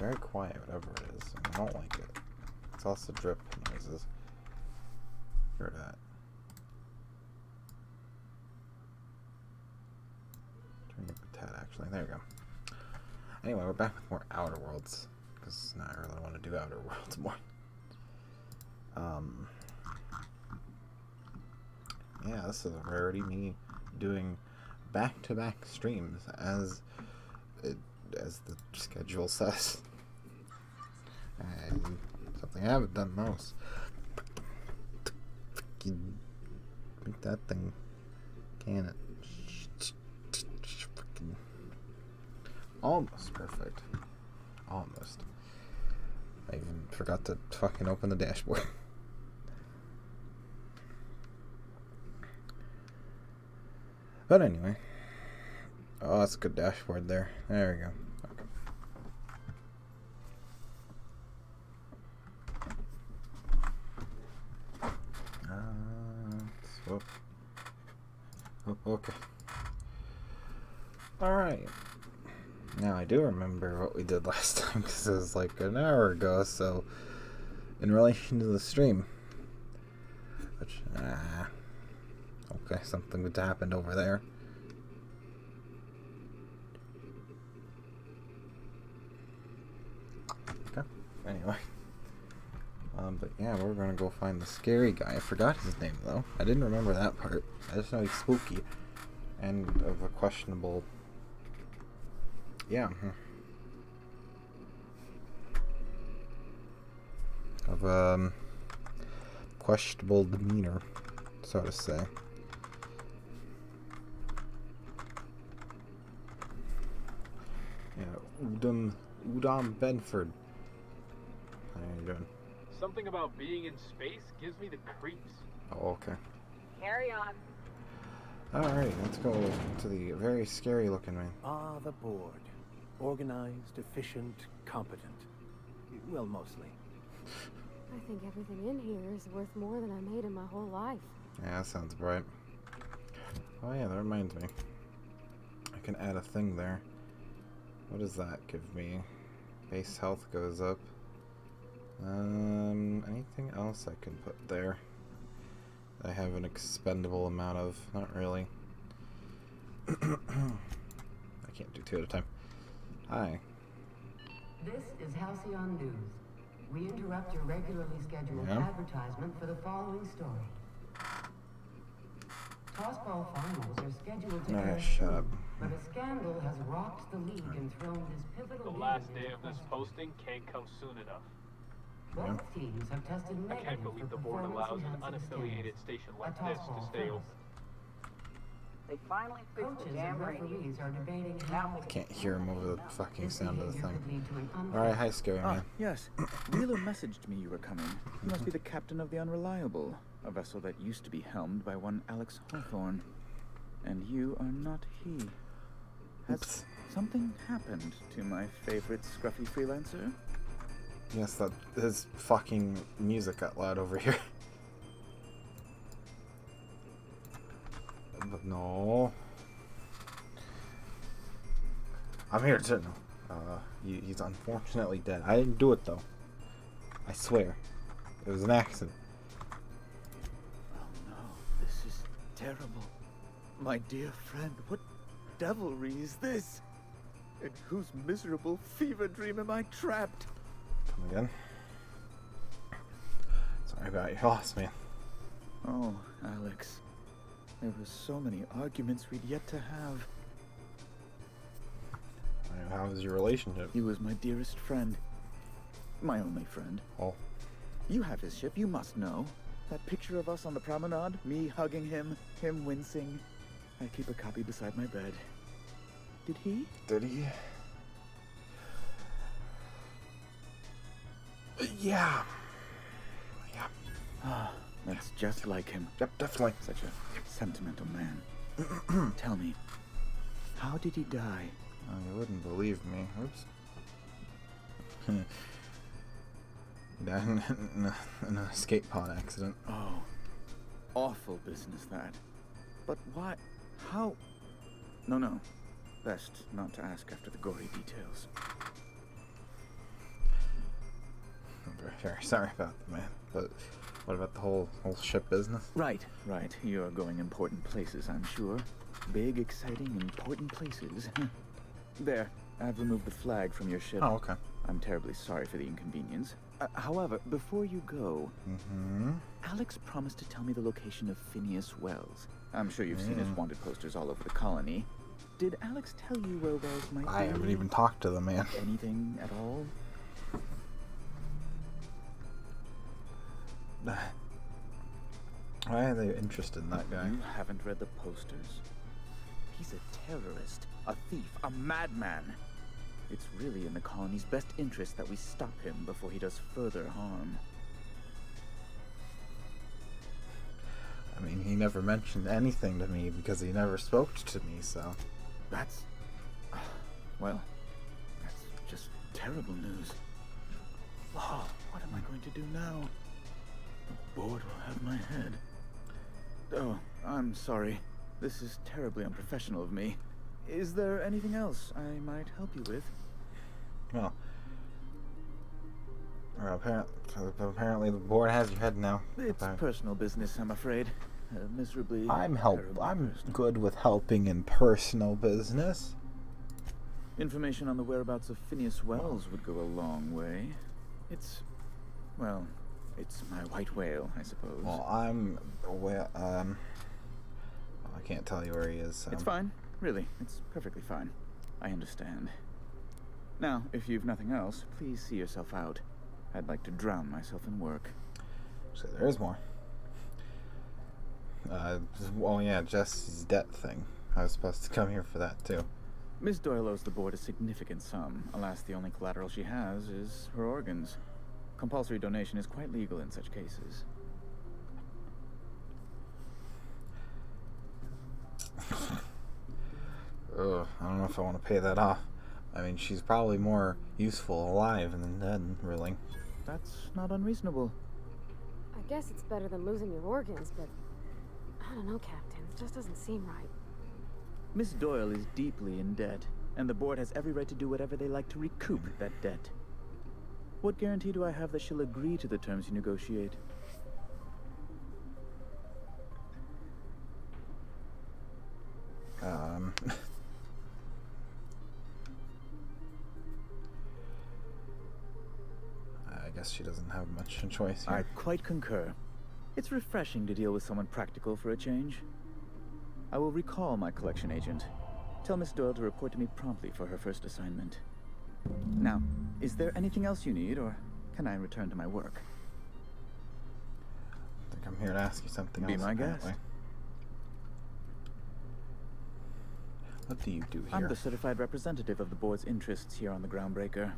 very quiet, whatever it is. And I don't like it. It's also drip noises. Hear that. Turn your tab, actually. There you go. Anyway, we're back with more Outer Worlds. Because now I really want to do Outer Worlds more. Yeah, this is a rarity. Me doing back-to-back streams as the schedule says. And something I haven't done most. Make that thing, can it? Almost perfect. Almost. I even forgot to fucking open the dashboard. But anyway. Oh, that's a good dashboard there. There we go. Okay. Okay. Alright. Now, I do remember what we did last time, because it was like an hour ago, so in relation to the stream. Which, okay, something would happened over there. Okay, anyway. But yeah, we're gonna go find the scary guy. I forgot his name, though. I didn't remember that part. I just know he's spooky. And of a questionable... Yeah. Of, questionable demeanor, so to say. Yeah, Udom Bedford. How you doing? Something about being in space gives me the creeps. Oh, okay. Carry on. Alright, let's go to the very scary looking man. Ah, the board. Organized, efficient, competent. Well, mostly. I think everything in here is worth more than I made in my whole life. Yeah, that sounds bright. Oh yeah, that reminds me. I can add a thing there. What does that give me? Base health goes up. Anything else I can put there? I have an expendable amount of. Not really. I can't do two at a time. Hi. This is Halcyon News. We interrupt your regularly scheduled advertisement for the following story. Tossball finals are scheduled to air Shut up. soon, but a scandal has rocked the league and thrown this pivotal The game last into day of this question. posting can't come soon enough. Both teams have tested I negative can't believe for the board allows an performance-enhancing unaffiliated stimulants station at like this to Tossball stay finals. open. They finally fixed Coaches the and damn radio. referees are debating Now how make it Can't hear him over the fucking this sound of the behavior thing. could lead to an Alright, hi scary man. Yes. Wheeler messaged me you were coming. You must be the captain of the Unreliable, a vessel that used to be helmed by one Alex Hawthorne. And you are not he. Has Oops. something happened to my favorite scruffy freelancer? Yes, that his fucking music got loud over here. But no. I'm here to know. He's unfortunately dead. I didn't do it though. I swear. It was an accident. Oh no, this is terrible. My dear friend, what devilry is this? In whose miserable fever dream am I trapped? Come again. Sorry about your loss, man. Oh, Alex. There were so many arguments we'd yet to have. How was your relationship? He was my dearest friend. My only friend. Oh. You have his ship, you must know. That picture of us on the promenade, me hugging him, him wincing. I keep a copy beside my bed. Did he? Did he? Yeah. Yeah. Ah, that's just like him. Yep, definitely. Such a sentimental man. Tell me, how did he die? Oh, you wouldn't believe me. Oops. Died in an escape pod accident. Oh, awful business that. But why? How? No. Best not to ask after the gory details. very sorry about that, man. But what about the whole ship business? Right. You're going important places, I'm sure. Big, exciting, important places. There, I've removed the flag from your ship. Oh, okay. I'm terribly sorry for the inconvenience. However, before you go, Alex promised to tell me the location of Phineas Wells. I'm sure you've seen his wanted posters all over the colony. Did Alex tell you where Wells might be? I haven't even talked to the man. Anything at all? Why are they interested in that guy? You haven't read the posters? He's a terrorist, a thief, a madman. It's really in the colony's best interest that we stop him before he does further harm. I mean, he never mentioned anything to me because he never spoke to me, so... That's... well, that's just terrible news. Oh, what am I going to do now? The board will have my head. Oh, I'm sorry. This is terribly unprofessional of me. Is there anything else I might help you with? Well, apparently the board has your head now. It's personal business, I'm afraid. Miserably. I'm good with helping in personal business. Information on the whereabouts of Phineas Wells would go a long way. It's my white whale, I suppose. Well, I can't tell you where he is. It's fine. Really, it's perfectly fine. I understand. Now, if you've nothing else, please see yourself out. I'd like to drown myself in work. So there is more. Jesse's debt thing. I was supposed to come here for that, too. Miss Doyle owes the board a significant sum. Alas, the only collateral she has is her organs. Compulsory donation is quite legal in such cases. Ugh, I don't know if I want to pay that off. I mean, she's probably more useful alive than dead, really. That's not unreasonable. I guess it's better than losing your organs, but I don't know, Captain. It just doesn't seem right. Miss Doyle is deeply in debt, and the board has every right to do whatever they like to recoup that debt. What guarantee do I have that she'll agree to the terms you negotiate? I guess she doesn't have much choice here. I quite concur. It's refreshing to deal with someone practical for a change. I will recall my collection agent. Tell Miss Doyle to report to me promptly for her first assignment. Now, is there anything else you need, or can I return to my work? I think I'm here to ask you something else. Be my guest. Apparently. What do you do here? I'm the certified representative of the board's interests here on the Groundbreaker.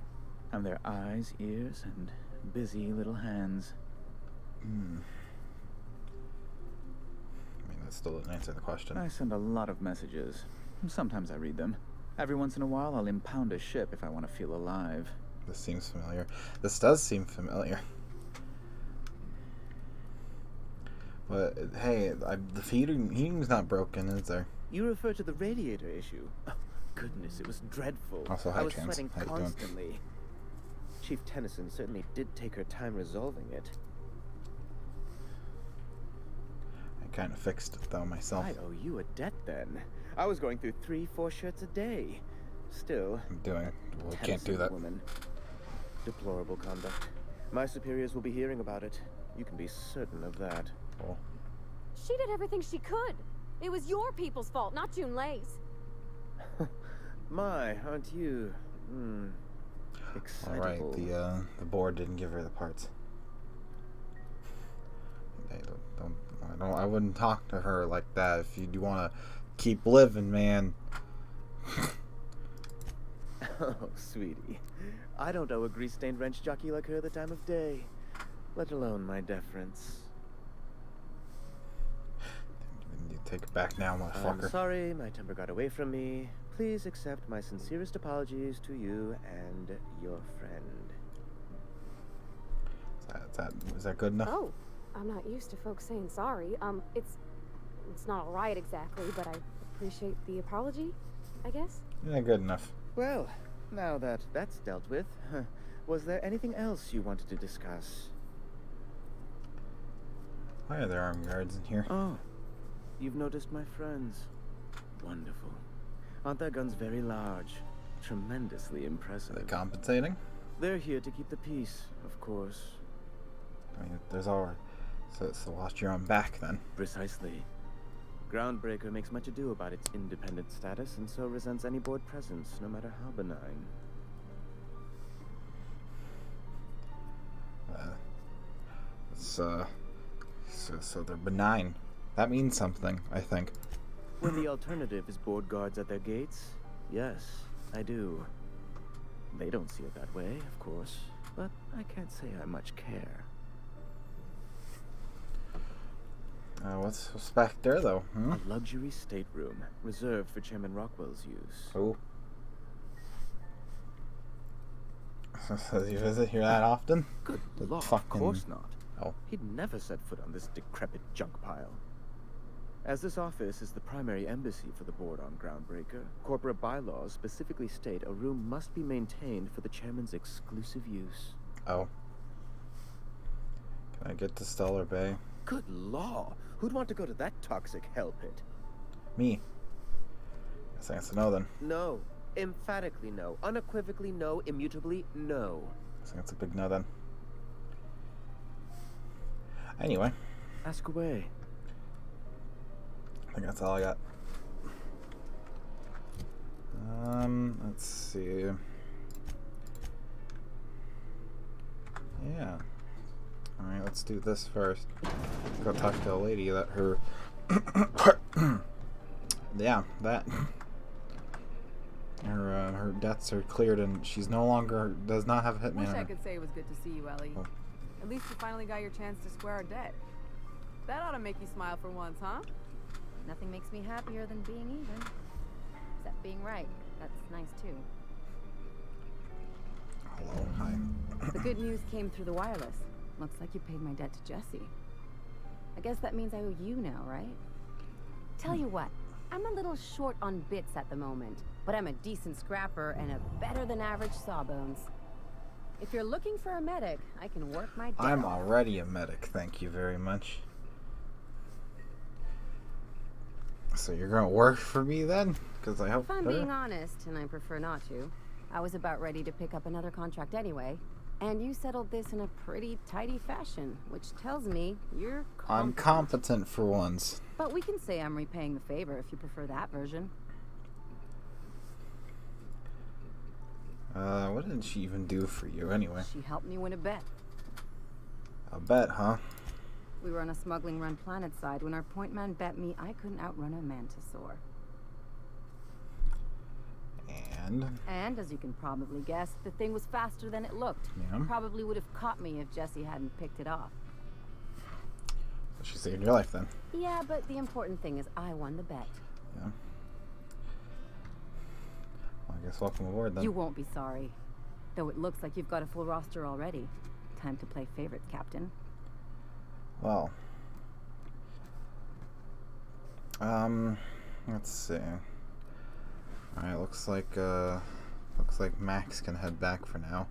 I'm their eyes, ears, and busy little hands. I mean, that still doesn't answer the question. I send a lot of messages. Sometimes I read them. Every once in a while, I'll impound a ship if I want to feel alive. This seems familiar. This does seem familiar. But, hey, the heating's not broken, is there? You refer to the radiator issue. Oh, goodness, it was dreadful. Also, hi, I was Chance. sweating How you doing? constantly. Chief Tennyson certainly did take her time resolving it. I kind of fixed it, though, myself. I owe you a debt, then. I was going through 3-4 shirts a day. Still, I'm doing. Well, we can't do Tennyson that. woman. Deplorable conduct. My superiors will be hearing about it. You can be certain of that. Cool. She did everything she could. It was your people's fault, not June Lay's. My, aren't you? All Excitable. right, the board didn't give her the parts. Hey, I wouldn't talk to her like that. If you do want to keep living, man. Oh, sweetie. I don't owe a grease-stained wrench jockey like her the time of day, let alone my deference. You take it back now, motherfucker. I'm sorry, my temper got away from me. Please accept my sincerest apologies to you and your friend. Is that good enough? Oh, I'm not used to folks saying sorry. It's not all right exactly, but I appreciate the apology, I guess. Yeah, good enough. Well, now that that's dealt with, Was there anything else you wanted to discuss? Why are there armed guards in here? Oh, you've noticed my friends. Wonderful. Aren't their guns very large? Tremendously Are impressive. they compensating? They're here to keep the peace, of course. I mean, there's all... So watch your own back, then. Precisely. Groundbreaker makes much ado about its independent status and so resents any board presence, no matter how benign. So they're benign. That means something, I think. When the alternative is board guards at their gates, yes, I do. They don't see it that way, of course, but I can't say I much care. What's back there, though? A luxury stateroom, reserved for Chairman Rockwell's use. Oh. Does he visit here that often? Good The lord, fucking- of course not. Oh. He'd never set foot on this decrepit junk pile. As this office is the primary embassy for the board on Groundbreaker, corporate bylaws specifically state a room must be maintained for the chairman's exclusive use. Oh. Can I get to Stellar Bay? Good law! Who'd want to go to that toxic hell pit? Me. Guess I have to know, then. No. Emphatically no. Unequivocally no. Immutably no. Guess that's a big no, then. Anyway. Ask away. I think that's all I got. Let's see. Yeah. Alright, let's do this first. Go talk to a lady that her... yeah, that... Her debts are cleared and she's no longer... does not have a hitman. Wish on I her. could say it was good to see you, Ellie. Oh. At least you finally got your chance to square our debt. That ought to make you smile for once, huh? Nothing makes me happier than being even. Except being right. That's nice too. Hello, hi. The good news came through the wireless. Looks like you paid my debt to Jesse. I guess that means I owe you now, right? Tell you what, I'm a little short on bits at the moment, but I'm a decent scrapper and a better than average sawbones. If you're looking for a medic, I can work my debt I'm off. already a medic, thank you very much. So you're gonna work for me then? Because I hope... If I'm being honest, and I prefer not to, I was about ready to pick up another contract anyway. And you settled this in a pretty tidy fashion, which tells me you're I'm competent for once. But we can say I'm repaying the favor if you prefer that version. What did she even do for you anyway? She helped me win a bet. A bet, huh? We were on a smuggling run planet side when our point man bet me I couldn't outrun a mantisaur. And, as you can probably guess, the thing was faster than it looked. Yeah. Probably would have caught me if Jesse hadn't picked it off. so she saved your life then. Yeah, but the important thing is I won the bet. Yeah. Well, I guess welcome aboard then. You won't be sorry. Though it looks like you've got a full roster already. Time to play favorites, Captain. Well. Let's see. Alright, looks like Max can head back for now.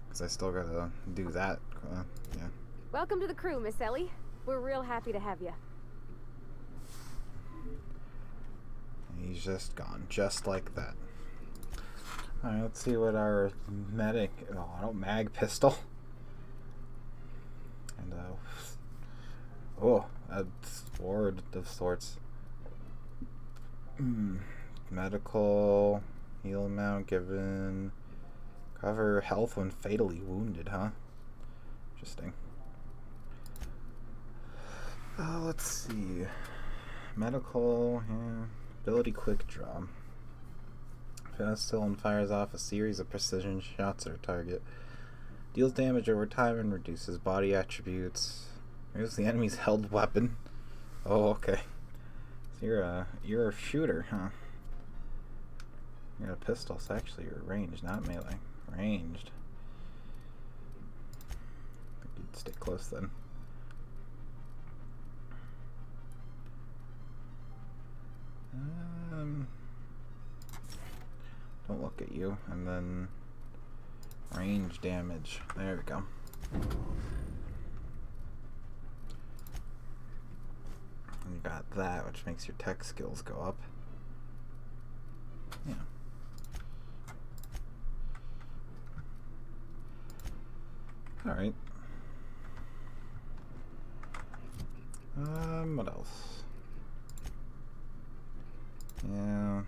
Because I still gotta do that. Yeah. Welcome to the crew, Miss Ellie. We're real happy to have you. He's just gone. Just like that. Alright, let's see what our medic... Oh, I don't... Mag pistol. And, a sword of sorts. Medical heal amount given. Cover health when fatally wounded, huh? Interesting. Let's see. Medical, yeah. Ability quick draw. Pistol and fires off a series of precision shots at a target. Deals damage over time and reduces body attributes. Removes the enemy's held weapon. Oh, okay. So you're a shooter, huh? You got a pistol, so actually you're ranged, not melee. Ranged. I think you'd stay close then. Don't look at you, and then Range damage. There we go. You got that, which makes your tech skills go up. Yeah. Alright. What else? Yeah.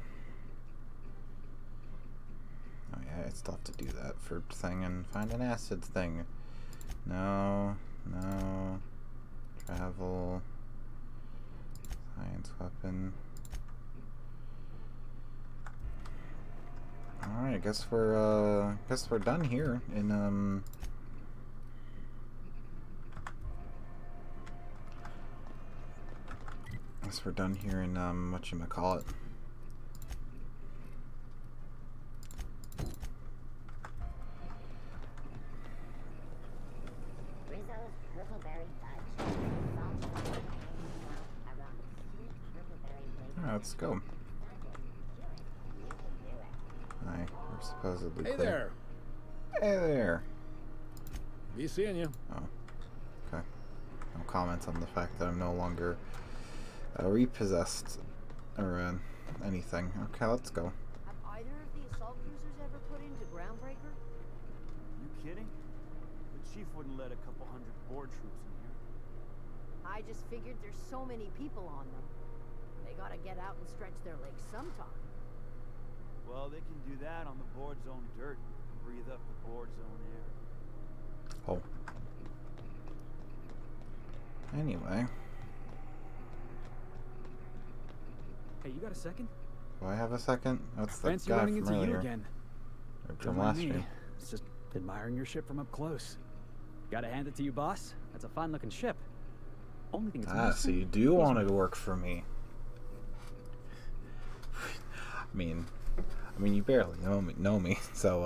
Oh yeah, I still have to do that for thing and find an acid thing. No. Travel. Science weapon. Alright, I guess we're done here in whatchamacallit. Alright, let's go. Hi, we're supposedly Hey clear. there. Hey there. Be seeing you. Oh, okay. No comments on the fact that I'm no longer repossessed or anything. Okay, let's go. Have either of the assault cruisers ever put into Groundbreaker? You kidding? The chief wouldn't let a couple hundred board troops in here. I just figured there's so many people on them. They gotta get out and stretch their legs sometime. Well, they can do that on the board's own dirt. Breathe up the board's own air. Oh. Anyway. Hey, you got a second? Do I have a second? That's the Fancy guy running from into earlier. you again. Or Don't from mind last me. stream. It's just admiring your ship from up close. Gotta hand it to you, boss. That's a fine-looking ship. Only thing it's Ah, so you do want to work for me. I mean, you barely know me, so,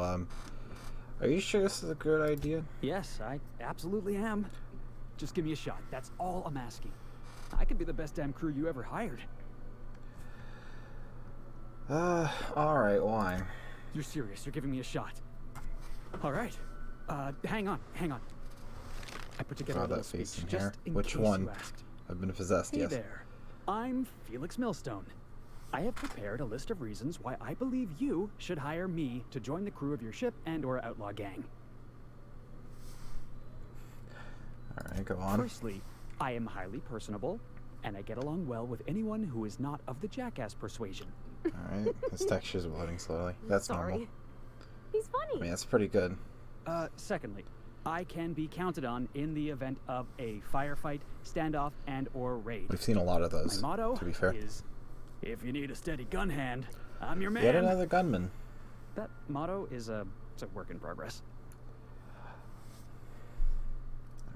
are you sure this is a good idea? Yes, I absolutely am. Just give me a shot. That's all I'm asking. I could be the best damn crew you ever hired. Alright, why? You're serious. You're giving me a shot. Alright. Hang on. I put together a little speech face in just here. in Which case one? you asked. I've been possessed, Hey yes. there. I'm Felix Millstone. I have prepared a list of reasons why I believe you should hire me to join the crew of your ship and/or outlaw gang. Alright, go on. Firstly, I am highly personable, and I get along well with anyone who is not of the jackass persuasion. Alright, his texture's loading slowly. That's Sorry. normal. He's funny. I mean, that's pretty good. Secondly, I can be counted on in the event of a firefight, standoff, and/or raid. We've seen a lot of those, My motto to be fair. is, if you need a steady gun hand, I'm your man. Yet another gunman. That motto is it's a work in progress.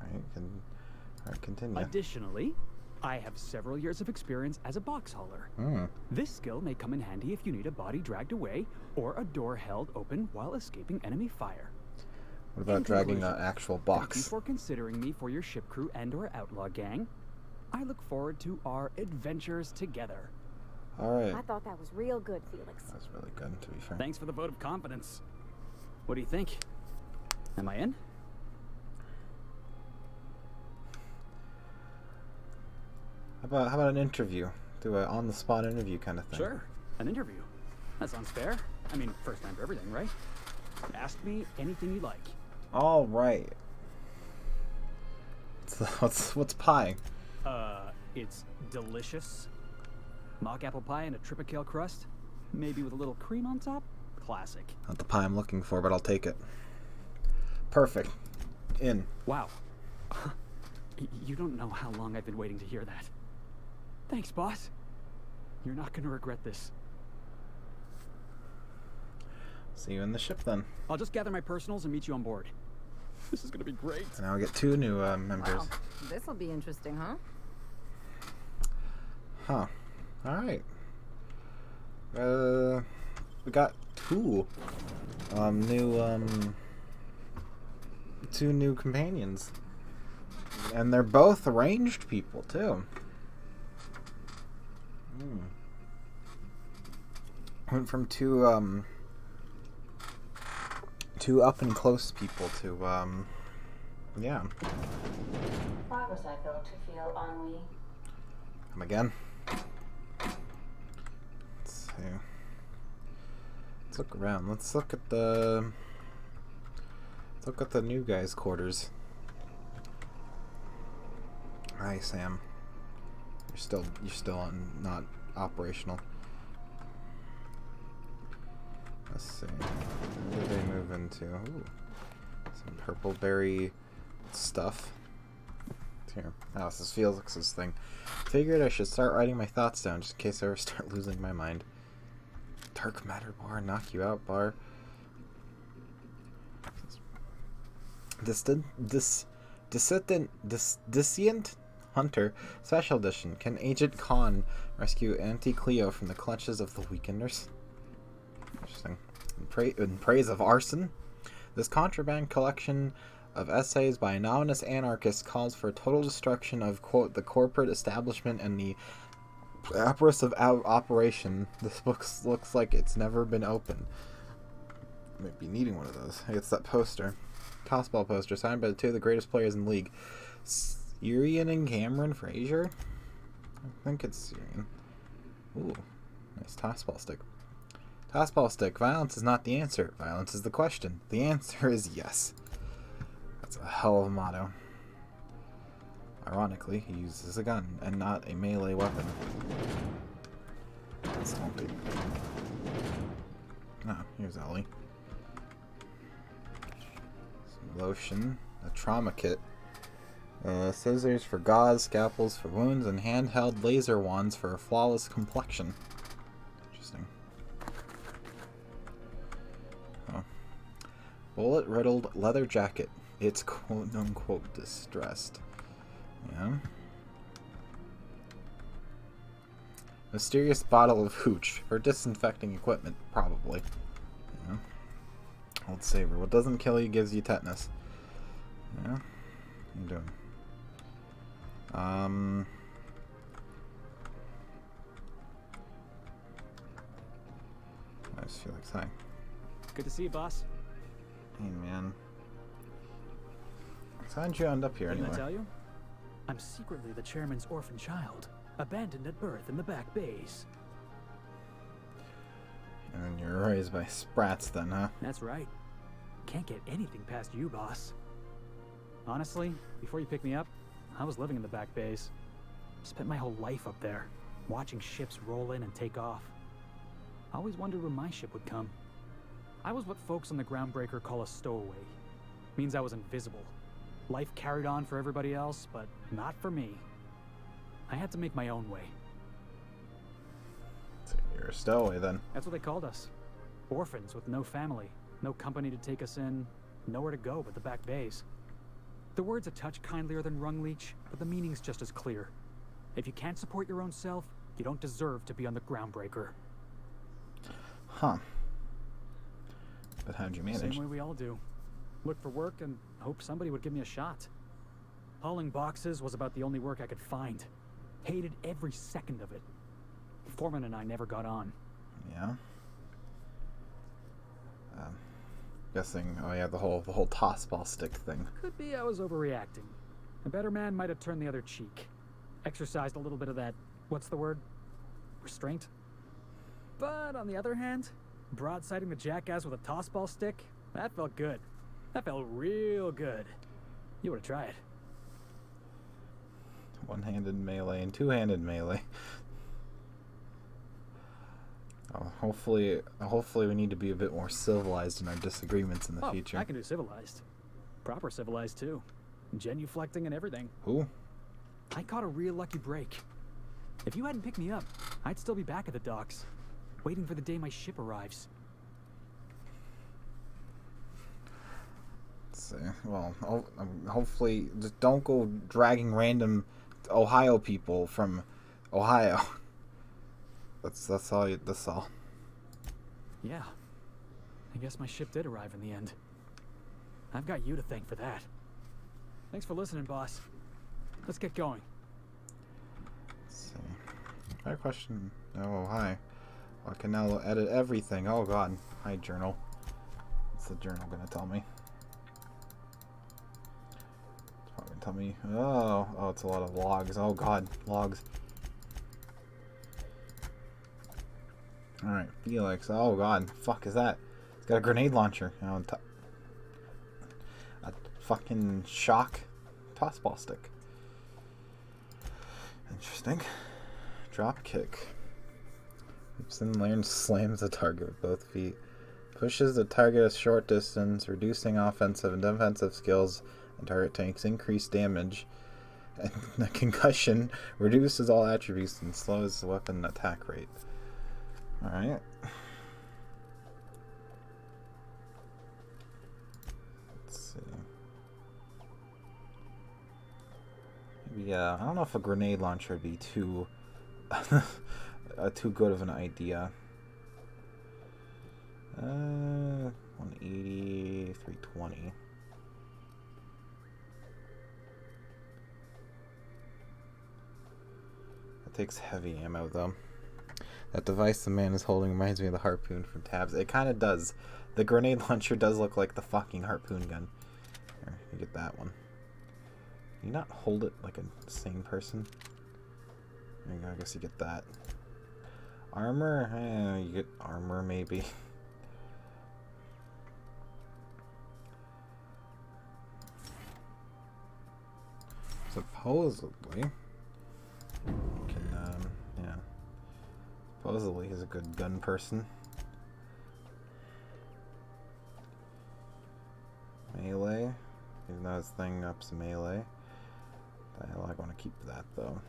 Alright, continue. Additionally, I have several years of experience as a box hauler. This skill may come in handy if you need a body dragged away or a door held open while escaping enemy fire. What about dragging an actual Thank you box? for considering me for your ship crew and/or outlaw gang. I look forward to our adventures together. Alright. I thought that was real good, Felix. That's really good, to be fair. Thanks for the vote of confidence. What do you think? Am I in? How about an interview? Do a on-the-spot interview kind of thing. Sure. An interview. That sounds fair. I mean, first time for everything, right? Ask me anything you like. All right. What's pie? It's delicious. Mock apple pie and a tripicale crust, maybe with a little cream on top. Classic. Not the pie I'm looking for, but I'll take it. Perfect. In. Wow. You don't know how long I've been waiting to hear that. Thanks, boss. You're not gonna regret this. See you in the ship then. I'll just gather my personals and meet you on board. This is gonna be great. And I'll get 2 new members. Wow. This'll be interesting, huh? Huh. Alright. We got 2 new companions. And they're both ranged people too. Went from two two up and close people to yeah. Progress I felt to feel ennui. Come again. Let's see. Let's look around. Let's look at the new guy's quarters. Hi, Sam. You're still not operational. Let's see. Where did they move into? Ooh, some purple berry stuff. Here. Oh, this is Felix's thing. Figured I should start writing my thoughts down just in case I ever start losing my mind. Dark matter bar, knock you out bar. Dissident Hunter Special Edition. Can Agent Khan rescue Auntie Cleo from the clutches of the Weekenders? Interesting. In praise of arson, this contraband collection of essays by anonymous anarchists calls for total destruction of, quote, the corporate establishment and the apparatus of operation. This book looks like it's never been opened. Might be needing one of those. It's that poster. Tossball poster signed by the two of the greatest players in the league. Syrian and Cameron Frazier? I think it's Syrian. Ooh, nice tossball stick. Tossball stick. Violence is not the answer. Violence is the question. The answer is yes. That's a hell of a motto. Ironically, he uses a gun and not a melee weapon. That's haunted. Oh, here's Ellie. Some lotion. A trauma kit. Scissors for gauze, scalpels for wounds, and handheld laser wands for a flawless complexion. Interesting. Oh. Bullet-riddled leather jacket. It's quote-unquote distressed. Yeah. Mysterious bottle of hooch for disinfecting equipment, probably. Yeah. Old Saber. What doesn't kill you gives you tetanus. Yeah. What are you doing? I just feel like hi. Good to see you, boss. Hey, man. So how'd you end up here anyway? Didn't I tell you? I'm secretly the chairman's orphan child, abandoned at birth in the back bays. And then you're raised by sprats then, huh? That's right. Can't get anything past you, boss. Honestly, before you picked me up, I was living in the back bays. Spent my whole life up there, watching ships roll in and take off. I always wondered when my ship would come. I was what folks on the Groundbreaker call a stowaway. Means I was invisible. Life carried on for everybody else, but not for me. I had to make my own way. So you're a stowaway then? That's what they called us. Orphans with no family, no company to take us in, nowhere to go but the back bays. The word's a touch kindlier than rung leech, but the meaning's just as clear. If you can't support your own self, you don't deserve to be on the Groundbreaker. Huh. But how'd you manage? Same way we all do. Look for work and hope somebody would give me a shot. Hauling boxes was about the only work I could find. Hated every second of it. Foreman and I never got on. Yeah. Guessing, oh yeah, the whole tossball stick thing. Could be I was overreacting. A better man might have turned the other cheek. Exercised a little bit of that, what's the word? Restraint? But on the other hand, broadsiding the jackass with a tossball stick, that felt good. That felt real good. You ought to try it. One-handed melee and two-handed melee. Oh, hopefully we need to be a bit more civilized in our disagreements in the future. I can do civilized. Proper civilized, too. Genuflecting and everything. Who? I caught a real lucky break. If you hadn't picked me up, I'd still be back at the docks, waiting for the day my ship arrives. Let's see. Well, hopefully, just don't go dragging random Ohio people from Ohio. That's all. Yeah. I guess my ship did arrive in the end. I've got you to thank for that. Thanks for listening, boss. Let's get going. Let's see. I have a question. Oh, hi. I can now edit everything. Oh, God. Hi, journal. Let's What's the journal gonna tell me? It's probably gonna tell me. Oh, it's a lot of logs. Oh god, logs. Alright, Felix. Oh god, fuck is that? It's got a grenade launcher. On top. A fucking shock toss ball stick. Interesting. Drop kick. Leaps in the air and slams the target with both feet. Pushes the target a short distance, reducing offensive and defensive skills, and target takes increased damage. And the concussion reduces all attributes and slows the weapon attack rate. Alright. Let's see. Maybe, I don't know if a grenade launcher would be too good of an idea. 180, 320. That takes heavy ammo, though. That device the man is holding reminds me of the harpoon from Tabs. It kind of does. The grenade launcher does look like the fucking harpoon gun. Here, you get that one. Can you not hold it like a sane person? There you go, I guess you get that. Armor? You get armor, maybe. Supposedly, you can, yeah. Supposedly he's a good gun person. Melee, even though his thing ups melee. I want to keep that though.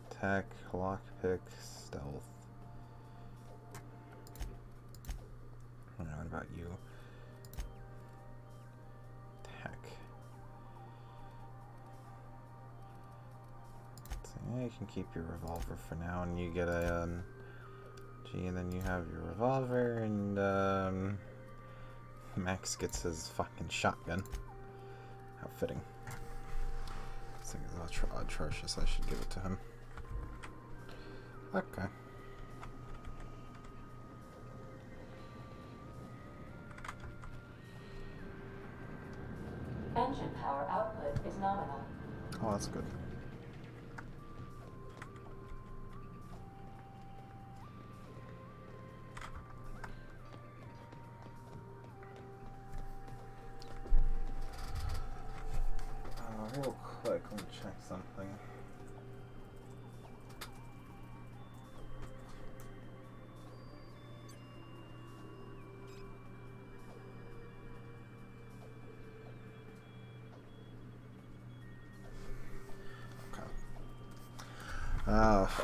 Attack, lockpick, stealth. What about you? Attack. Yeah, you can keep your revolver for now, and you get a G, and then you have your revolver, and Max gets his fucking shotgun. How fitting. This thing is atrocious. I should give it to him. Okay. Engine power output is nominal. Oh, that's good. Real quick, let me check something.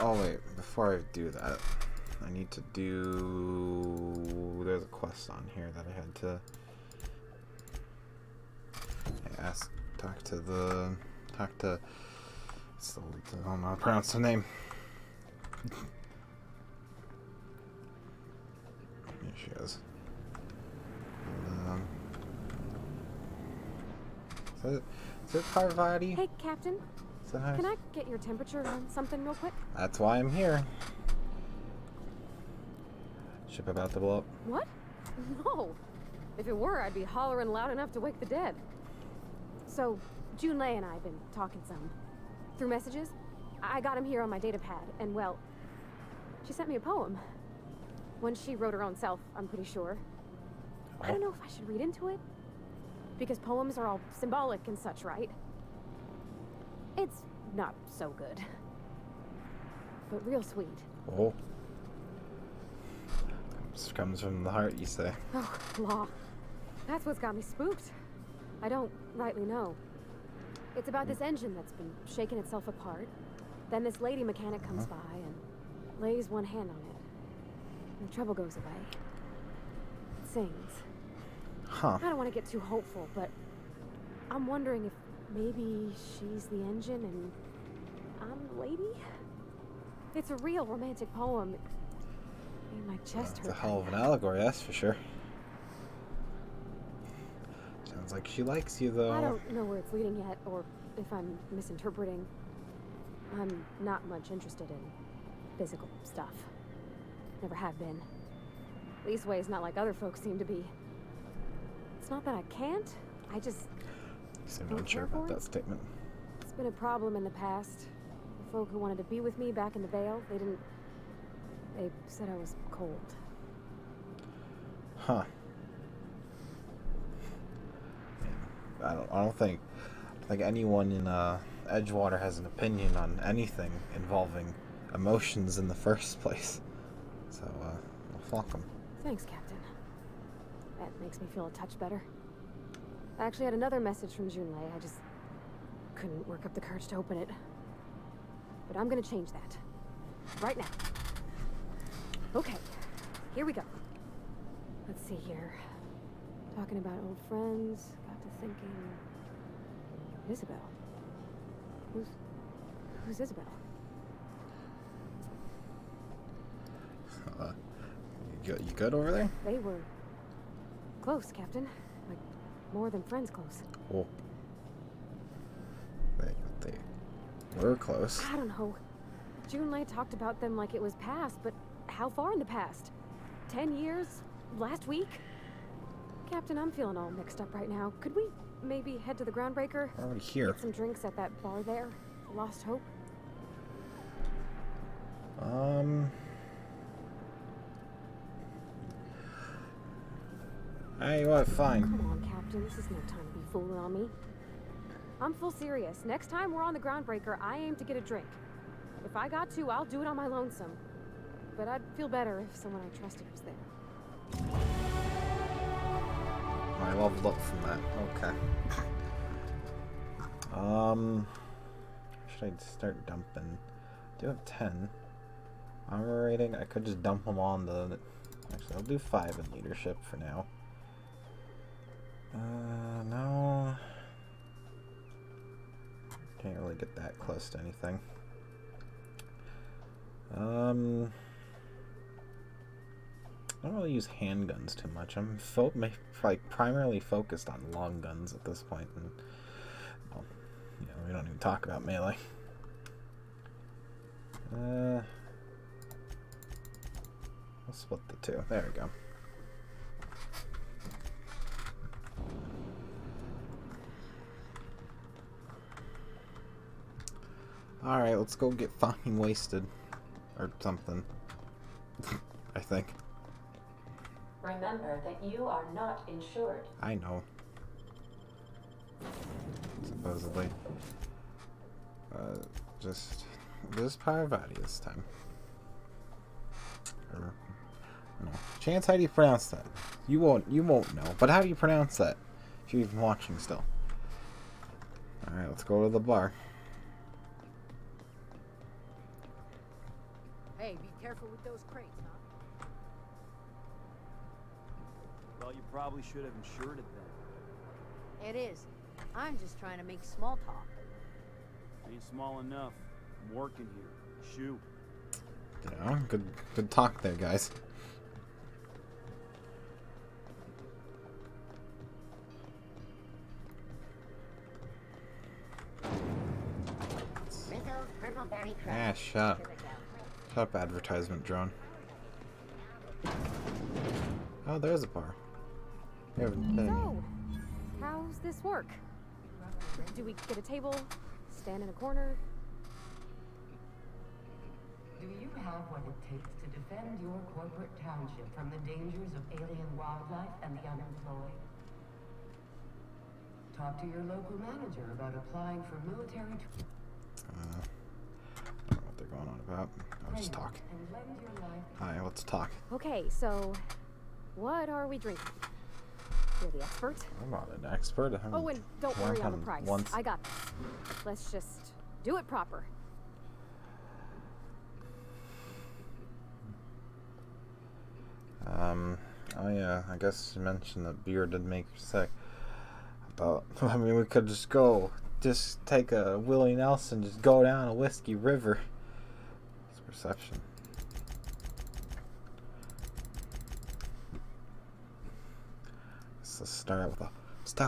Oh wait, before I do that, I need to do... There's a quest on here that I had to talk to... I don't know how to pronounce the name. Here she is. Is it Parvati? Hey, Captain. Can I get your temperature on something real quick? That's why I'm here. Ship about to blow up. What? No. If it were, I'd be hollering loud enough to wake the dead. So, Junlei and I have been talking some. Through messages. I got him here on my data pad, and well, she sent me a poem. One she wrote her own self, I'm pretty sure. I don't know if I should read into it. Because poems are all symbolic and such, right? It's not so good. But real sweet. Oh. This comes from the heart, you say. Oh, law. That's what's got me spooked. I don't rightly know. It's about this engine that's been shaking itself apart. Then this lady mechanic comes by and lays one hand on it. And the trouble goes away. It sings. Huh. I don't want to get too hopeful, but I'm wondering if maybe she's the engine and I'm the lady? It's a real romantic poem. Made my chest hurt. It's a hell of an allegory, that's for sure. Sounds like she likes you, though. I don't know where it's leading yet, or if I'm misinterpreting. I'm not much interested in physical stuff. Never have been. Leastways, not like other folks seem to be. It's not that I can't. I just Seem don't unsure care about for it. that statement. It's been a problem in the past. The folk who wanted to be with me back in the Vale, they said I was cold. Huh. I don't think anyone in Edgewater has an opinion on anything involving emotions in the first place. So, well, fuck them. Thanks, Captain. That makes me feel a touch better. I actually had another message from Junlei. I just couldn't work up the courage to open it. But I'm gonna change that. Right now. Okay, here we go. Let's see here. Talking about old friends, got to thinking... Isabel. Who's Isabel? You good over there? They were close, Captain. Like, more than friends close. Oh. They were close. I don't know. Junlei talked about them like it was past, but how far in the past? 10 years? Last week? Captain, I'm feeling all mixed up right now. Could we maybe head to the Groundbreaker? We're already here. Get some drinks at that bar there? The Lost Hope? Hey, what? Fine. Come on, Captain. This is no time to be fooling on me. I'm full serious. Next time we're on the Groundbreaker, I aim to get a drink. If I got to, I'll do it on my lonesome. But I'd feel better if someone I trusted was there. I leveled up from that. Okay. Should I start dumping? I do have 10. Armor rating, I could just dump them on the... Actually, I'll do 5 in leadership for now. No. Can't really get that close to anything. I don't really use handguns too much. I'm primarily focused on long guns at this point, and well, you know, we don't even talk about melee. We'll split the two. There we go. Alright, let's go get fucking wasted. Or something. I think. Remember that you are not insured. I know. Supposedly. Just Parvati this time. Or, no. Chance, how do you pronounce that? You won't know. But how do you pronounce that? If you're even watching still. Alright, let's go to the bar. Hey, be careful with those crates, huh? Well, you probably should have insured it then. It is. I'm just trying to make small talk. Ain't small enough. I'm working here. Shoo. Yeah, good talk there, guys. Ah, shut up, advertisement drone. Oh, there's a bar. We haven't been. So, how's this work? Do we get a table? Stand in a corner? Do you have what it takes to defend your corporate township from the dangers of alien wildlife and the unemployed? Talk to your local manager about applying for military... I don't know what they're going on about. I'll just talk. Hi, let's talk. Okay, so what are we drinking? You're the expert. I'm not an expert. Oh, and don't worry on the price. I got this. Let's just do it proper. Oh yeah, I guess you mentioned that beer did make you sick. But, I mean, we could just take a Willie Nelson, just go down a whiskey river. It's perception. Let's start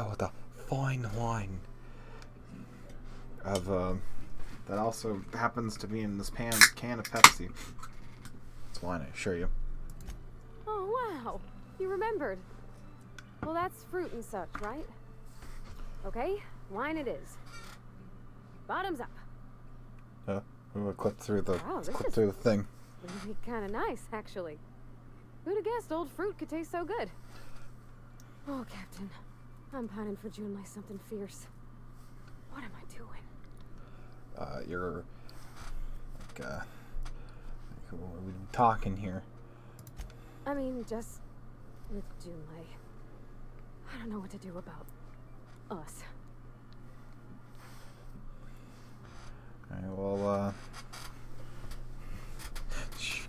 with a fine wine of that also happens to be in this can of Pepsi. It's wine, I assure you. Oh wow, you remembered. Well, that's fruit and such, right? Okay, wine it is. Bottoms up. We'll clip through the Wow, this clip is through the thing. really kind of nice, actually. Who'd have guessed old fruit could taste so good? Oh, Captain, I'm pining for June like something fierce. What am I doing? You're like we're talking here. I mean, just with Junlei. I don't know what to do about us. Alright, well,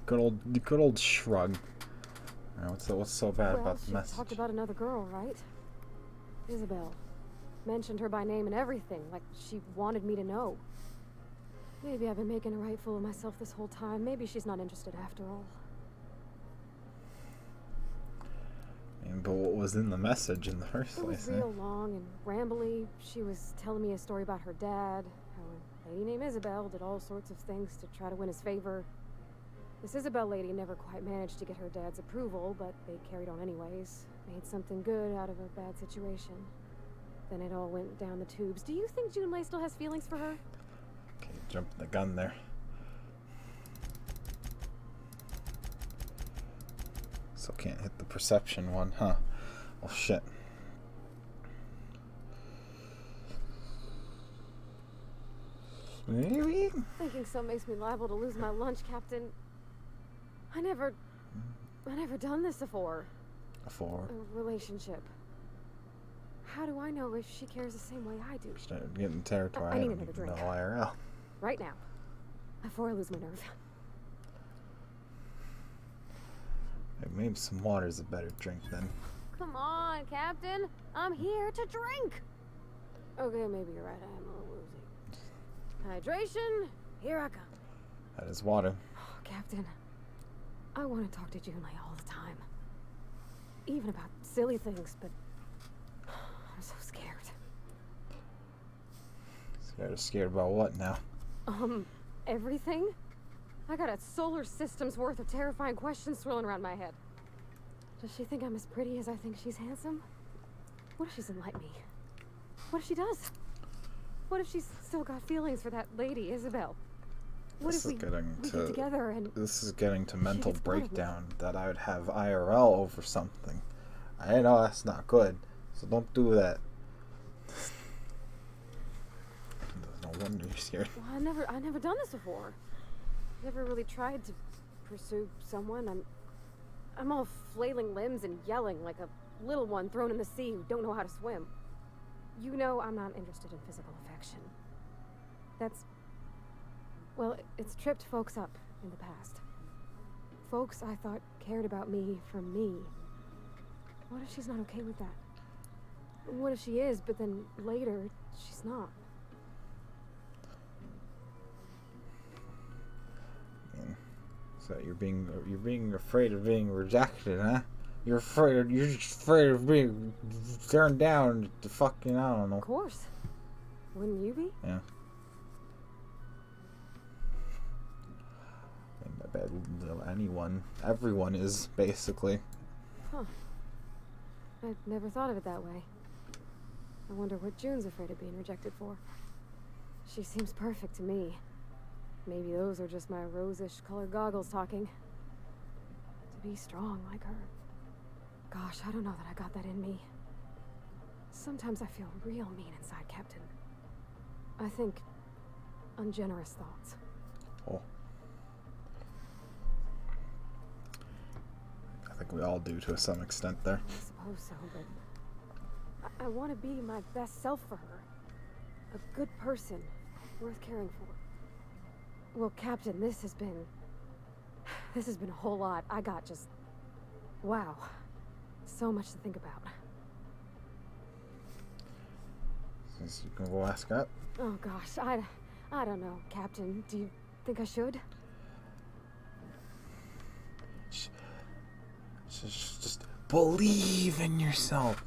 good old shrug. Alright, what's so bad about the message? She talked about another girl, right? Isabel. Mentioned her by name and everything, like she wanted me to know. Maybe I've been making a right fool of myself this whole time. Maybe she's not interested after all. But what was in the message in the first It place? was real long and rambly. She was telling me a story about her dad, how a lady named Isabel did all sorts of things to try to win his favor. This Isabel lady never quite managed to get her dad's approval, but they carried on anyways. Made something good out of a bad situation. Then it all went down the tubes. Do you think Junlei still has feelings for her? Okay, jumping the gun there. So can't hit the perception one, huh? Oh shit. Maybe? Thinking so makes me liable to lose my lunch, Captain. I never done this before. Before? A relationship. How do I know if she cares the same way I do? Started getting territory. I need don't another even drink. know IRL. Right now. Before I lose my nerve. Maybe some water's a better drink then. Come on, Captain. I'm here to drink. Okay, maybe you're right. I am a little woozy. Hydration, here I come. That is water. Oh, Captain, I want to talk to Junlei all the time. Even about silly things, but I'm so scared. Scared about what now? Everything? I got a solar system's worth of terrifying questions swirling around my head. Does she think I'm as pretty as I think she's handsome? What if she doesn't like me? What if she does? What if she's still got feelings for that lady, Isabel? What if we get together and... This is getting to mental breakdown that I would have IRL over something. I know that's not good, so don't do that. No wonder you're scared. Well, I never done this before. Never really tried to pursue someone. I'm all flailing limbs and yelling like a little one thrown in the sea who don't know how to swim. You know I'm not interested in physical affection. Well, it's tripped folks up in the past. Folks I thought cared about me for me. What if she's not okay with that? What if she is, but then later she's not? So you're being afraid of being rejected, huh? You're just afraid of being turned down to fucking, I don't know. Of course. Wouldn't you be? Yeah. I bet everyone is, basically. Huh. I've never thought of it that way. I wonder what June's afraid of being rejected for. She seems perfect to me. Maybe those are just my rosish colored goggles talking. To be strong like her. Gosh, I don't know that I got that in me. Sometimes I feel real mean inside, Captain. I think ungenerous thoughts. Oh. I think we all do to some extent there. I suppose so, but I want to be my best self for her. A good person, worth caring for. Well, Captain, this has been a whole lot. I got just, wow, so much to think about. Since you can go ask that. Oh gosh, I don't know, Captain. Do you think I should? Just believe in yourself.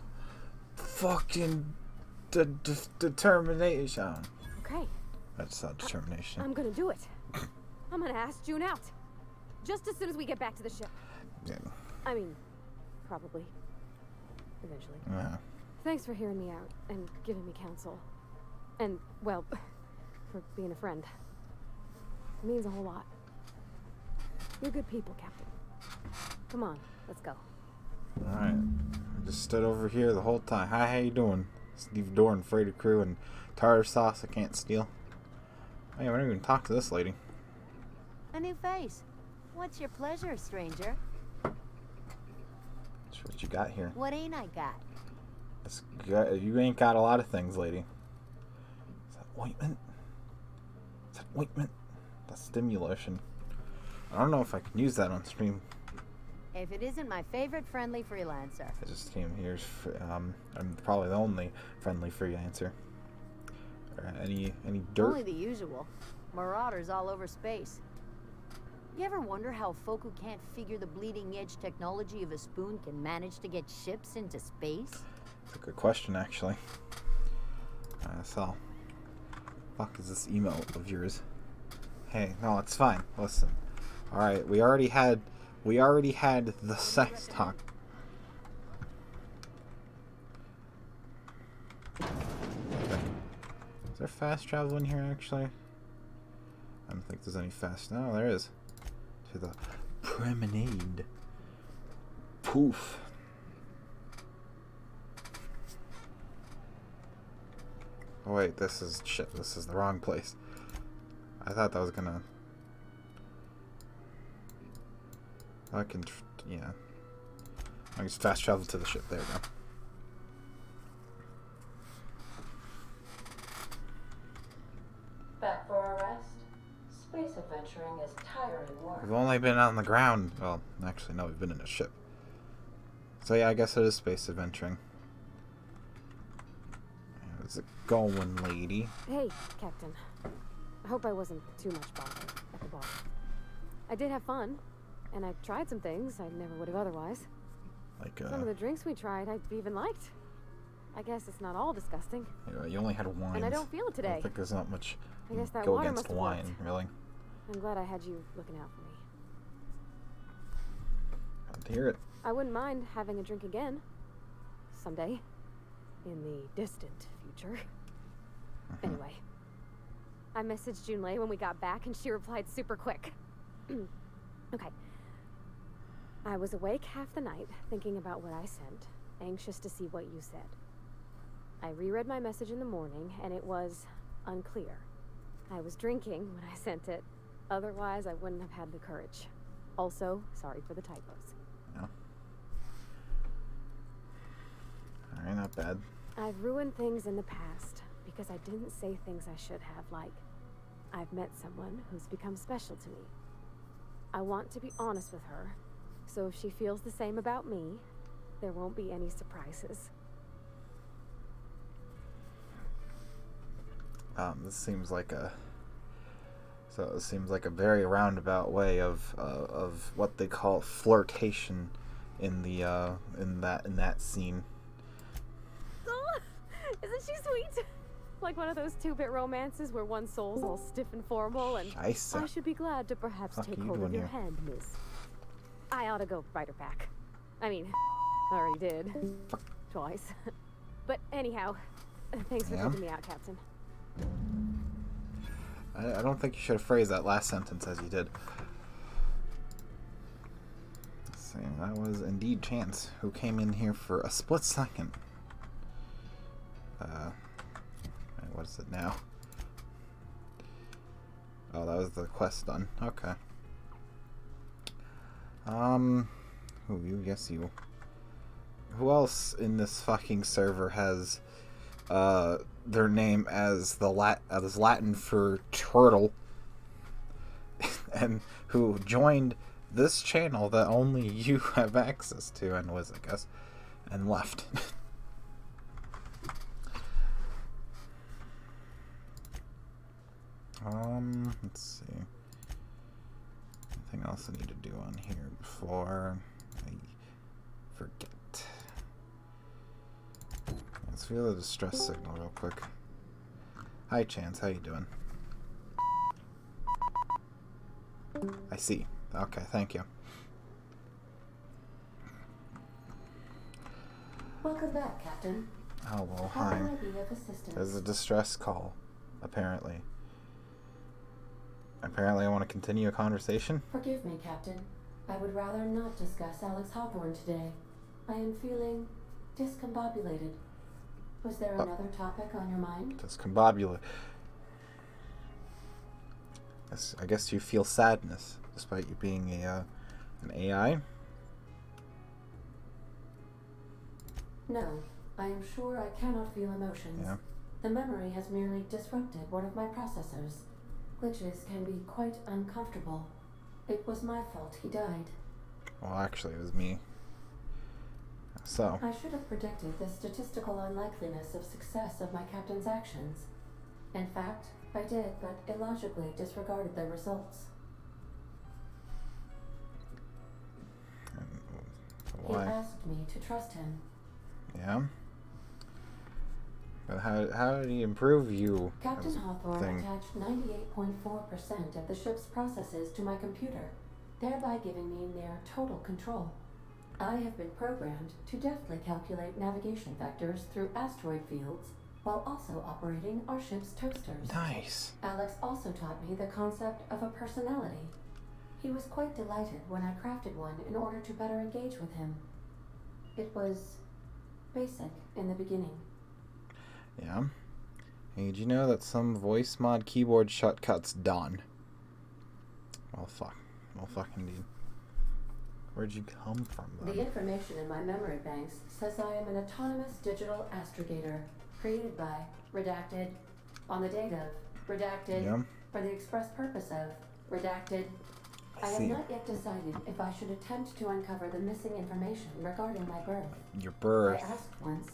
Fucking determination. Okay. That's not determination. I'm gonna do it. I'm gonna ask June out. Just as soon as we get back to the ship. Yeah. I mean, probably. eventually. Yeah. Thanks for hearing me out and giving me counsel. And, well, for being a friend. It means a whole lot. You're good people, Captain. Come on, let's go. Alright. I just stood over here the whole time. Hi, how you doing? Steve Dorn, freighter crew, and tartar sauce I can't steal. Hey, I don't even talk to this lady. A new face. What's your pleasure, stranger? That's what you got here. What ain't I got? You ain't got a lot of things, lady. Is that ointment? Is that ointment? That's stimulation. I don't know if I can use that on stream. If it isn't my favorite friendly freelancer. I just came here. I'm probably the only friendly freelancer. Any dirt? Only the usual. Marauders all over space. You ever wonder how folk who can't figure the bleeding edge technology of a spoon can manage to get ships into space? That's a good question, actually. So, fuck is this email of yours? Hey, no, it's fine. Listen. All right, we already had the sex talk. Okay. Is there fast travel in here, actually? I don't think there's any fast. No, there is. To the promenade. Poof. Oh wait, this is shit. This is the wrong place. I thought that was gonna. I can, yeah. I can just fast travel to the ship. There we go. Back for a rest? Space adventuring is tiring work. We've only been on the ground. Well, actually, no, we've been in a ship. So yeah, I guess it is space adventuring. How's it going, lady? Hey, Captain. I hope I wasn't too much bother at the bar. I did have fun, and I tried some things I never would have otherwise. Like, some of the drinks we tried, I even liked. I guess it's not all disgusting. You only had wine. And I don't feel it today. I don't think there's not much I guess that go water against must have wine, worked. really. I'm glad I had you looking out for me. Glad to hear it. I wouldn't mind having a drink again. Someday. In the distant future. Anyway. I messaged Junlei when we got back and she replied super quick. Okay. I was awake half the night thinking about what I sent, anxious to see what you said. I reread my message in the morning and it was unclear. I was drinking when I sent it. Otherwise, I wouldn't have had the courage. Also, sorry for the typos. No. Alright, not bad. I've ruined things in the past because I didn't say things I should have, like, I've met someone who's become special to me. I want to be honest with her, so if she feels the same about me, there won't be any surprises. This seems like a very roundabout way of what they call flirtation in the in that scene. Oh, isn't she sweet? Like one of those 2-bit romances where one soul's all stiff and formal and Scheisse. I should be glad to perhaps Fuck take are you hold of doing your here? hand, miss. I ought to go write her back. I mean, I already did. Twice. But anyhow, thanks for Yeah? helping me out, Captain. I don't think you should have phrased that last sentence as you did. Let's see, that was indeed Chance, who came in here for a split second. What is it now? Oh, that was the quest done. Okay. Who you? Yes, you. Who else in this fucking server has their name as Latin for turtle, and who joined this channel that only you have access to and was, I guess, and left? Let's see. Anything else I need to do on here before I forget? Let's feel the distress signal real quick. Hi, Chance. How you doing? I see. Okay, thank you. Welcome back, Captain. Oh, well, How hi. can I be of assistance? There's a distress call, apparently. Apparently I want to continue a conversation? Forgive me, Captain. I would rather not discuss Alex Hawthorne today. I am feeling discombobulated. Was there another topic on your mind? Discombobulated. I guess you feel sadness, despite you being an AI? No, I am sure I cannot feel emotions. Yeah. The memory has merely disrupted one of my processors. Glitches can be quite uncomfortable. It was my fault he died. Well, actually, it was me. So. I should have predicted the statistical unlikeliness of success of my captain's actions. In fact, I did, but illogically disregarded the results. Why? He asked me to trust him. Yeah? But how did he improve you? Captain Hawthorne attached 98.4% of the ship's processes to my computer, thereby giving me near total control. I have been programmed to deftly calculate navigation vectors through asteroid fields while also operating our ship's toasters. Nice. Alex also taught me the concept of a personality. He was quite delighted when I crafted one in order to better engage with him. It was basic in the beginning. Yeah. Hey, did you know that some voice mod keyboard shortcuts done? Well, fuck. Well, fuck indeed. Where'd you come from, then? The information in my memory banks says I am an autonomous digital astrogator, created by, redacted, on the date of, redacted, Yeah. for the express purpose of, redacted. I have not yet decided if I should attempt to uncover the missing information regarding my birth. Your birth. I asked once.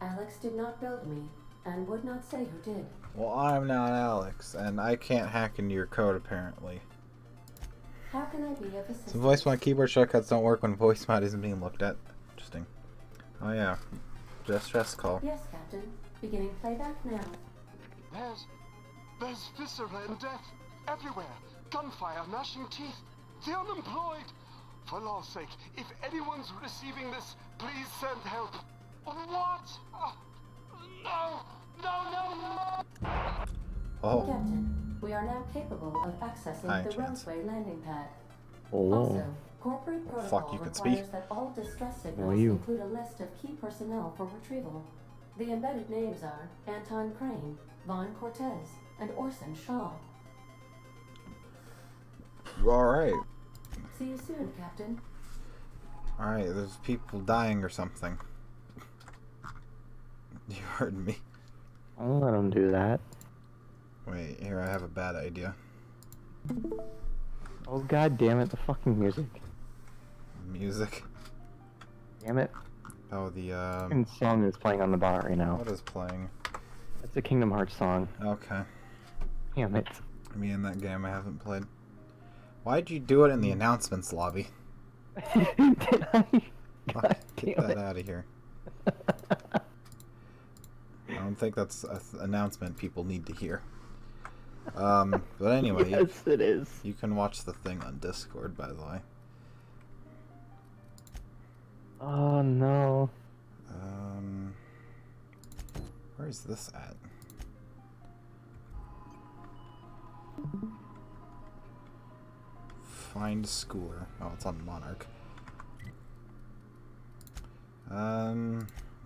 Alex did not build me, and would not say who did. Well, I'm not Alex, and I can't hack into your code, apparently. How can I be of assistance? Some voice mod keyboard shortcuts don't work when voice mod isn't being looked at. Interesting. Oh, yeah. Distress call. Yes, Captain. Beginning playback now. There's viscera and death everywhere. Gunfire, gnashing teeth. The unemployed. For law's sake, if anyone's receiving this, please send help. What? No! Oh. Captain, we are now capable of accessing Hi, the Chance. Roseway landing pad. Oh. Also, corporate protocol Fuck, you can requires speak. that all distress Who are signals you? include a list of key personnel for retrieval. The embedded names are Anton Crane, Vaughn Cortez, and Orson Shaw. Alright. See you soon, Captain. Alright, there's people dying or something. You heard me. I'll let him do that. Wait, here, I have a bad idea. Oh, god damn it, the fucking music. Music. Damn it. Oh, the, fucking song is playing on the bar right now. What is playing? It's a Kingdom Hearts song. Okay. Damn it. Me in that game I haven't played. Why'd you do it in the announcements lobby? Did I? Fuck, get that out of here. I don't think that's an announcement people need to hear. But anyway, Yes, it is. You can watch the thing on Discord, by the way. Oh no. Where's this at? Find schooler. Oh, it's on Monarch.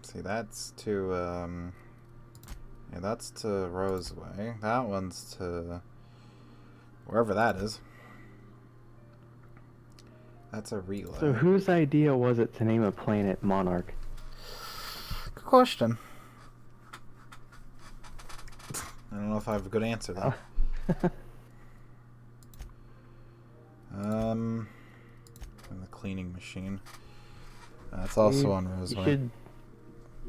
See, that's to, yeah, that's to Roseway. That one's to wherever that is. That's a relay. So whose idea was it to name a planet Monarch? Good question. I don't know if I have a good answer though. And the cleaning machine. That's also on Roseway. You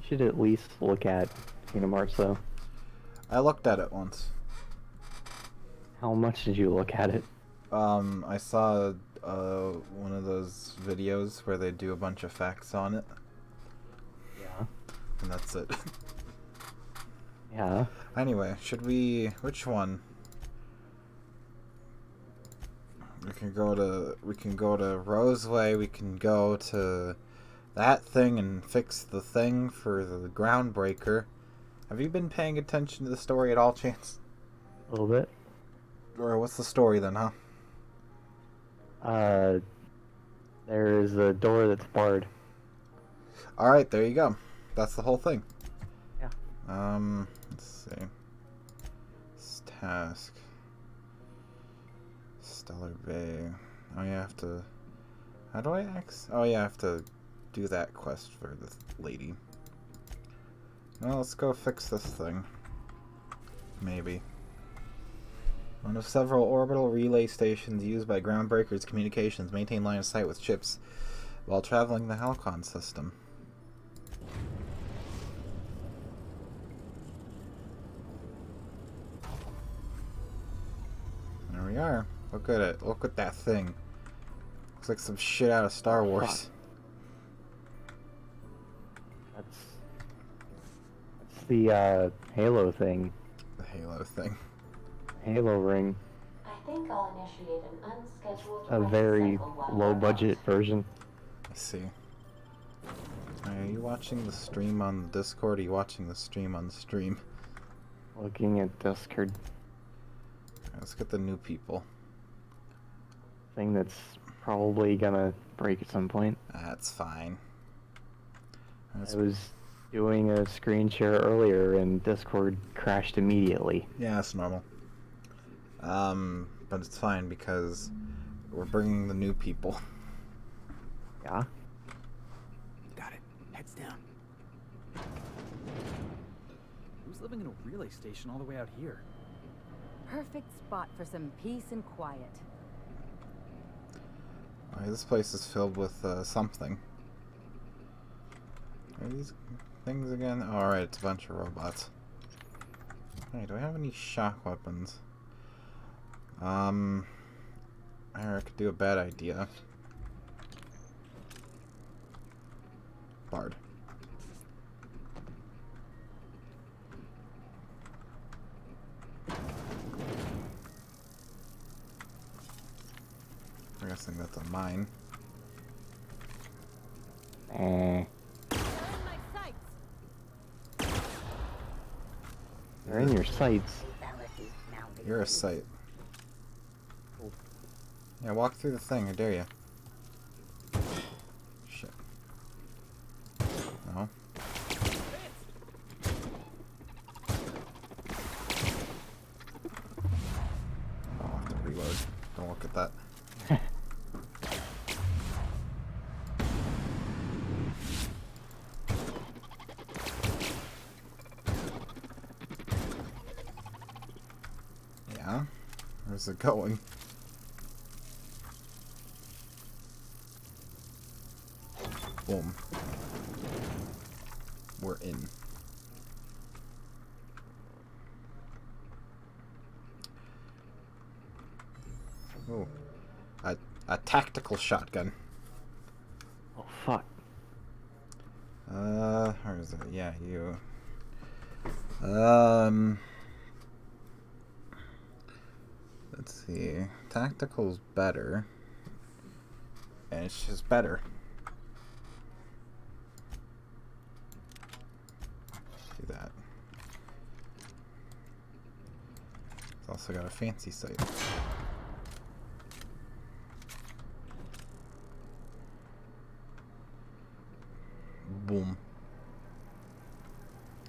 should at least look at Kingdom Hearts though. I looked at it once. How much did you look at it? I saw one of those videos where they do a bunch of facts on it. Yeah. And that's it. Yeah. Anyway, which one? We can go to Roseway, we can go to that thing and fix the thing for the groundbreaker. Have you been paying attention to the story at all, Chance? A little bit. Or what's the story then, huh? There is a door that's barred. Alright, there you go. That's the whole thing. Yeah. Let's see. This task. Stellar Bay. Oh, you have to... How do I access... Oh, yeah, I have to do that quest for the lady. Well, let's go fix this thing. Maybe. One of several orbital relay stations used by Groundbreaker's communications maintain line of sight with ships while traveling the Halcon system. There we are. Look at it. Look at that thing. Looks like some shit out of Star Wars. That's the Halo thing. The Halo thing. Halo ring. I think I'll initiate an unscheduled A very cycle while low we're budget version. I see. Are you watching the stream on the Discord, or are you watching the stream on the stream? Looking at Discord. Right, let's get the new people. Thing that's probably gonna break at some point. That's fine. I was doing a screen share earlier and Discord crashed immediately. Yeah, that's normal. But it's fine because we're bringing the new people. Yeah? Got it. Heads down. Who's living in a relay station all the way out here? Perfect spot for some peace and quiet. Alright, this place is filled with something. Are these things again? Oh, alright, it's a bunch of robots. Hey, do I have any shock weapons? I could do a bad idea. Bard. I'm guessing that's a mine. They're in your sights. You're a sight. Yeah, walk through the thing, I dare you. Shit. No. I'll have to reload. Don't look at that. Yeah? Where's it going? Boom. We're in. Oh. A tactical shotgun. Oh, fuck. Where is it? Yeah, you. Let's see. Tactical's better. And it's just better. Do that. It's also got a fancy sight. Boom.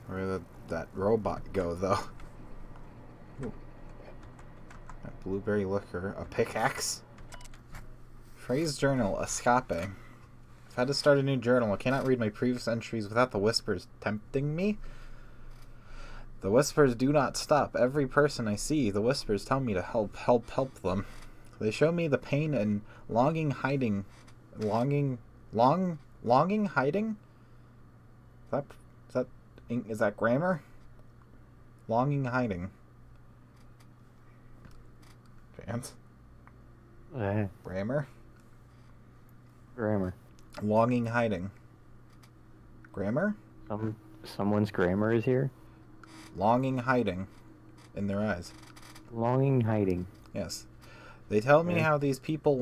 Where did that robot go, though? Ooh. That blueberry liquor. A pickaxe? Phrase journal. Escape. I've had to start a new journal. I cannot read my previous entries without the whispers tempting me. The whispers do not stop. Every person I see, the whispers tell me to help them. They show me the pain and longing hiding. Longing hiding? Is that grammar? Longing hiding. Chance? Grammar? Grammar. Longing hiding. Grammar? Someone's grammar is here? Longing hiding in their eyes. Longing hiding. Yes. They tell me how these people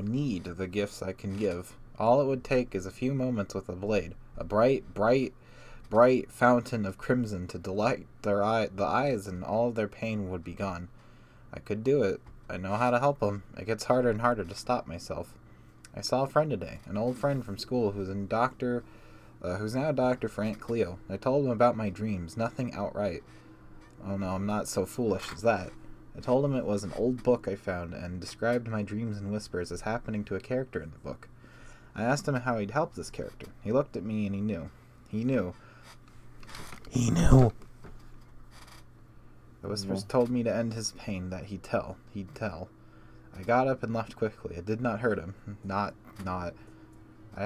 need the gifts I can give. All it would take is a few moments with a blade, a bright fountain of crimson to delight the eyes, and all their pain would be gone. I could do it. I know how to help them. It gets harder and harder to stop myself. I saw a friend today, an old friend from school who's now a doctor for Aunt Cleo. I told him about my dreams, nothing outright. Oh no, I'm not so foolish as that. I told him it was an old book I found and described my dreams in whispers as happening to a character in the book. I asked him how he'd help this character. He looked at me and he knew. He knew. The whispers told me to end his pain, that he'd tell. I got up and left quickly. It did not hurt him. Not. I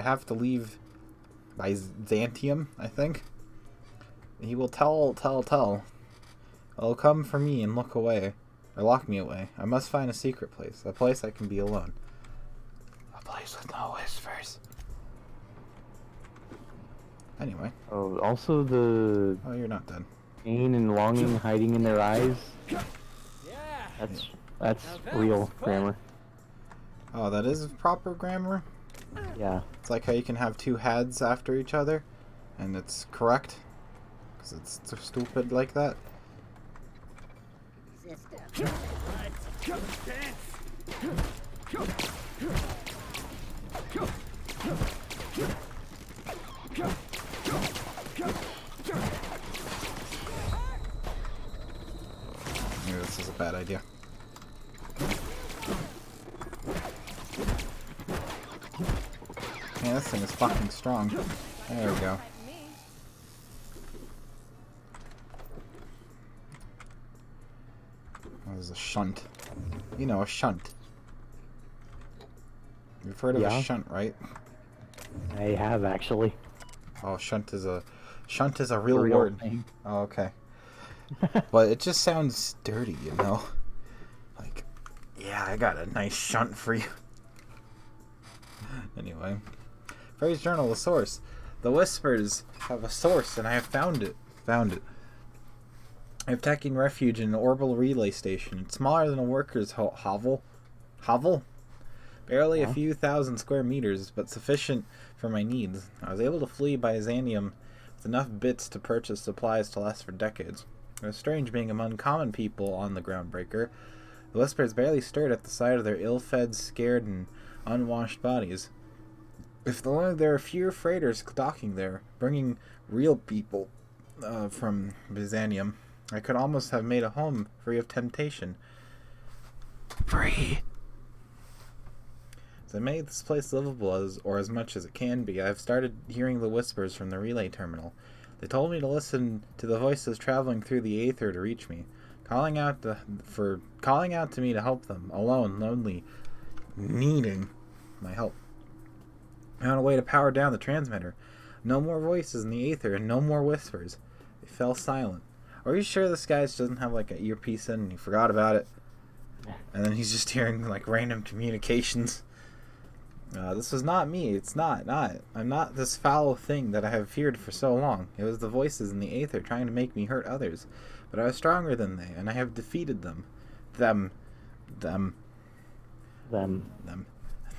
have to leave Byzantium, I think. He will tell. He'll come for me and lock me away. I must find a secret place. A place I can be alone. A place with no whispers. Anyway. Oh, also the... Oh, you're not done. Pain and longing hiding in their eyes. That's real grammar. Oh, that is proper grammar? Yeah. It's like how you can have two heads after each other, and it's correct. Because it's stupid like that. Maybe this is a bad idea. Man, this thing is fucking strong. There we go. That was a shunt. You know, a shunt. You've heard of a shunt, right? I have, actually. Oh, shunt is a real word. Thing. Oh, okay. But it just sounds dirty, you know? Like, yeah, I got a nice shunt for you. Anyway. Phrase journal, the source. The whispers have a source, and I have found it. I've taken refuge in an orbital relay station. It's smaller than a worker's hovel. Barely a few thousand square meters, but sufficient for my needs. I was able to flee Byzantium with enough bits to purchase supplies to last for decades. It was strange being among common people on the Groundbreaker. The whispers barely stirred at the sight of their ill-fed, scared, and unwashed bodies. If only there were fewer freighters docking there, bringing real people from Byzantium, I could almost have made a home free of temptation. Free! As I made this place livable as much as it can be, I've started hearing the whispers from the relay terminal. They told me to listen to the voices traveling through the aether to reach me, calling out to me to help them, alone, lonely, needing my help. I found a way to power down the transmitter. No more voices in the aether and no more whispers. They fell silent. Are you sure this guy doesn't have like an earpiece in and he forgot about it? And then he's just hearing like random communications. This was not me. It's not. I'm not this foul thing that I have feared for so long. It was the voices in the aether trying to make me hurt others. But I was stronger than they, and I have defeated them. Them.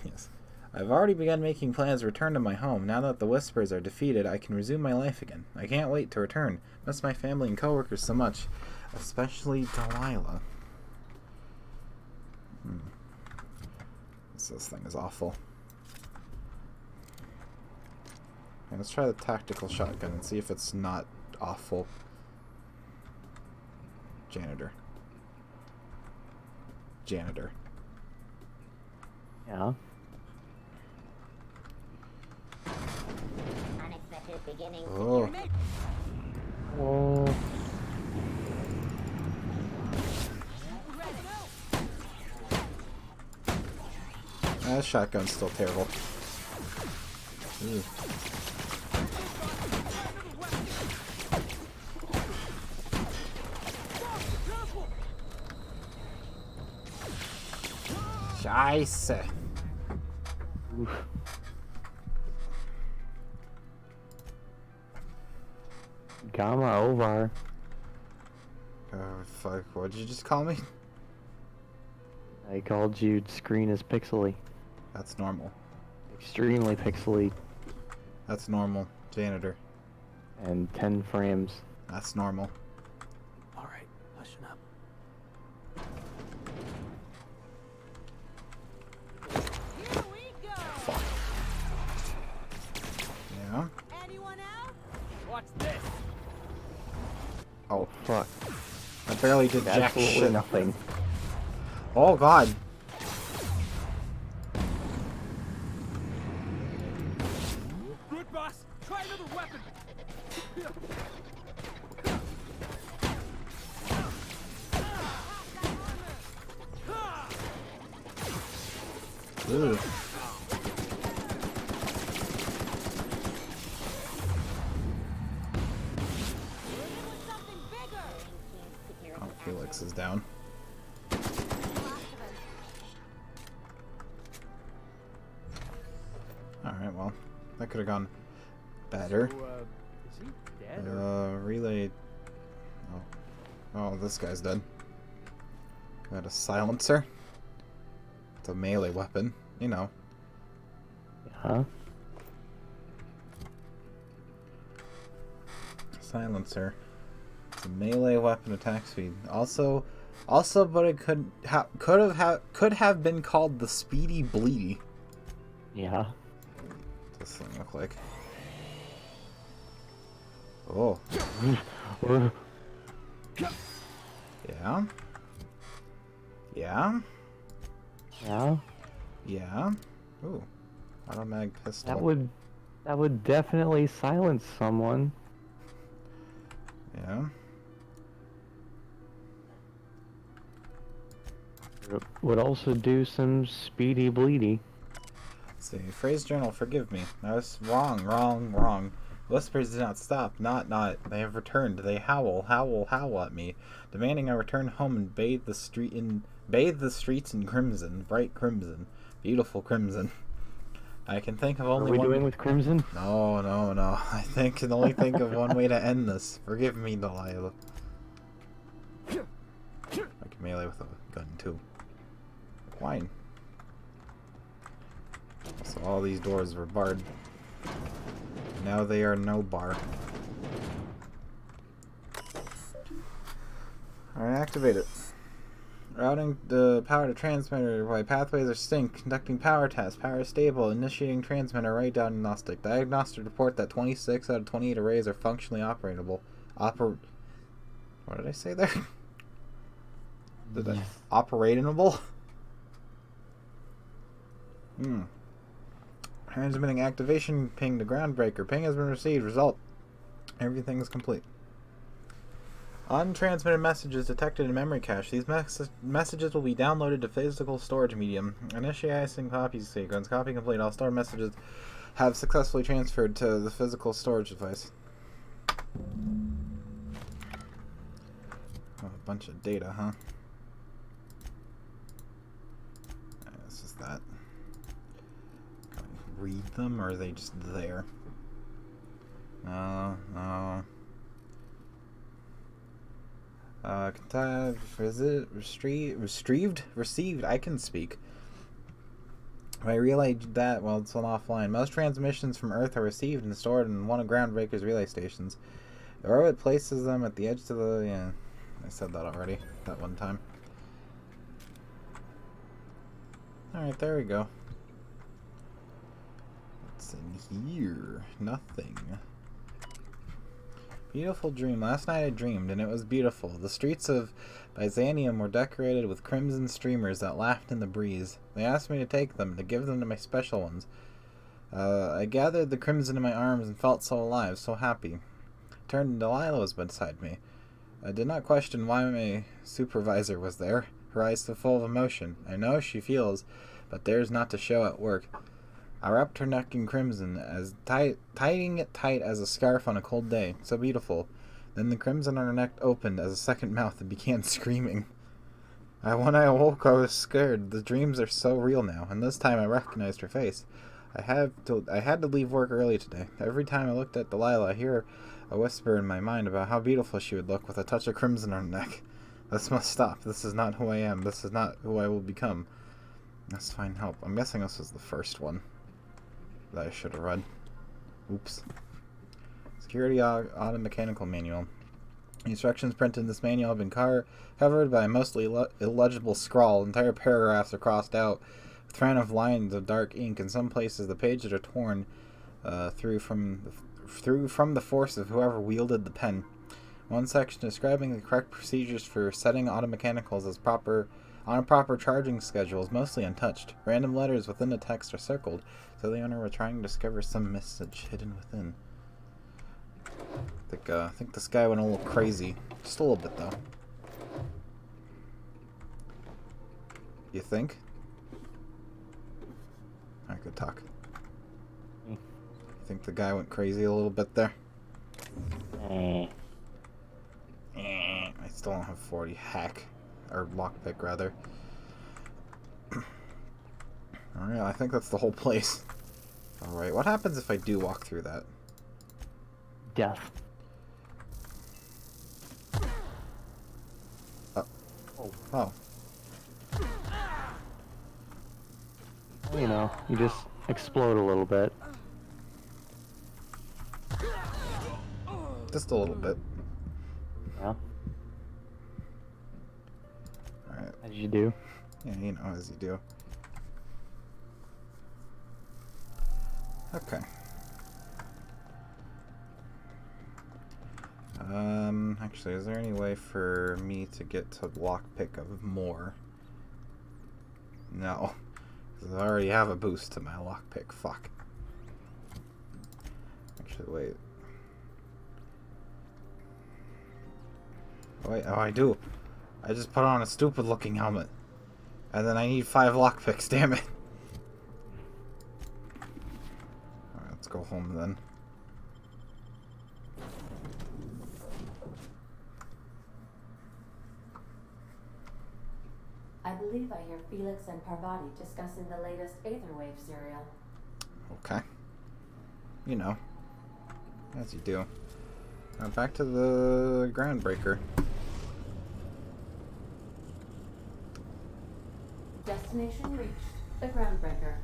Yes. I've already begun making plans to return to my home. Now that the whispers are defeated, I can resume my life again. I can't wait to return. Miss my family and coworkers so much. Especially Delilah. This thing is awful. Okay, let's try the tactical shotgun and see if it's not awful. Janitor. Yeah. Oh. Oh. That shotgun's still terrible. Ooh. Scheiße. Oof. Gamma over. Fuck, what did you just call me? I called you screen as pixely. That's normal. extremely pixely. That's normal. Janitor. And 10 frames. That's normal. Alright, hushing up. Here we go. Fuck. Yeah. Anyone out? Watch this. Oh, fuck. I barely did jack Absolutely shit. nothing. Oh god. Good boss. Try another weapon. Ugh. Oh, Felix is down. Alright, well, that could have gone better. So, is he dead? Or... Relay. Oh. Oh, this guy's dead. Got a silencer. It's a melee weapon, you know. Huh? Silencer. It's a melee weapon attack speed. Also, but it could have been called the Speedy Bleedy. Yeah. What's this thing look like? Oh. Yeah. Yeah. Yeah. Yeah. Ooh. Automatic pistol. That would definitely silence someone. Yeah. It would also do some speedy bleedy. Let's see. Phrase journal, forgive me. I was wrong. Whispers do not stop. Not. They have returned. They howl at me, demanding I return home and bathe the streets in crimson, bright crimson, beautiful crimson. I can think of only one... one... Are we doing with crimson? No. I can only think of one way to end this. Forgive me, Delilah. I can melee with a gun, too. Wine. So all these doors were barred. Now they are no bar. Alright, activate it. Routing the power to transmitter while pathways are synced. Conducting power tests. Power stable. Initiating transmitter. Right diagnostic. Diagnostic report that 26 out of 28 arrays are functionally operable. What did I say there? Operatinable? Transmitting activation ping to groundbreaker. Ping has been received. Result. Everything is complete. Untransmitted messages detected in memory cache. These messages will be downloaded to physical storage medium. Initiating copy sequence. Copy complete. All stored messages have successfully transferred to the physical storage device. Oh, a bunch of data, huh? This is that. Can I read them, or are they just there? No. Is it received? I can speak. I relayed that while it's on offline. Most transmissions from Earth are received and stored in one of Groundbreaker's relay stations. The orbit places them at the edge to the... Yeah, I said that already, that one time. Alright, there we go. What's in here? Nothing. Beautiful dream. Last night I dreamed, and it was beautiful. The streets of Byzantium were decorated with crimson streamers that laughed in the breeze. They asked me to take them, to give them to my special ones. I gathered the crimson in my arms and felt so alive, so happy. Turned and Delilah was beside me. I did not question why my supervisor was there, her eyes so full of emotion. I know she feels, but dares not to show at work. I wrapped her neck in crimson, as tying it tight as a scarf on a cold day. So beautiful. Then the crimson on her neck opened as a second mouth and began screaming. When I awoke, I was scared. The dreams are so real now, and this time I recognized her face. I had to leave work early today. Every time I looked at Delilah, I hear a whisper in my mind about how beautiful she would look with a touch of crimson on her neck. This must stop. This is not who I am. This is not who I will become. Let's find help. I'm guessing this was the first one. that I should have read. Oops. Security Auto Mechanical Manual. The instructions printed in this manual have been covered by a mostly illegible scrawl. Entire paragraphs are crossed out with random lines of dark ink. In some places, the pages are torn through from the force of whoever wielded the pen. One section describing the correct procedures for setting automechanicals on a proper charging schedule is mostly untouched. Random letters within the text are circled, so the owner was trying to discover some message hidden within. I think this guy went a little crazy. Just a little bit, though. You think? I could talk. You think the guy went crazy a little bit there? I still don't have 40 hack. Or lockpick, rather. Alright, I think that's the whole place. Alright, what happens if I do walk through that? Death. Oh. You know, you just explode a little bit. Just a little bit. Yeah. Alright. As you do. Yeah, you know, as you do. Okay. Actually, is there any way for me to get to lockpick of more? No. Because I already have a boost to my lockpick. Fuck. Actually, wait. Wait, oh, I do. I just put on a stupid looking helmet. And then I need 5 lockpicks, damn it. Alright, let's go home then. I believe I hear Felix and Parvati discussing the latest Aetherwave serial. Okay. You know. As you do. Now back to the groundbreaker. Destination reached. The groundbreaker.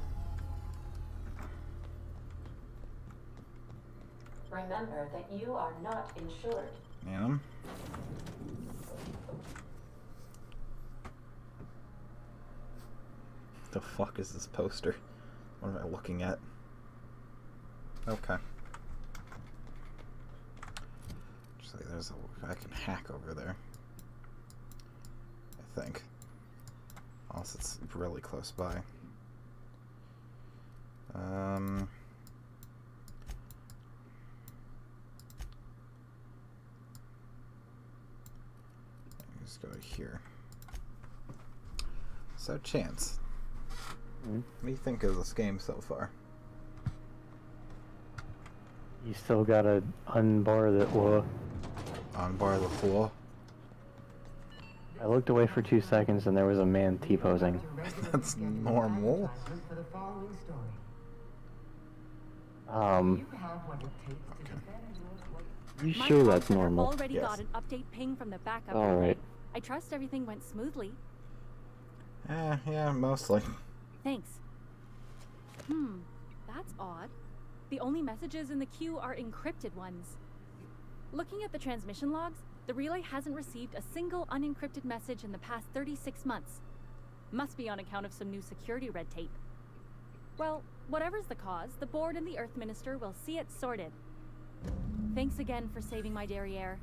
Remember that you are not insured. Yeah. The fuck is this poster? What am I looking at? Okay. Actually, there's I can hack over there. I think. Unless it's really close by. Just go here. So, Chance. What do you think of this game so far? You still gotta unbar the Unbar the floor? I looked away for 2 seconds and there was a man T-posing. That's normal. You sure that's normal? Already got an update ping from the backup. Alright. I trust everything went smoothly. Yeah, mostly. Thanks. That's odd. The only messages in the queue are encrypted ones. Looking at the transmission logs, the relay hasn't received a single unencrypted message in the past 36 months. Must be on account of some new security red tape. Well, whatever's the cause, the board and the Earth Minister will see it sorted. Thanks again for saving my derriere.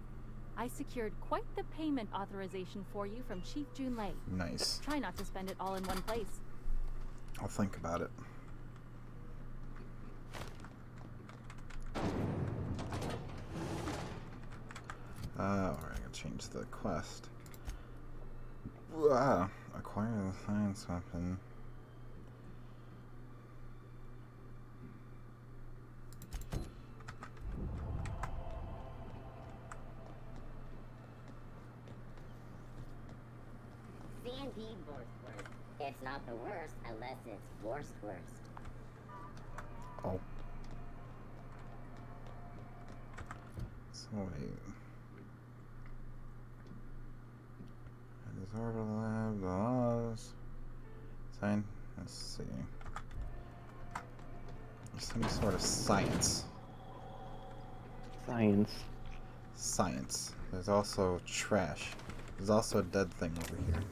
I secured quite the payment authorization for you from Chief Junlei. Nice. Try not to spend it all in one place. I'll think about it. Alright, I gotta change the quest. Acquire the science weapon. C&D worst. It's not the worst unless it's worst. Oh. So wait. Orbital lab, the laws. Sign. Let's see. Some sort of science. Science. There's also trash. There's also a dead thing over here.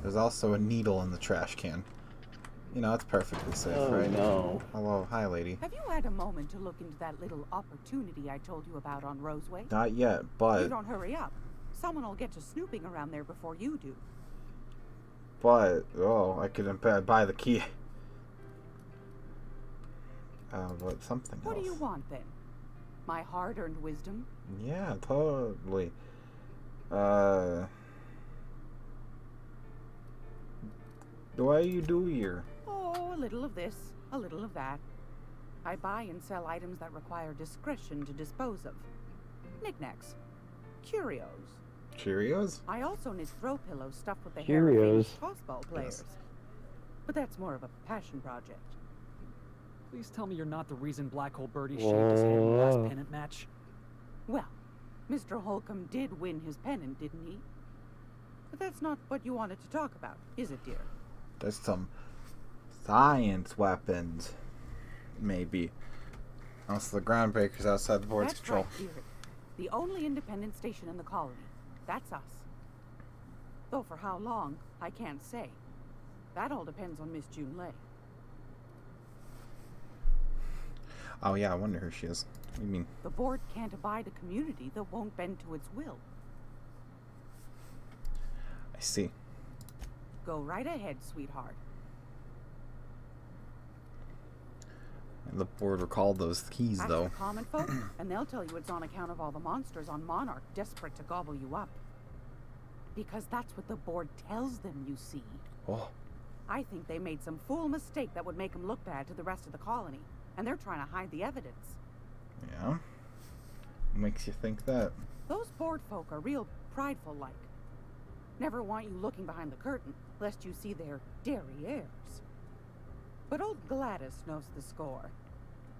There's also a needle in the trash can. You know, it's perfectly safe, right? No. Hello, hi, lady. Have you had a moment to look into that little opportunity I told you about on Roseway? Not yet, but... You don't hurry up. Someone will get to snooping around there before you do. But, oh, I could buy the key. But something else. What do you want, then? My hard-earned wisdom? Yeah, totally. What do you do here? Oh, a little of this, a little of that. I buy and sell items that require discretion to dispose of. Knickknacks. Curios. Cheerios? I also knit throw pillows stuffed with the hair of famous tossball players. Yes. But that's more of a passion project. Please tell me you're not the reason Black Hole Birdie shaved his head in the last pennant match. Well, Mr. Holcomb did win his pennant, didn't he? But that's not what you wanted to talk about, is it, dear? There's some science weapons, maybe. Also, the groundbreakers outside the board's control. Right, dear. The only independent station in the colony. That's us. Though for how long, I can't say. That all depends on Miss June Lay. Oh yeah, I wonder who she is. What do you mean? The board can't abide a community that won't bend to its will. I see. Go right ahead, sweetheart. And the board recalled those keys, Ask though. the common folk, and they'll tell you it's on account of all the monsters on Monarch desperate to gobble you up. Because that's what the board tells them, you see. Oh. I think they made some fool mistake that would make them look bad to the rest of the colony, and they're trying to hide the evidence. Yeah? What makes you think that? Those board folk are real prideful-like. Never want you looking behind the curtain, lest you see their derrieres. But old Gladys knows the score.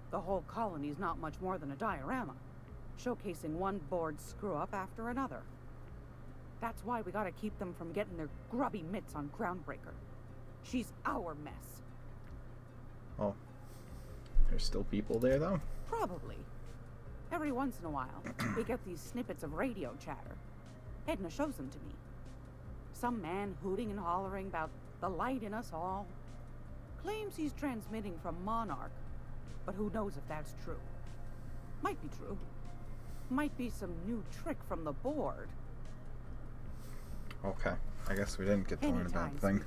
The whole colony's not much more than a diorama, showcasing one board screw-up after another. That's why we gotta keep them from getting their grubby mitts on Groundbreaker. She's our mess. Oh. There's still people there, though? Probably. Every once in a while, we get these snippets of radio chatter. Edna shows them to me. Some man hooting and hollering about the light in us all. Claims he's transmitting from Monarch, but who knows if that's true. Might be true. Might be some new trick from the board. Okay. I guess we didn't get to learn about the thing.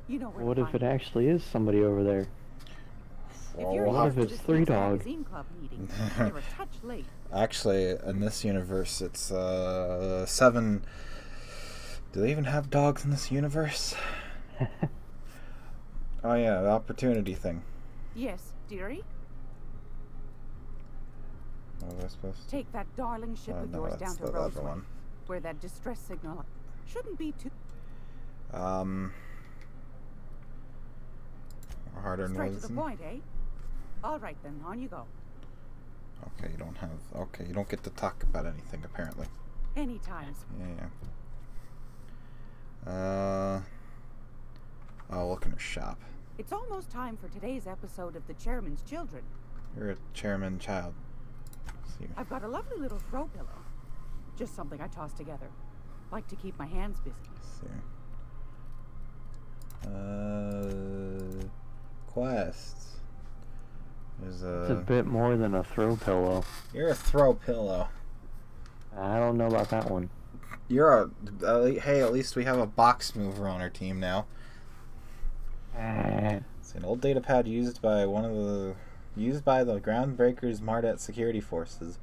You know where what if it actually is somebody over there? What if it's Three Dog? Actually, in this universe, it's 7. Do they even have dogs in this universe? Oh yeah, the opportunity thing. Yes, dearie? What was I supposed to? Take that darling ship of yours down to Roseway, where that distress signal shouldn't be too... Hard-earned straight to the point, eh? All right then, on you go. Okay, you don't get to talk about anything, apparently. Anytime. Yeah. Oh, look in her shop. It's almost time for today's episode of The Chairman's Children. You're a chairman child. I've got a lovely little throw pillow. Just something I toss together. Like to keep my hands busy. Let's see. Quests. There's It's a bit more than a throw pillow. You're a throw pillow. I don't know about that one. You're hey, at least we have a box mover on our team now. It's an old data pad used by the Groundbreaker's Mardet security forces.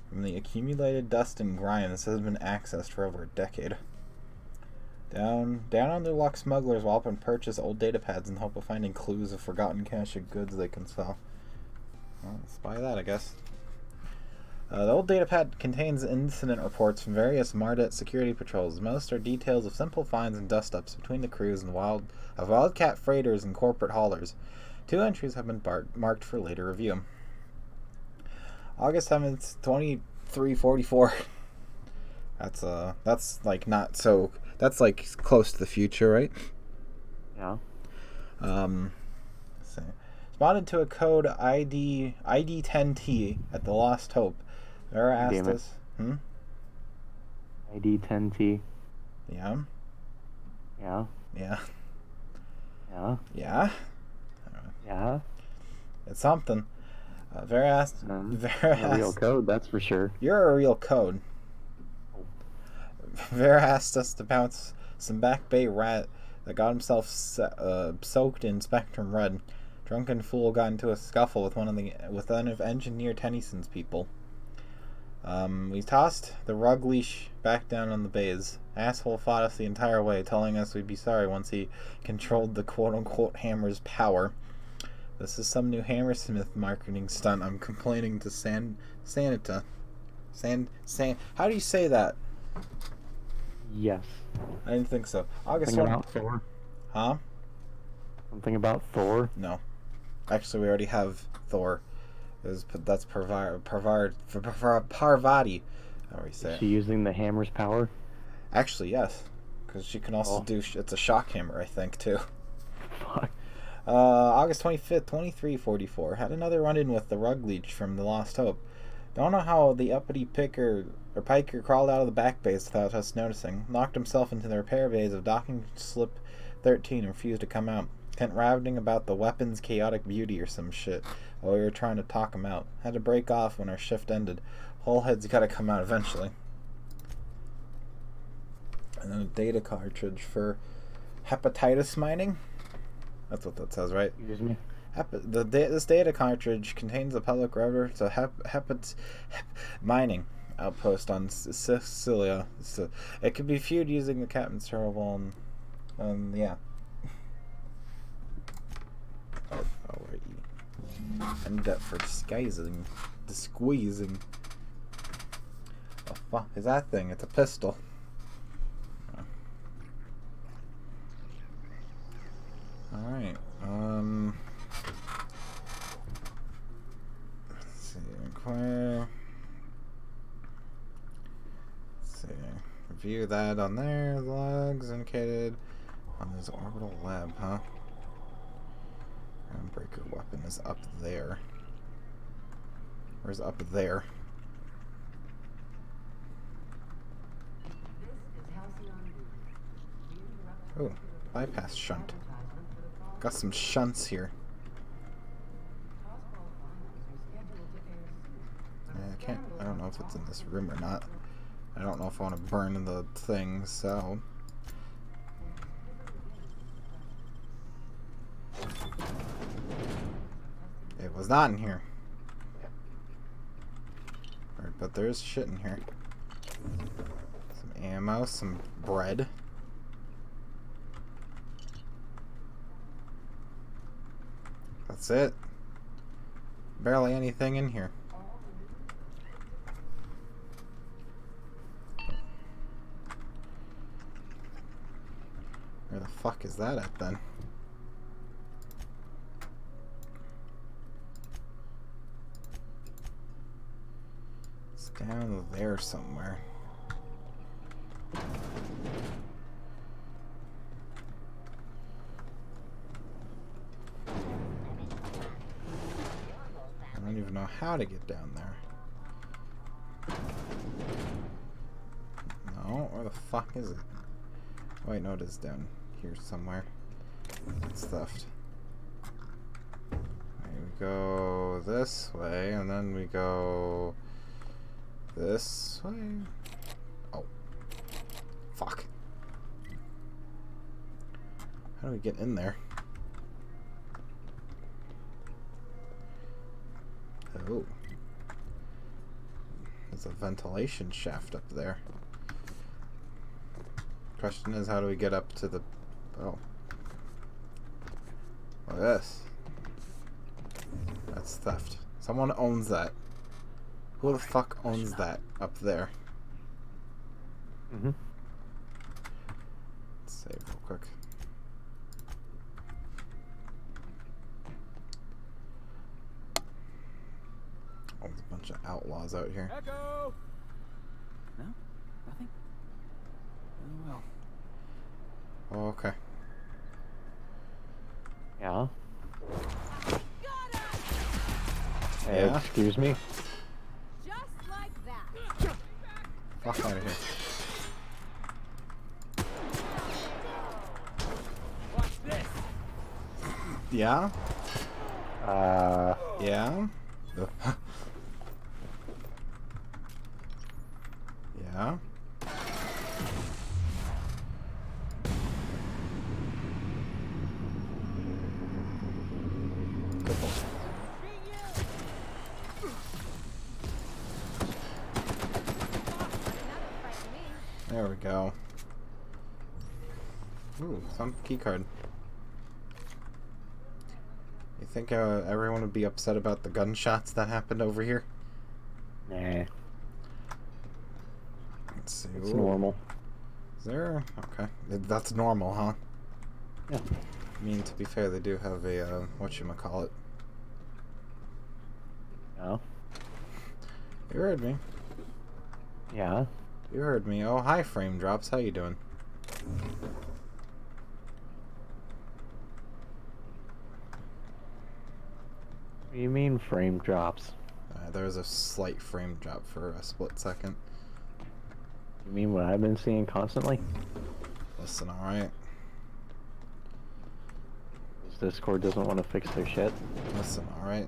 From the accumulated dust and grime, this has been accessed for over a decade. Down on the luck smugglers will often purchase old data pads in the hope of finding clues of forgotten cache of goods they can sell. Well, let's buy that, I guess. The old data pad contains incident reports from various Mardet security patrols. Most are details of simple finds and dust-ups between the crews and Wildcat freighters and corporate haulers. 2 entries have been marked for later review. August 7th, 2344. That's like not so... That's like close to the future, right? Yeah. Let's see. responded to a code ID10T at the Lost Hope. Vera asked us... ID10T. Yeah. Yeah. Yeah. Yeah. Yeah. Yeah. It's something. Vera asked... a real code, that's for sure. You're a real code. Vera asked us to bounce some Back Bay rat that got himself soaked in Spectrum Red. Drunken fool got into a scuffle with one of Engineer Tennyson's people. We tossed the rug leash back down on the bays. Asshole fought us the entire way, telling us we'd be sorry once he controlled the quote-unquote hammer's power. This is some new Hammersmith marketing stunt. I'm complaining to Sanita. How do you say that? Yes. I didn't think so. August Something 1. about Thor. Huh? Something about Thor? No. Actually, we already have Thor. That's Parvati. How do we say Is she using the hammer's power? Actually, yes. Because she can also do... It's a shock hammer, I think, too. Fuck. August 25th, 2344. Had another run-in with the rug leech from the Lost Hope. Don't know how the uppity piker crawled out of the back bays without us noticing. Knocked himself into the repair bays of docking slip 13 and refused to come out. Kept raving about the weapon's chaotic beauty or some shit while we were trying to talk him out. Had to break off when our shift ended. Whole head's gotta come out eventually. And then a data cartridge for hepatitis mining. That's what that says, right? Excuse me? This data cartridge contains a public record to mining outpost on Sicilia. So it can be viewed using the captain's terminal and yeah. Alrighty. I need that for disguising. The fuck is that thing? It's a pistol. Alright, let's see, inquire. Let's see, review that on there, logs indicated on this orbital lab, huh? Groundbreaker weapon is up there. Where's up there? Oh, bypass shunt. Got some shunts here. I don't know if it's in this room or not. I don't know if I want to burn the thing, so... It was not in here. Alright, but there is shit in here. Some ammo, some bread. That's it. Barely anything in here. Where the fuck is that at then? It's down there somewhere. I don't even know how to get down there. No, where the fuck is it? Wait, no, it is down here somewhere. It's stuffed. We go this way, and then we go this way. Oh. Fuck. How do we get in there? Oh. There's a ventilation shaft up there. Question is, how do we get up to the... Oh. Look at this. That's theft. Someone owns that. Who the fuck owns that up there? Mm-hmm. Let's save real quick. Oh, there's a bunch of outlaws out here. Echo! No? Nothing? Oh, well. Oh, okay. Yeah? Yeah? Excuse me? Just like that. Fuck out of here. Watch this. Yeah? Yeah? Yeah? Good boy. There we go. Ooh, some keycard. You think everyone would be upset about the gunshots that happened over here? Nah. Let's see. It's Ooh. normal. Is there? Okay. That's normal, huh? Yeah. I mean, to be fair, they do have a, whatchamacallit. Oh? You heard me. Yeah? You heard me. Oh, hi, Frame Drops. How you doing? What do you mean frame drops? There was a slight frame drop for a split second. You mean what I've been seeing constantly? Listen, alright? This Discord doesn't want to fix their shit. Listen, alright?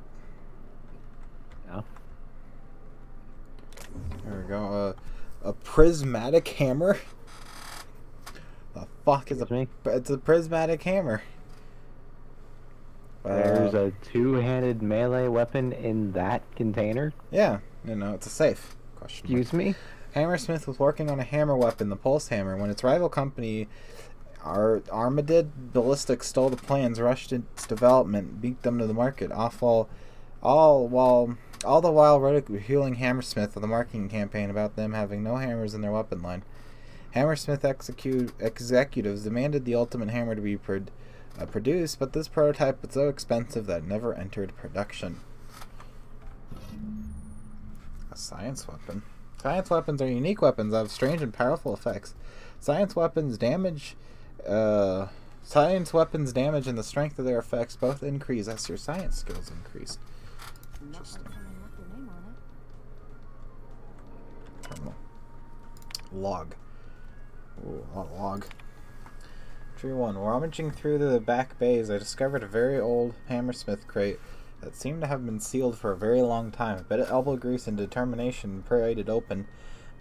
Yeah? There we go. A prismatic hammer? The fuck is it's a prismatic hammer. There's a two-handed melee weapon in that container? Yeah, it's a safe. Question mark. Excuse me? Hammersmith was working on a hammer weapon, the Pulse Hammer, when its rival company, Armadid Ballistics, stole the plans, rushed its development, beat them to the market, all the while ridiculing Hammersmith with a marketing campaign about them having no hammers in their weapon line. Hammersmith executives demanded the ultimate hammer to be produced, but this prototype was so expensive that it never entered production. A science weapon. Science weapons are unique weapons that have strange and powerful effects. Science weapons damage and the strength of their effects both increase as your science skills increase. Interesting. Terminal. Log. Ooh, a log. Tree 1. Rummaging through the back bays, I discovered a very old Hammersmith crate that seemed to have been sealed for a very long time. A bit of elbow grease and determination pried it open,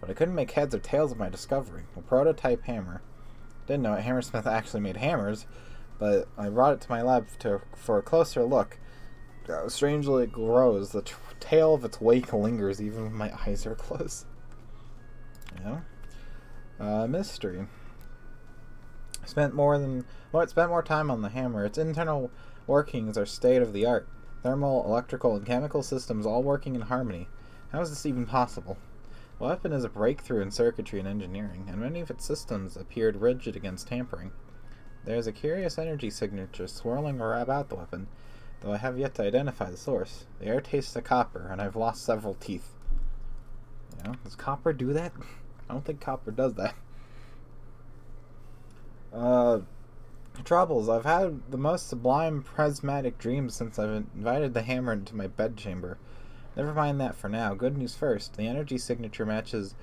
but I couldn't make heads or tails of my discovery. A prototype hammer. Didn't know Hammersmith actually made hammers, but I brought it to my lab for a closer look. Strangely, it glows. The tail of its wake lingers even when my eyes are closed. Yeah. Mystery. Spent more time on the hammer. Its internal workings are state of the art. Thermal, electrical, and chemical systems all working in harmony. How is this even possible? The weapon is a breakthrough in circuitry and engineering, and many of its systems appeared rigid against tampering. There is a curious energy signature swirling about the weapon, though I have yet to identify the source. The air tastes of copper, and I've lost several teeth. Does copper do that? I don't think copper does that. Troubles. I've had the most sublime prismatic dreams since I've invited the hammer into my bedchamber. Never mind that for now. Good news first. The energy signature matches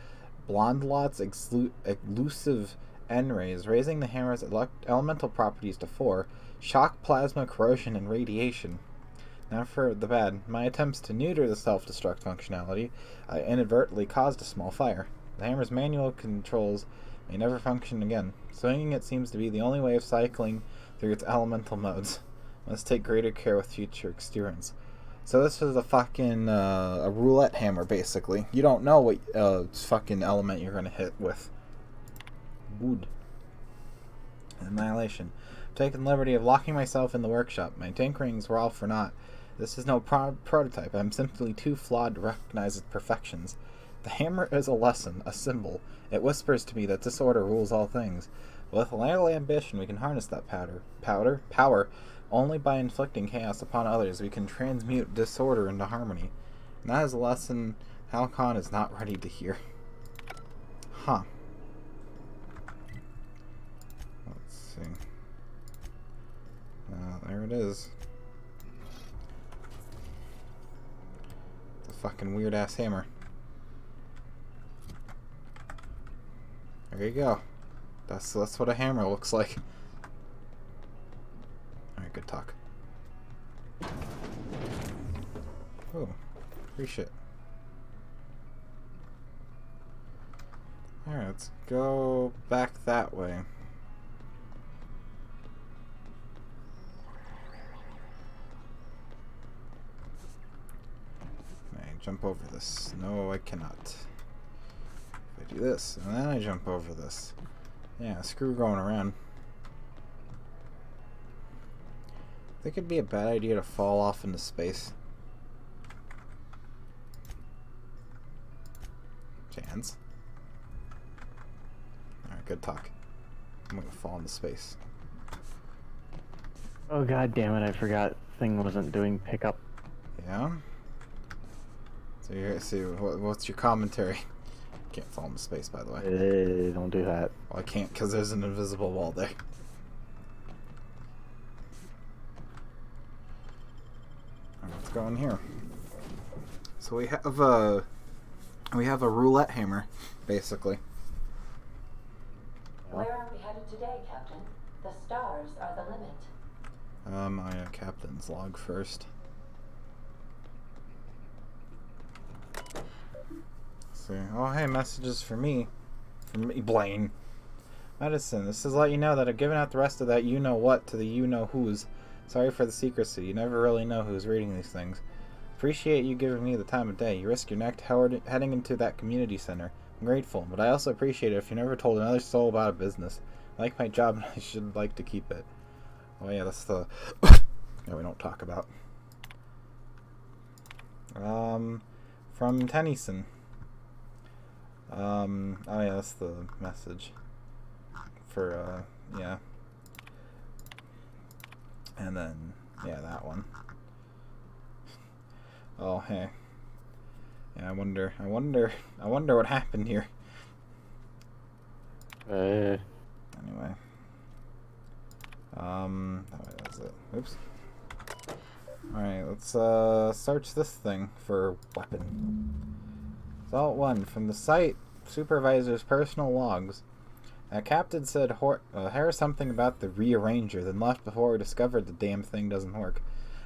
Blondlot's elusive N-rays, raising the hammer's elemental properties to 4. Shock, plasma, corrosion, and radiation. Now for the bad. My attempts to neuter the self-destruct functionality, I inadvertently caused a small fire. The hammer's manual controls may never function again. Swinging it seems to be the only way of cycling through its elemental modes. Must take greater care with future experience. So this is a fucking a roulette hammer, basically. You don't know what fucking element you're gonna hit with. Wood. Annihilation. I've taken the liberty of locking myself in the workshop. My tinkerings were all for naught. This is no prototype. I'm simply too flawed to recognize its perfections. The hammer is a lesson, a symbol. It whispers to me that disorder rules all things. With a little ambition, we can harness that power. Only by inflicting chaos upon others, we can transmute disorder into harmony. And that is a lesson Halcon is not ready to hear. Huh. Let's see. There it is. fucking weird ass hammer. There you go. That's what a hammer looks like. Alright, good talk. Oh, free shit. Alright, let's go back that way. May I jump over this? No, I cannot. If I do this, and then I jump over this. Yeah, screw going around. I think it'd be a bad idea to fall off into space. Chance. Alright, good talk. I'm gonna fall into space. Oh god damn it, I forgot thing wasn't doing pickup. Yeah? So you're, see, what's your commentary? Can't fall into space, by the way. Don't do that. Well, I can't because there's an invisible wall there. Alright, let's go in here. So we have a roulette hammer, basically. Where are we headed today, Captain? The stars are the limit. My captain's log first. See. Oh, hey, messages for me. From me, Blaine. Medicine. This is to let you know that I've given out the rest of that you-know-what to the you-know-who's. Sorry for the secrecy. You never really know who's reading these things. Appreciate you giving me the time of day. You risk your neck heading into that community center. I'm grateful, but I also appreciate it if you never told another soul about a business. I like my job and I should like to keep it. Oh yeah, that's the that we don't talk about. From Tennyson. Oh yeah, that's the message. For yeah. And then yeah, that one. Oh hey. Yeah, I wonder what happened here. Anyway. That was it. Oops. Alright, let's search this thing for weapon. Assault 1. From the site supervisor's personal logs. Captain said heard something about the rearranger, then left before we discovered the damn thing doesn't work.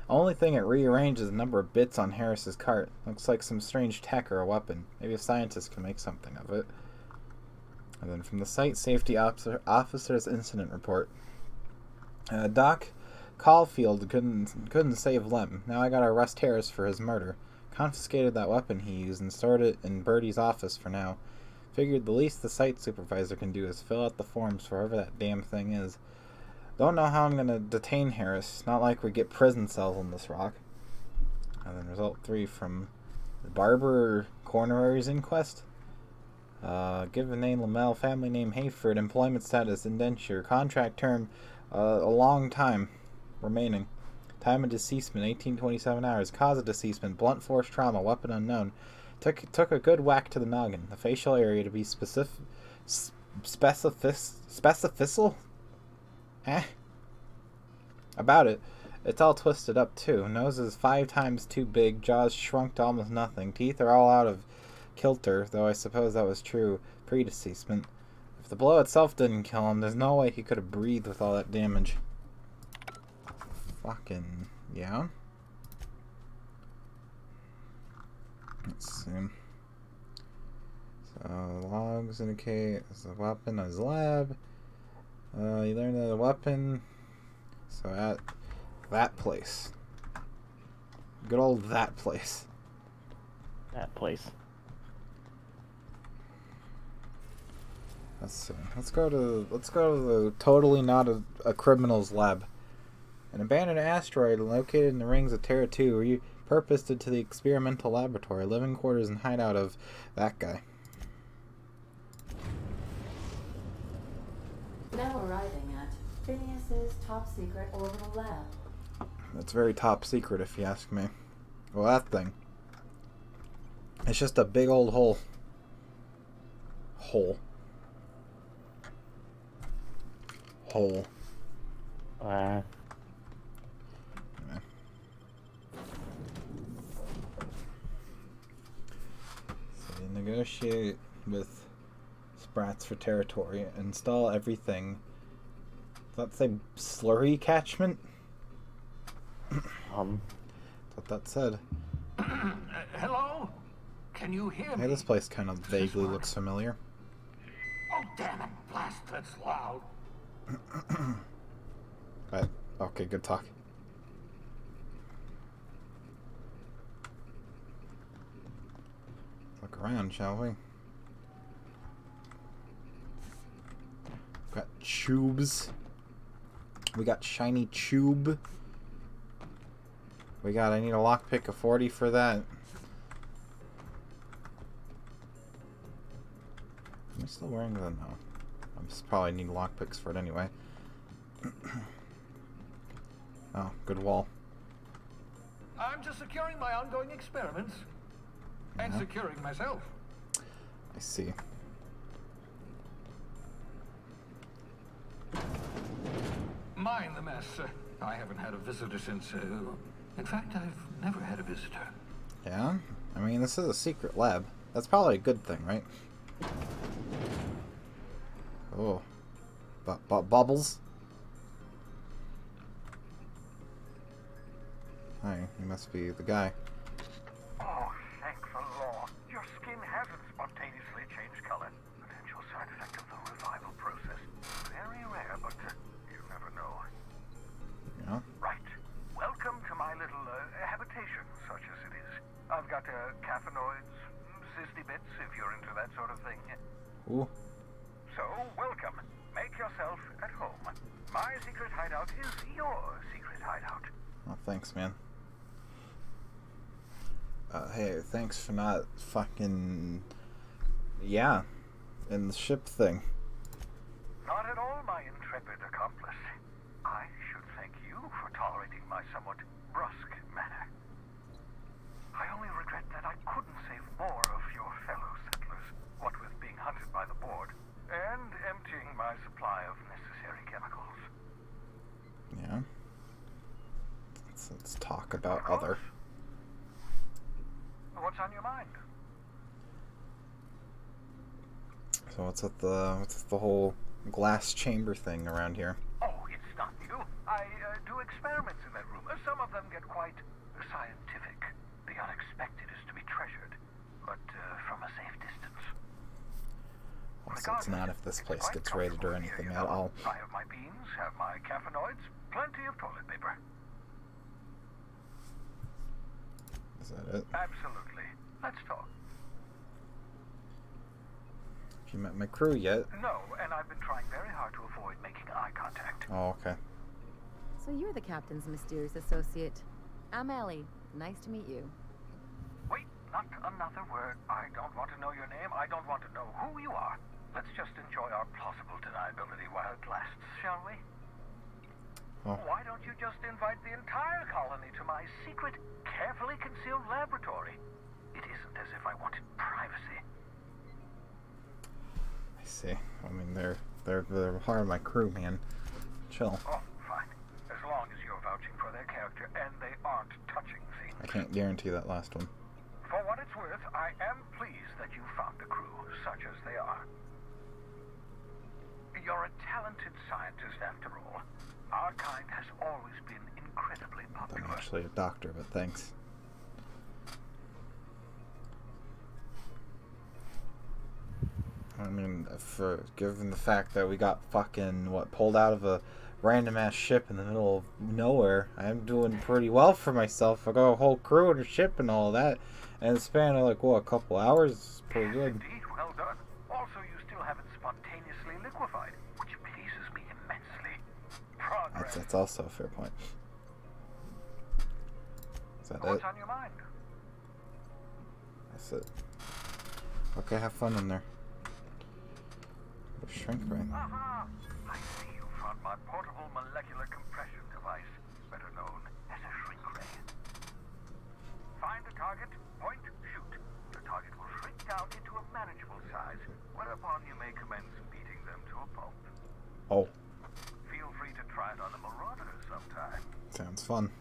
Only thing it rearranges the number of bits on Harris's cart. Looks like some strange tech or a weapon. Maybe a scientist can make something of it. And then from the site safety officer's incident report. Doc Caulfield couldn't save Lem. Now I gotta arrest Harris for his murder. Confiscated that weapon he used and stored it in Birdie's office for now. Figured the least the site supervisor can do is fill out the forms for whoever that damn thing is. Don't know how I'm gonna detain Harris. Not like we get prison cells on this rock. And then result 3 from the Barber Coroner's inquest. Given name Lamel, family name Hayford, employment status indenture, contract term a long time remaining. Time of deceasement 1827 hours. Cause of deceasement blunt force trauma, weapon unknown. Took a good whack to the noggin. The facial area to be specifical. About it. It's all twisted up too. Nose is 5 times too big, jaws shrunk to almost nothing. Teeth are all out of kilter, though I suppose that was true pre-deceasement. If the blow itself didn't kill him, there's no way he could have breathed with all that damage. Fucking yeah. Let's see. So logs indicate as a weapon on his lab. You learned that a weapon. So at that place. Good old that place. That place. Let's see. Let's go to the totally not a criminal's lab. An abandoned asteroid located in the rings of Terra 2 repurposed it to the experimental laboratory, living quarters and hideout of that guy. Now arriving at Phineas's top secret orbital lab. That's very top secret if you ask me. Well, that thing. It's just a big old hole. Hole. Negotiate with Sprats for territory. Install everything. Does that say slurry catchment? That's what that said. Hello? Can you hear me? Hey, this place kind of vaguely looks familiar. Oh, damn it. Blast, that's loud. But, okay, good talk. Look around, shall we? Got tubes. We got shiny tube. I need a lockpick of 40 for that. Am I still wearing them? No. I just probably need lockpicks for it anyway. Oh, good wall. I'm just securing my ongoing experiments. And securing myself. I see. Mind the mess. I haven't had a visitor since... in fact, I've never had a visitor. Yeah? I mean, this is a secret lab. That's probably a good thing, right? Oh. Bubbles? Hi, he must be the guy. Oh, thank the Lord. Your skin hasn't spontaneously changed color. Potential side effect of the revival process. Very rare, but you never know. Yeah? Right. Welcome to my little habitation, such as it is. I've got caffeinoids, cysty bits, if you're into that sort of thing. Ooh. So, welcome. Make yourself at home. My secret hideout is your secret hideout. Oh, thanks, man. Hey, thanks for not fucking... Yeah. In the ship thing. Not at all, my intrepid accomplice. I should thank you for tolerating my somewhat brusque manner. I only regret that I couldn't save more of your fellow settlers, what with being hunted by the board, and emptying my supply of necessary chemicals. Yeah. Let's talk about other. What's on your mind? So what's with the whole glass chamber thing around here? Oh, it's not new. I do experiments in that room. Some of them get quite scientific. The unexpected is to be treasured, but from a safe distance. Also, it's not if this place gets raided or anything at all. I have my beans, have my caffeinoids, plenty of toilet paper. Is that it? Absolutely. Let's talk. Have you met my crew yet? No, and I've been trying very hard to avoid making eye contact. Oh, okay. So you're the captain's mysterious associate. I'm Ellie. Nice to meet you. Wait, not another word. I don't want to know your name. I don't want to know who you are. Let's just enjoy our plausible deniability while it lasts, shall we? Oh. Why don't you just invite the entire colony to my secret, carefully concealed laboratory? It isn't as if I wanted privacy. I see. I mean, they're part of my crew, man. Chill. Oh, fine. As long as you're vouching for their character and they aren't touching things. I can't guarantee that last one. For what it's worth, I am pleased that you found a crew, such as they are. You're a talented scientist, after all. Our kind has always been incredibly popular. I'm actually a doctor, but thanks. I mean, given the fact that we got fucking, pulled out of a random-ass ship in the middle of nowhere, I'm doing pretty well for myself. I got a whole crew and a ship and all that, and in the span of, a couple hours, it's pretty good. Indeed, well done. Also, you still haven't spontaneously liquefied, which pleases me immensely. Progress. That's also a fair point. Is that What's it? on your mind? That's it. Okay, have fun in there. Shrink ray. Aha! I see you found my portable molecular compression device, better known as a shrink ray. Find the target, point, shoot. The target will shrink down into a manageable size, whereupon you may commence beating them to a pulp. Oh. Feel free to try it on a marauder sometime. Sounds fun.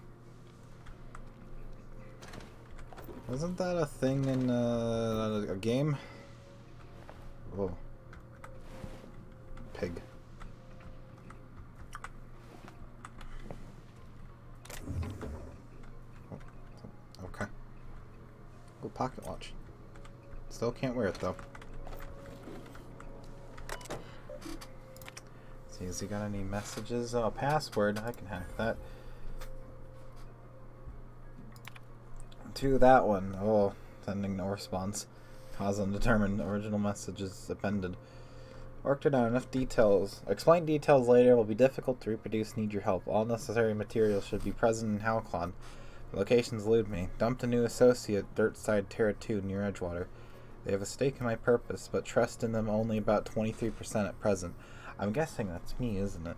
Wasn't that a thing in a game? Whoa. Pig. Oh, okay. Go pocket watch. Still can't wear it though. See, has he got any messages? Oh, password. I can hack that. To that one. Oh, sending no response. Cause undetermined. Original messages appended. Worked it out. Enough details. Explain details later. Will be difficult to reproduce. Need your help. All necessary materials should be present in Hawthorne. Locations elude me. Dumped a new associate, Dirtside Terra 2, near Edgewater. They have a stake in my purpose, but trust in them only about 23% at present. I'm guessing that's me, isn't it?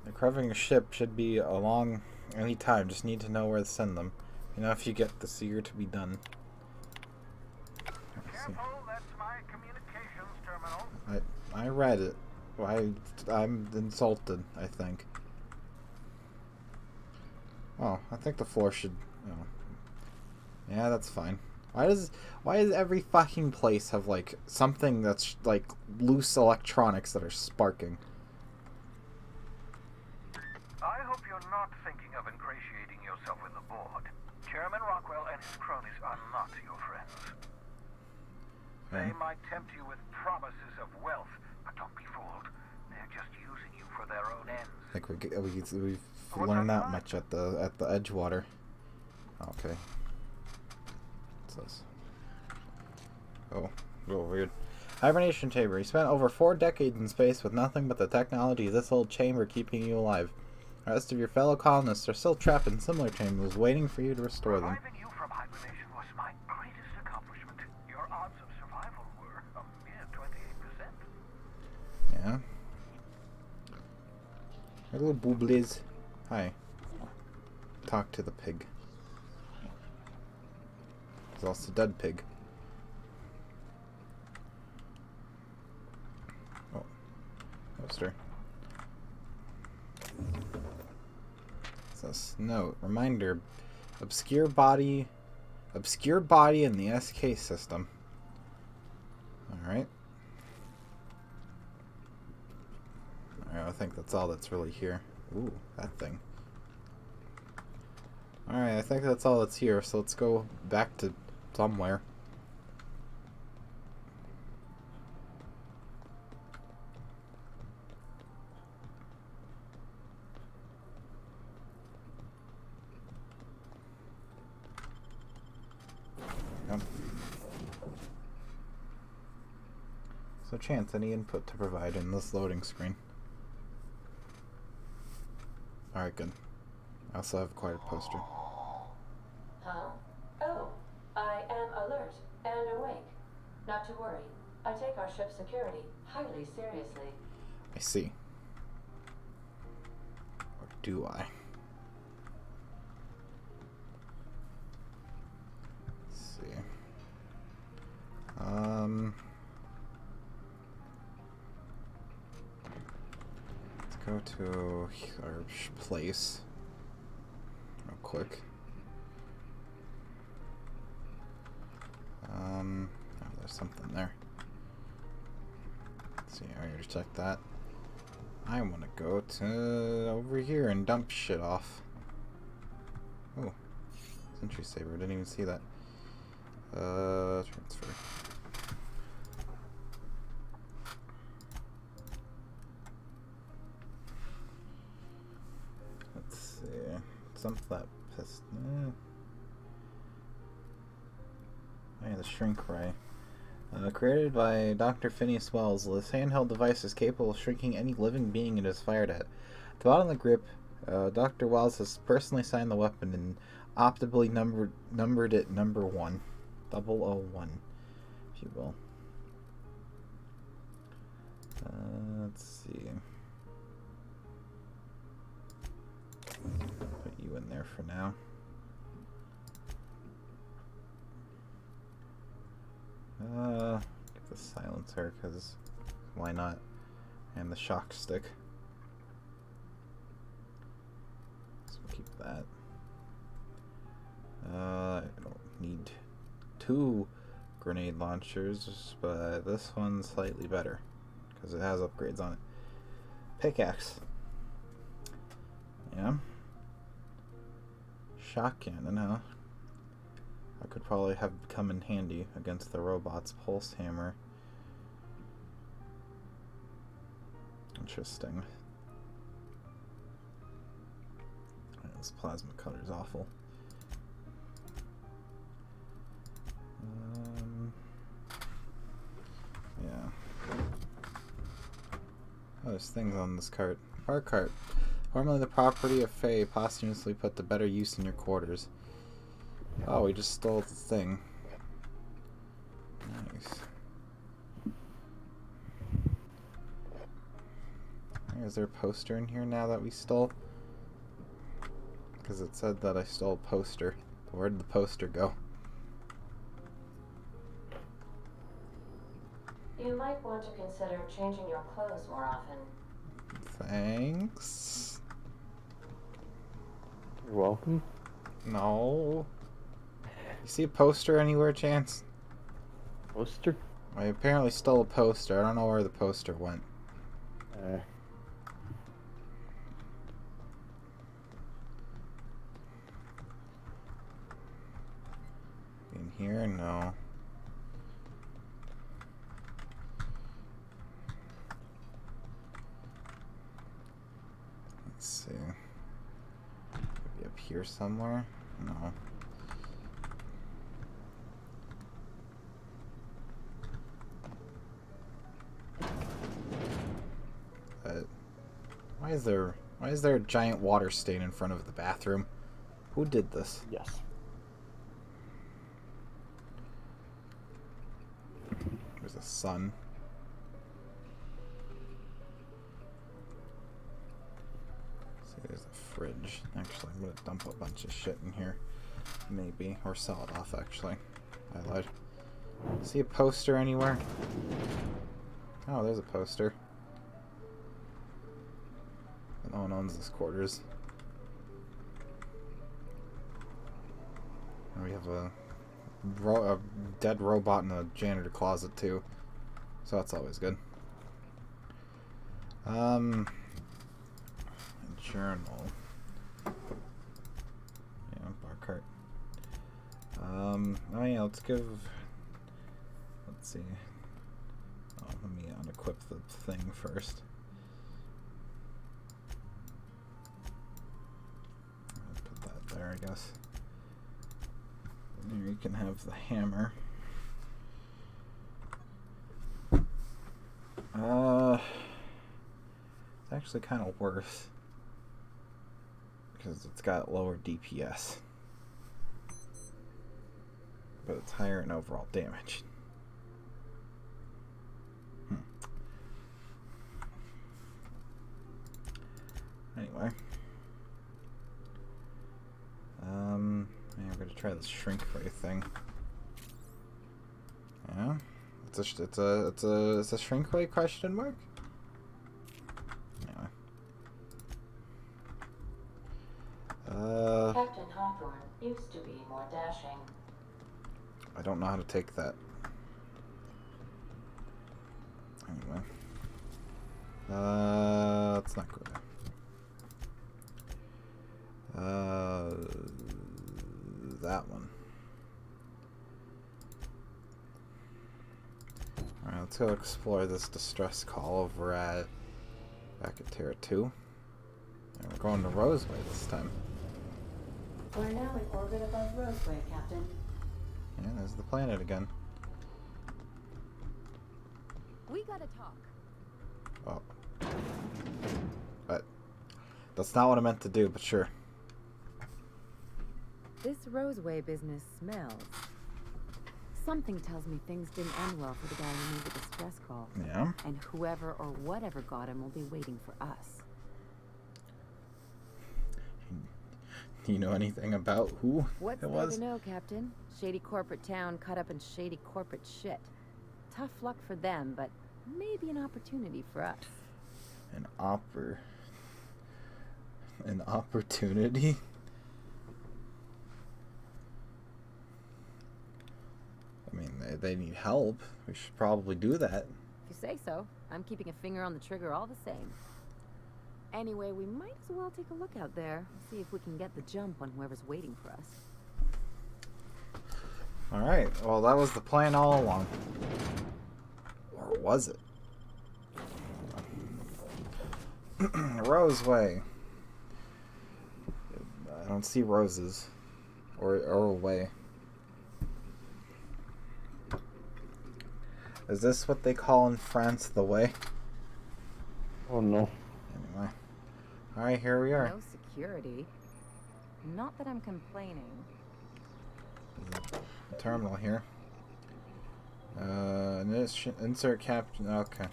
Recovering a ship should be along any time. Just need to know where to send them. You know, if you get the seer to be done. Careful, that's my communications terminal. I read it. I'm insulted, I think. Oh, I think the floor should... Oh. Yeah, that's fine. Why does every fucking place have, like, something that's, like, loose electronics that are sparking? I hope you're not thinking of ingratiating yourself with the board. Chairman Rockwell and his cronies are not your friends. They might tempt you with promises of wealth, but don't be fooled. They're just using you for their own ends. I think we've learned that much at the Edgewater. Okay. What's this? Oh, weird. Hibernation chamber. You spent over 4 decades in space with nothing but the technology of this little chamber keeping you alive. The rest of your fellow colonists are still trapped in similar chambers, waiting for you to restore them. Reviving you from hibernation was my greatest accomplishment. Your odds of survival were a mere 28%. Yeah. Hello, booblies. Hi. Talk to the pig. There's also a dead pig. Oh. Poster. What's this? Note. Reminder. Obscure body in the SK system. Alright. I think that's all that's really here. Ooh, that thing. Alright, I think that's all that's here, so let's go back to somewhere. Yep. So Chance, any input to provide in this loading screen? Alright, good. I also have quite a poster. Huh? Oh, I am alert and awake. Not to worry. I take our ship's security highly seriously. I see. Or do I? Let's see. Let's go to our place real quick. Oh, there's something there. Let's see, I already checked that. I want to go to over here and dump shit off. Oh, Sentry Saber, didn't even see that. Transfer. Let's see. Some that piston. Oh yeah, the shrink ray. Created by Dr. Phineas Wells, this handheld device is capable of shrinking any living being it is fired at. At the bottom of the grip, Dr. Wells has personally signed the weapon and optimally numbered it number 1. 001, if you will. Let's see. Put you in there for now. Get the silencer, because why not? And the shock stick. So we'll keep that. I don't need 2 grenade launchers, but this one's slightly better because it has upgrades on it. Pickaxe. Yeah. Shock cannon, huh? I could probably have come in handy against the robot's pulse hammer. Interesting. This plasma cutter's awful. Yeah. Oh, there's things on this cart. Our cart. Formerly the property of Faye, posthumously put to better use in your quarters. Oh, we just stole the thing. Nice. Is there a poster in here now that we stole? Because it said that I stole a poster. Where did the poster go? You might want to consider changing your clothes more often. Thanks. You're welcome. No. You see a poster anywhere, Chance? Poster? I apparently stole a poster. I don't know where the poster went. In here? No. Let's see. Maybe up here somewhere? No. Why is there a giant water stain in front of the bathroom? Who did this? Yes. There's a sun. See, there's a fridge. Actually, I'm gonna dump a bunch of shit in here. Maybe. Or sell it off, actually. I lied. See a poster anywhere? Oh, there's a poster. No one owns this quarters. And we have a dead robot in a janitor closet too, so that's always good. A journal. Yeah, bar cart. Oh yeah, let's see. Oh, let me unequip the thing first. Put that there, I guess. Here you can have the hammer. It's actually kind of worse because it's got lower DPS, but it's higher in overall damage. Anyway, yeah, we're gonna try this shrink ray thing. Yeah, it's a shrink ray question mark. Anyway. Captain Hawthorne used to be more dashing. I don't know how to take that. Anyway. Let's not go there. That one. Alright, let's go explore this distress call over back at Terra 2. And we're going to Roseway this time. We're now in orbit above Roseway, Captain. Yeah, there's the planet again. We gotta talk. Oh. But that's not what I meant to do, but sure. This Roseway business smells. Something tells me things didn't end well for the guy who made the distress call. Yeah? And whoever or whatever got him will be waiting for us. Do you know anything about who What's it there was? to know, Captain? Shady corporate town caught up in shady corporate shit. Tough luck for them, but maybe an opportunity for us. An opportunity? they need help, we should probably do that. If you say so. I'm keeping a finger on the trigger all the same. Anyway, we might as well take a look out there. See if we can get the jump on whoever's waiting for us. Alright, well that was the plan all along. Or was it? Rose Way. I don't see roses. Or a way. Is this what they call in France the way? Oh no. Anyway. Alright, here we are. No security. Not that I'm complaining. Terminal here. Insert caption. Okay.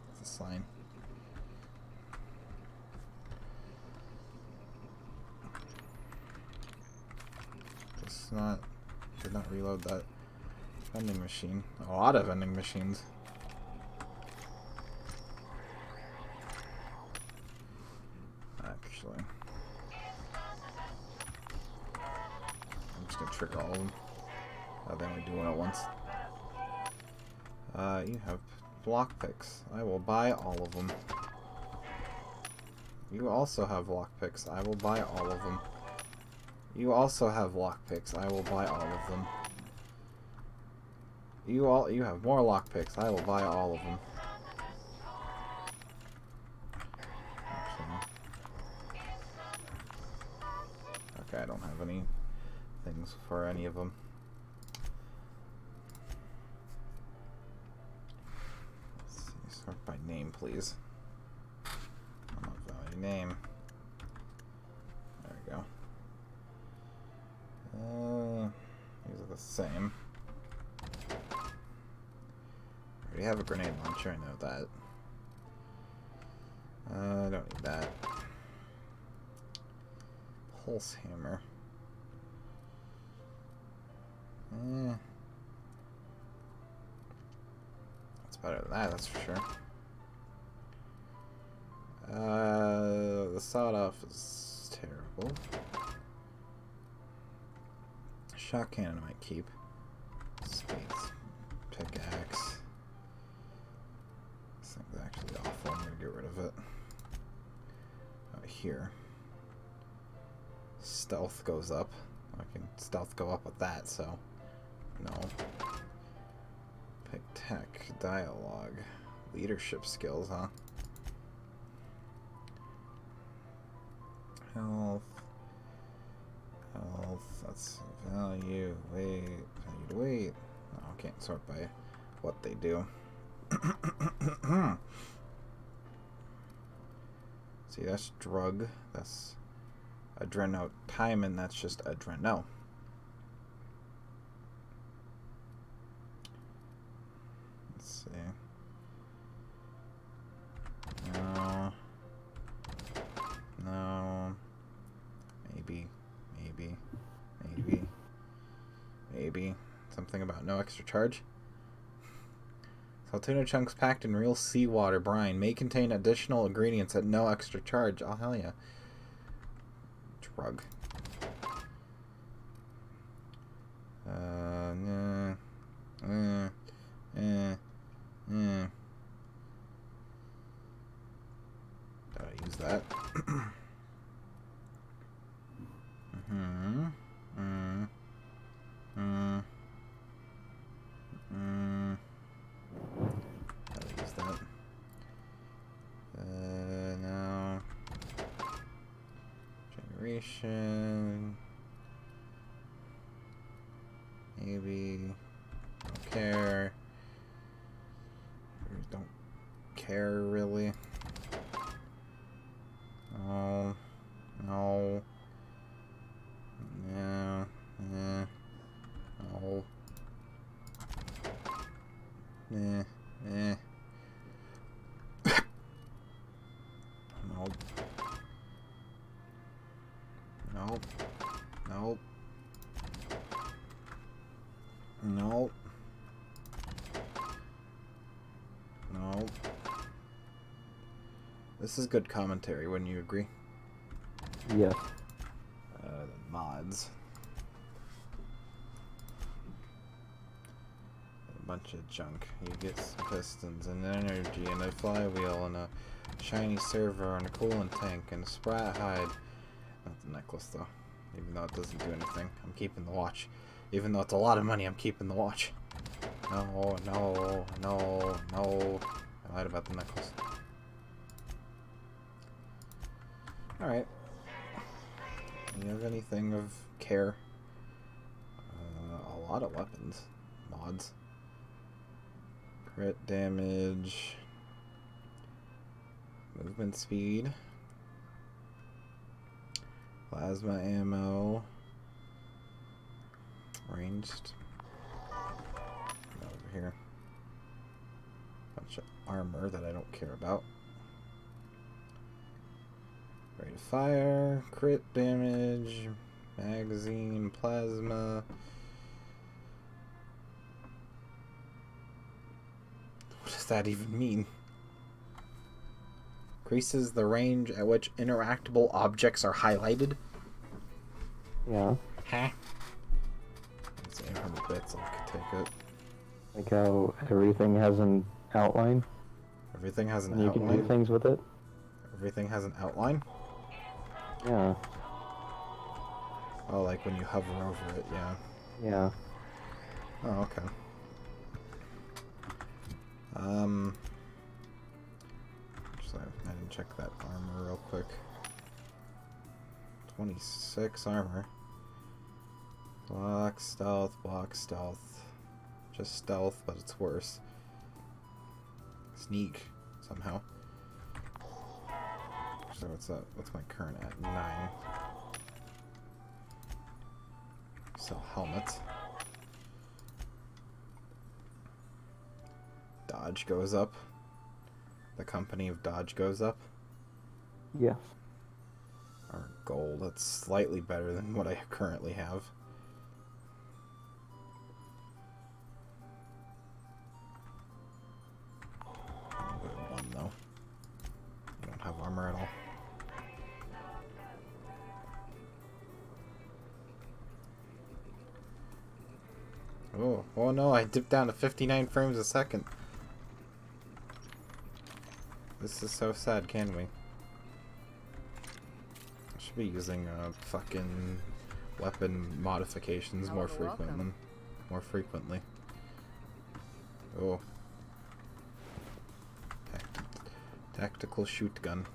It's a sign. Just not. Did not reload that vending machine. A lot of vending machines. Actually. I'm just gonna trigger all of them. Then we do one at once. You have lockpicks. I will buy all of them. You also have lockpicks. I will buy all of them. You also have lockpicks. I will buy all of them. You have more lockpicks. I will buy all of them. Okay, I don't have any things for any of them. Let's see, sort by name, please. I'm not value name. There we go. These are the same. I already have a grenade launcher, I know that. I don't need that. Pulse hammer. It's better than that, that's for sure. The sawed-off is terrible. Shot cannon I might keep. Spades. Pickaxe. This thing's actually awful. I'm gonna get rid of it. Here. Stealth goes up. I can stealth go up with that, so no. Pick tech, dialogue, leadership skills, huh? Health, that's value, weight, value to weight. No, I can't sort by what they do. See, that's drug, that's adrenotimin, that's just adreno. Let's see. No. No. Maybe. Something about no extra charge. Saltuna chunks packed in real seawater brine may contain additional ingredients at no extra charge. Oh, hell yeah. Drug. Did I use that? Did I use that? No. Generation. Maybe. Don't care. Don't care really. No. No. Yeah. Yeah. No. Eh. Eh. Nope. Nope. Nope. Nope. Nope. This is good commentary, wouldn't you agree? Yes. The mods. bunch of junk. You get some pistons and energy and a flywheel and a shiny server and a coolant tank and a sprat hide. Not the necklace though, even though it doesn't do anything. I'm keeping the watch. Even though it's a lot of money, I'm keeping the watch. No, no, no, no. I lied about the necklace. Alright. Do you have anything of care? A lot of weapons. Mods. Crit damage. Movement speed. Plasma ammo. Ranged. Over here. Bunch of armor that I don't care about. Rate of fire, crit damage, magazine, plasma. What does that even mean? Increases the range at which interactable objects are highlighted? Yeah. Huh? It's 800 bits, I could take it. Like how everything has an outline? Everything has an and you outline? can do things with it? Everything has an outline? Yeah. Oh, like when you hover over it, yeah. Yeah. Oh, okay. Actually, I didn't check that armor real quick. 26 armor. Block stealth, block stealth. Just stealth, but it's worse. Sneak, somehow. So what's that? What's my current at? 9. So helmet. Dodge goes up. The company of Dodge goes up. Yes. Or gold. That's slightly better than what I currently have. One though. I don't have armor at all. Oh no, I dipped down to 59 frames a second. This is so sad, can we? I should be using fucking weapon modifications more frequently. Oh. Tactical shoot gun.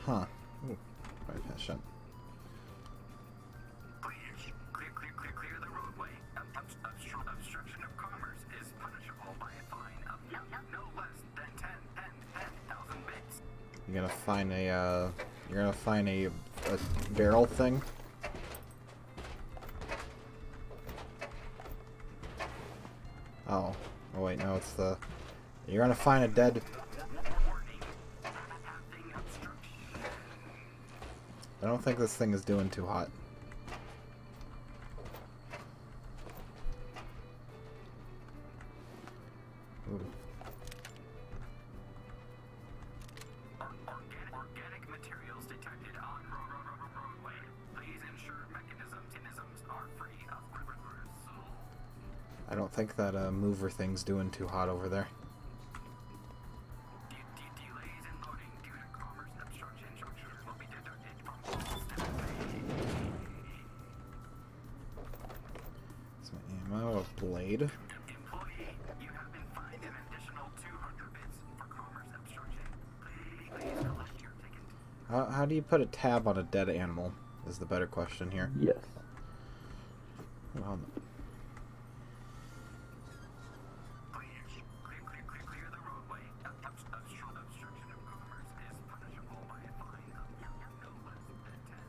Huh. Ooh, bypass shot. Clear the roadway. Obstruction of commerce is punishable by a fine of no less than 10,000 bits. You're gonna find a barrel thing. Oh wait, no, it's the. You're gonna find a dead. I don't think this thing is doing too hot. Ooh. Organic materials detected on roadway. Please ensure mechanisms are free of I don't think that mover thing's doing too hot over there. delays in loading due to commerce obstruction structures will be deducted from all It's my ammo, a blade. Employee, you have been fined an additional 200 bits for commerce obstruction. Please collect your ticket. How do you put a tab on a dead animal? Is the better question here. Yes. Well, Clear the roadway. Obstruction of commerce is punishable by a fine of no less than 10.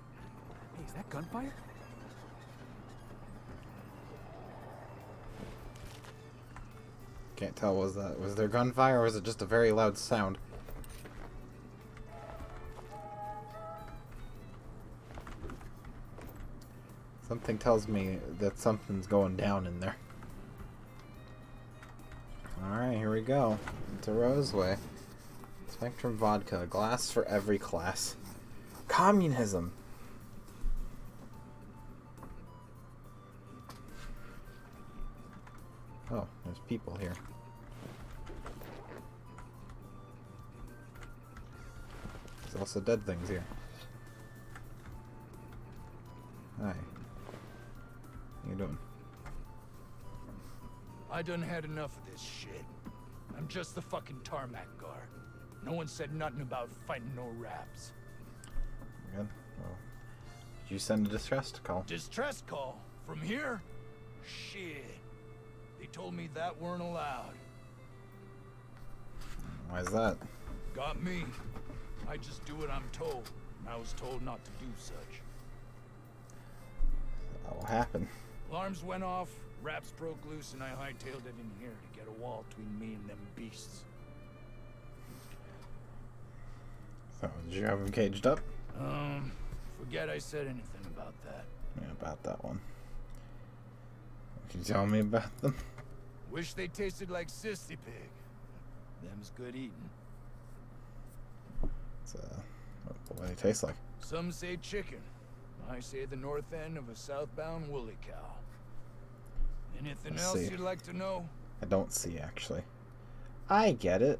Hey, is that gunfire? can't tell. Was there gunfire or was it just a very loud sound? Something tells me that something's going down in there. Alright, here we go. It's a Roseway. Spectrum vodka. Glass for every class. Communism! Oh, there's people here. There's also dead things here. Hi. How you doing? I done had enough of this shit. I'm just the fucking tarmac guard. No one said nothing about fighting no raps. Good. Well, did you send a distress call? Distress call? From here? Shit. They told me that weren't allowed. Why's that? Got me. I just do what I'm told. And I was told not to do such. What happened? Alarms went off, raps broke loose, and I hightailed it in here to get a wall between me and them beasts. So, did you have them caged up? Forget I said anything about that. Yeah, about that one. Can you tell me about them? Wish they tasted like sissy pig. Them's good eating. It's, what do they taste like? Some say chicken. I say the north end of a southbound woolly cow. Anything else you'd like to know? I don't see, actually. I get it.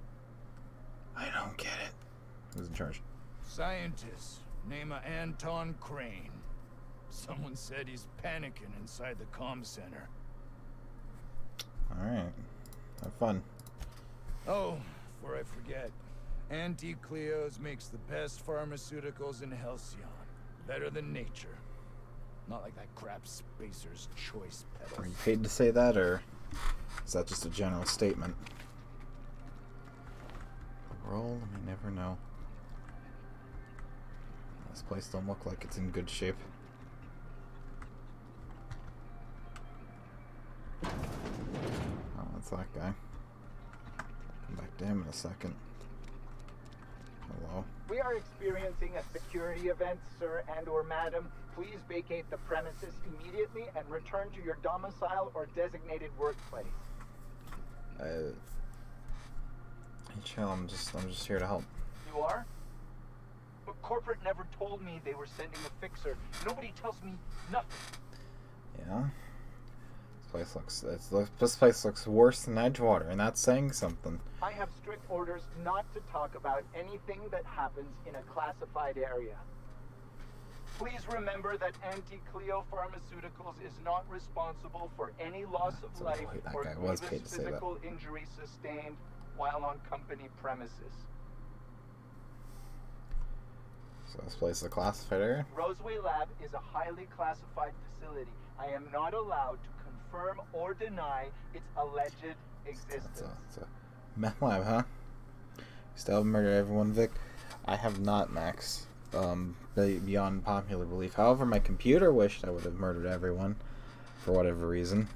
I don't get it. Who's in charge? Scientist. Name of Anton Crane. Someone said he's panicking inside the comm center. Alright. Have fun. Oh, before I forget. Anti-Cleos makes the best pharmaceuticals in Halcyon. Better than nature. Not like that crap Spacer's Choice pedal. Are you paid to say that, or is that just a general statement? Roll, we never know. This place don't look like it's in good shape. Oh, that's that guy. Come back to him in a second. Hello. We are experiencing a security event, sir and/or madam. Please vacate the premises immediately and return to your domicile or designated workplace. Hey, chill. I'm just here to help. You are? But corporate never told me they were sending a fixer. Nobody tells me nothing. Yeah. This place looks worse than Edgewater, and that's saying something. I have strict orders not to talk about anything that happens in a classified area. Please remember that Anti-Cleo Pharmaceuticals is not responsible for any loss of life or grievous physical injury sustained while on company premises. So this place is a classified area? Roseway Lab is a highly classified facility. I am not allowed to confirm or deny its alleged existence. It's a meth lab, huh? You still haven't murdered everyone, Vic? I have not, Max. Beyond popular belief. However, my computer wished I would have murdered everyone for whatever reason.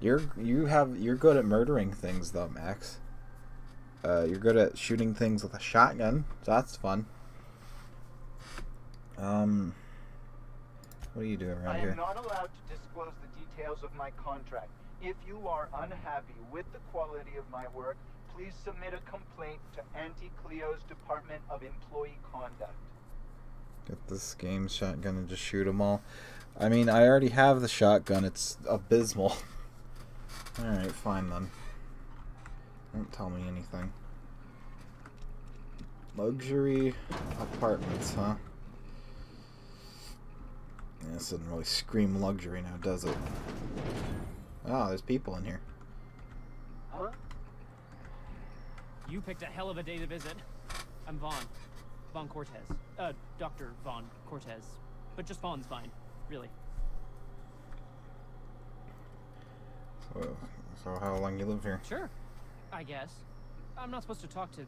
You're good at murdering things, though, Max. You're good at shooting things with a shotgun, so that's fun. What are you doing around here? I am not allowed to disclose the details of my contract. If you are unhappy with the quality of my work, please submit a complaint to Anti-Cleo's Department of Employee Conduct. Get this game shotgun and just shoot them all. I mean, I already have the shotgun. It's abysmal. Alright, fine then. Don't tell me anything. Luxury apartments, huh? Yeah, this doesn't really scream luxury now, does it? Oh, there's people in here. Huh? You picked a hell of a day to visit. I'm Vaughn. Vaughn Cortez. Dr. Vaughn Cortez. But just Vaughn's fine, really. So how long you live here? Sure, I guess. I'm not supposed to talk to...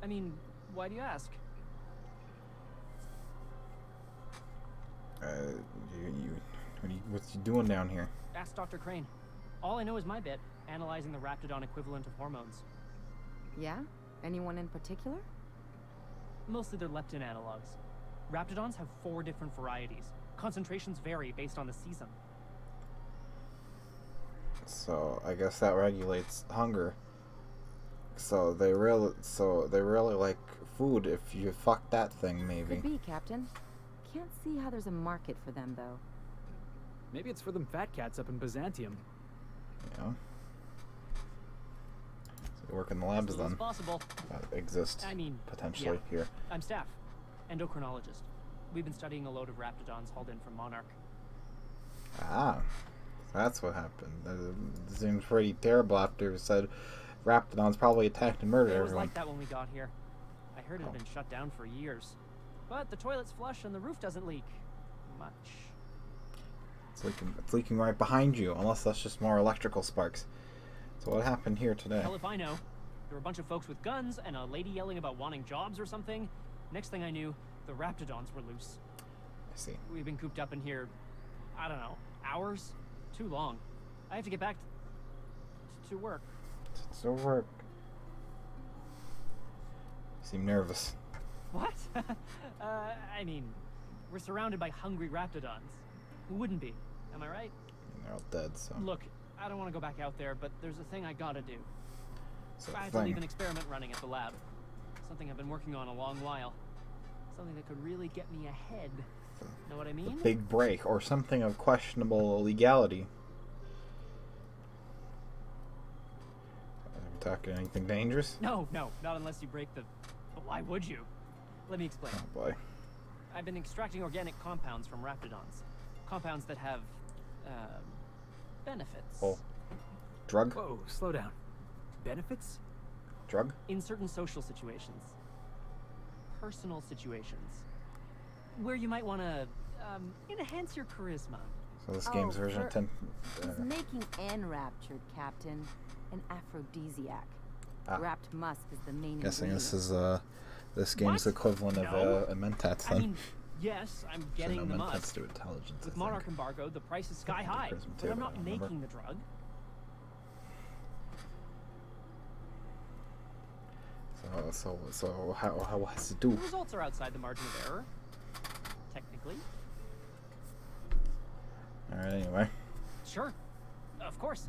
I mean, why do you ask? What's you doing down here? Ask Dr. Crane. All I know is my bit, analyzing the Raptidon equivalent of hormones. Yeah? Anyone in particular? Mostly they're leptin analogs. Raptidons have 4 different varieties. Concentrations vary based on the season. So I guess that regulates hunger. So they really like food if you fuck that thing, maybe. Could be, Captain. Can't see how there's a market for them, though. Maybe it's for them fat cats up in Byzantium. Yeah. So you work in the labs As little then. as possible. That exist. I mean, potentially yeah. here. I'm staff, endocrinologist. We've been studying a load of raptidons hauled in from Monarch. Ah, that's what happened. It seems pretty terrible after it said raptidons probably attacked and murdered It was everyone. like that when we got here. I heard it had been shut down for years. But the toilet's flush and the roof doesn't leak much. It's leaking right behind you, unless that's just more electrical sparks. So what happened here today? Hell if I know. There were a bunch of folks with guns and a lady yelling about wanting jobs or something. Next thing I knew, the raptidons were loose. I see. We've been cooped up in here, I don't know, hours? Too long. I have to get back to work. To work. You seem nervous. What? I mean, we're surrounded by hungry raptidons. Who wouldn't be? Am I right? They're all dead, so. Look, I don't want to go back out there, but there's a thing I gotta do. So I had to leave an experiment running at the lab. Something I've been working on a long while. Something that could really get me ahead. Know what I mean? Big break, or something of questionable legality. Are we talking anything dangerous? No, not unless you break the... But why would you? Let me explain. Oh boy. I've been extracting organic compounds from raptidons. Compounds that have, benefits. Oh. Drug? Whoa, slow down. Benefits? Drug? In certain social situations. Personal situations. Where you might want to, enhance your charisma. So this game's version of 10... Is making enraptured, Captain, an aphrodisiac. Ah. Wrapped musk is the main Guessing ingredient. this is, this game's equivalent of, a mentats then. I mean, yes, I'm getting the mentats musk. to intelligence, With I Monarch think. embargo, the price is sky high. Charisma But too, I'm not I remember. making the drug. So how does it do? The results are outside the margin of error. Technically. Alright, anyway. Sure. Of course.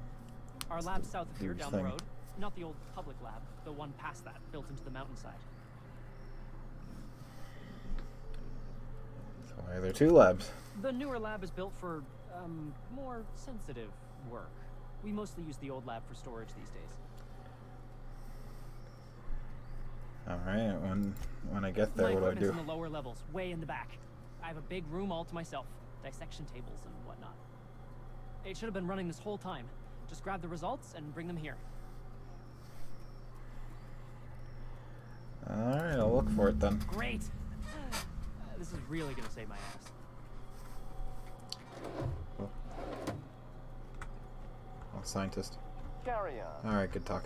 Our lab's south of here, weird down thing. the road. Not the old public lab, the one past that, built into the mountainside. So why are there two labs? The newer lab is built for, more sensitive work. We mostly use the old lab for storage these days. Alright, when I get there, My what do I equipment's do? in the lower levels, way in the back. I have a big room all to myself, dissection tables and whatnot. It should have been running this whole time. Just grab the results and bring them here. Alright, I'll look for it then. Great! This is really gonna save my ass. Oh, scientist. Carry on. Alright, good talk.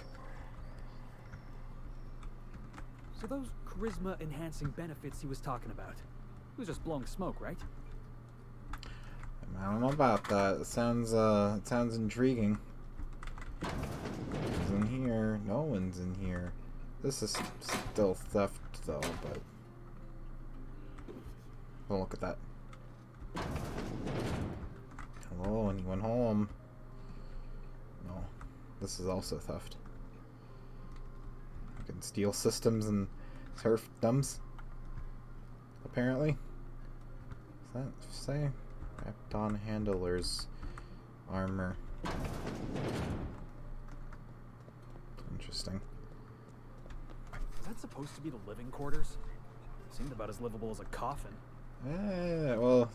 So those charisma-enhancing benefits he was talking about, he was just blowing smoke, right? I don't know about that. It sounds intriguing. Who's in here? No one's in here. This is still theft, though, but... Don't look at that. Hello, anyone home? No. This is also theft. You can steal systems and serfdoms, apparently. Does that say? Rapton handlers armor. Interesting. Is that supposed to be the living quarters? Seemed about as livable as a coffin. Well,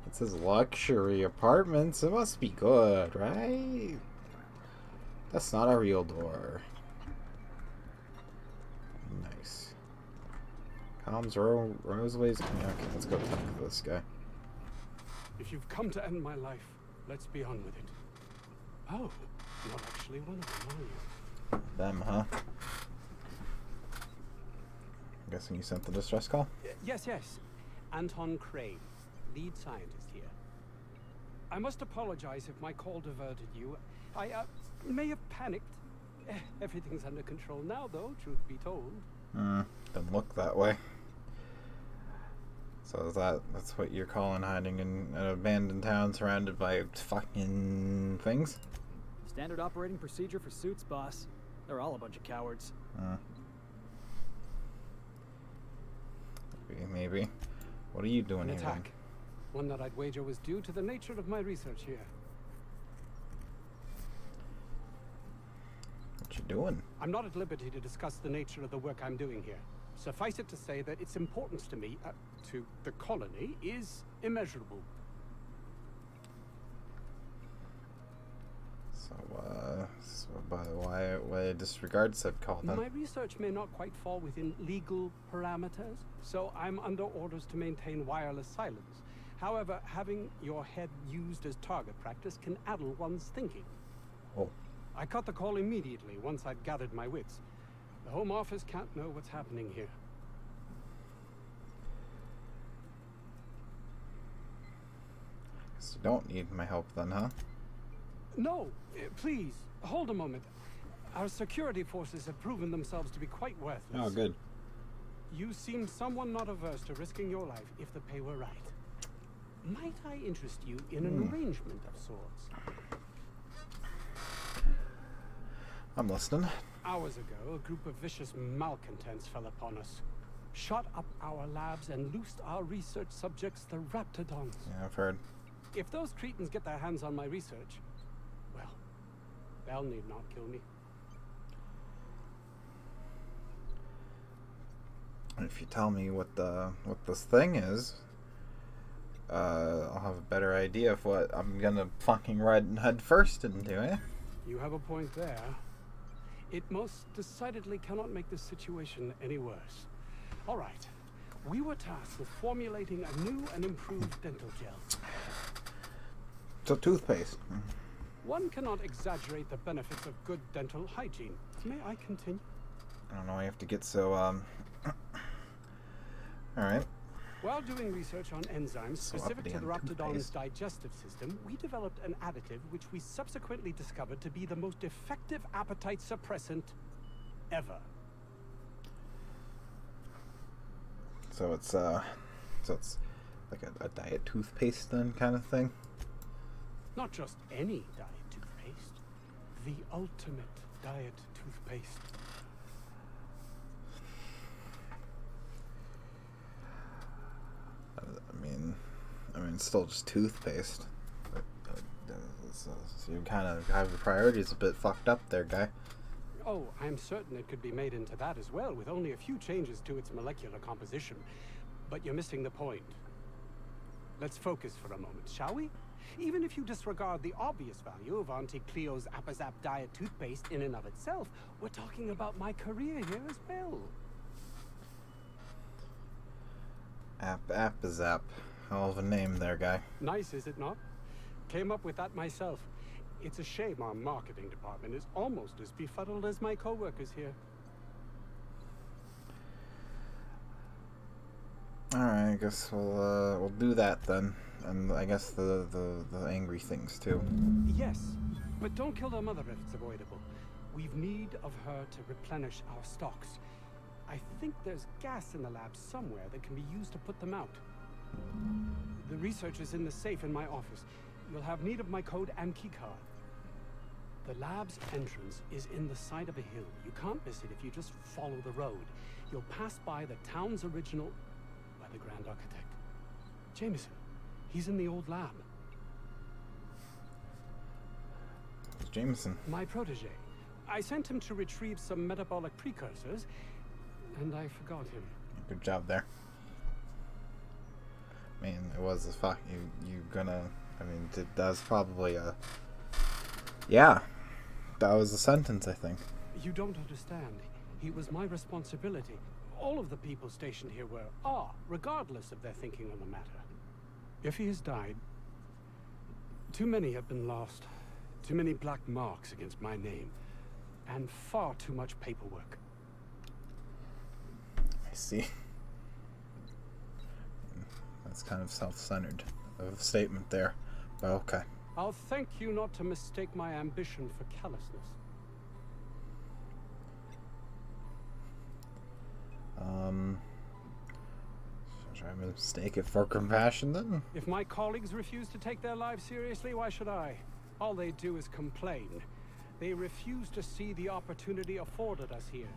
it says luxury apartments. It must be good, right? That's not a real door. Nice. Comms Roseways. Okay, let's go talk to this guy. If you've come to end my life, let's be on with it. Oh, you're actually one of them, are you? Them, huh? I'm guessing you sent the distress call? Yes. Anton Crane, lead scientist here. I must apologize if my call diverted you. I may have panicked. Everything's under control now, though, truth be told. Doesn't look that way. So that's what you're calling hiding in an abandoned town surrounded by fucking things? Standard operating procedure for suits, boss. They're all a bunch of cowards. Maybe. What are you doing An here? attack. One that I'd wager was due to the nature of my research here. What you doing? I'm not at liberty to discuss the nature of the work I'm doing here. Suffice it to say that its importance to me, to the colony, is immeasurable. Why disregard said call then? My research may not quite fall within legal parameters, so I'm under orders to maintain wireless silence. However, having your head used as target practice can addle one's thinking. Oh. I cut the call immediately once I'd gathered my wits. The Home Office can't know what's happening here. Guess you don't need my help then, huh? No, please, hold a moment. Our security forces have proven themselves to be quite worthless. Oh, good. You seem someone not averse to risking your life if the pay were right. Might I interest you in an arrangement of sorts? I'm listening. Hours ago, a group of vicious malcontents fell upon us, shot up our labs and loosed our research subjects, the Raptidons. Yeah, I've heard. If those cretins get their hands on my research, well, they'll need not kill me. If you tell me what this thing is, I'll have a better idea of what I'm gonna fucking ride and head first into, eh? You have a point there. It most decidedly cannot make this situation any worse. All right. We were tasked with formulating a new and improved dental gel. So toothpaste. One cannot exaggerate the benefits of good dental hygiene. May I continue? I don't know why you have to get so, Alright. While doing research on enzymes specific to the Raptidon's digestive system, we developed an additive which we subsequently discovered to be the most effective appetite suppressant ever. So it's like a diet toothpaste then kind of thing? Not just any diet toothpaste. The ultimate diet toothpaste. I mean, it's still just toothpaste. So you kind of have your priorities a bit fucked up there, guy. Oh, I'm certain it could be made into that as well, with only a few changes to its molecular composition. But you're missing the point. Let's focus for a moment, shall we? Even if you disregard the obvious value of Auntie Cleo's Appazap diet toothpaste in and of itself, we're talking about my career here as well. Appazap. Hell of a name there, guy. Nice, is it not? Came up with that myself. It's a shame our marketing department is almost as befuddled as my co-workers here. Alright, I guess we'll do that then. And I guess the angry things too. Yes, but don't kill their mother if it's avoidable. We've need of her to replenish our stocks. I think there's gas in the lab somewhere that can be used to put them out. The research is in the safe in my office. You'll have need of my code and keycard. The lab's entrance is in the side of a hill. You can't miss it if you just follow the road. You'll pass by the town's original by the Grand Architect. Jameson, he's in the old lab. It's Jameson. My protege. I sent him to retrieve some metabolic precursors, and I forgot him. Good job there. I mean, it was a fuck. You gonna. I mean, that's probably a. Yeah, that was a sentence, I think. You don't understand. He was my responsibility. All of the people stationed here are, regardless of their thinking on the matter. If he has died, too many have been lost. Too many black marks against my name. And far too much paperwork. I see. That's kind of self-centered of a statement there, but okay. I'll thank you not to mistake my ambition for callousness. Should I mistake it for compassion then? If my colleagues refuse to take their lives seriously, why should I? All they do is complain. They refuse to see the opportunity afforded us here.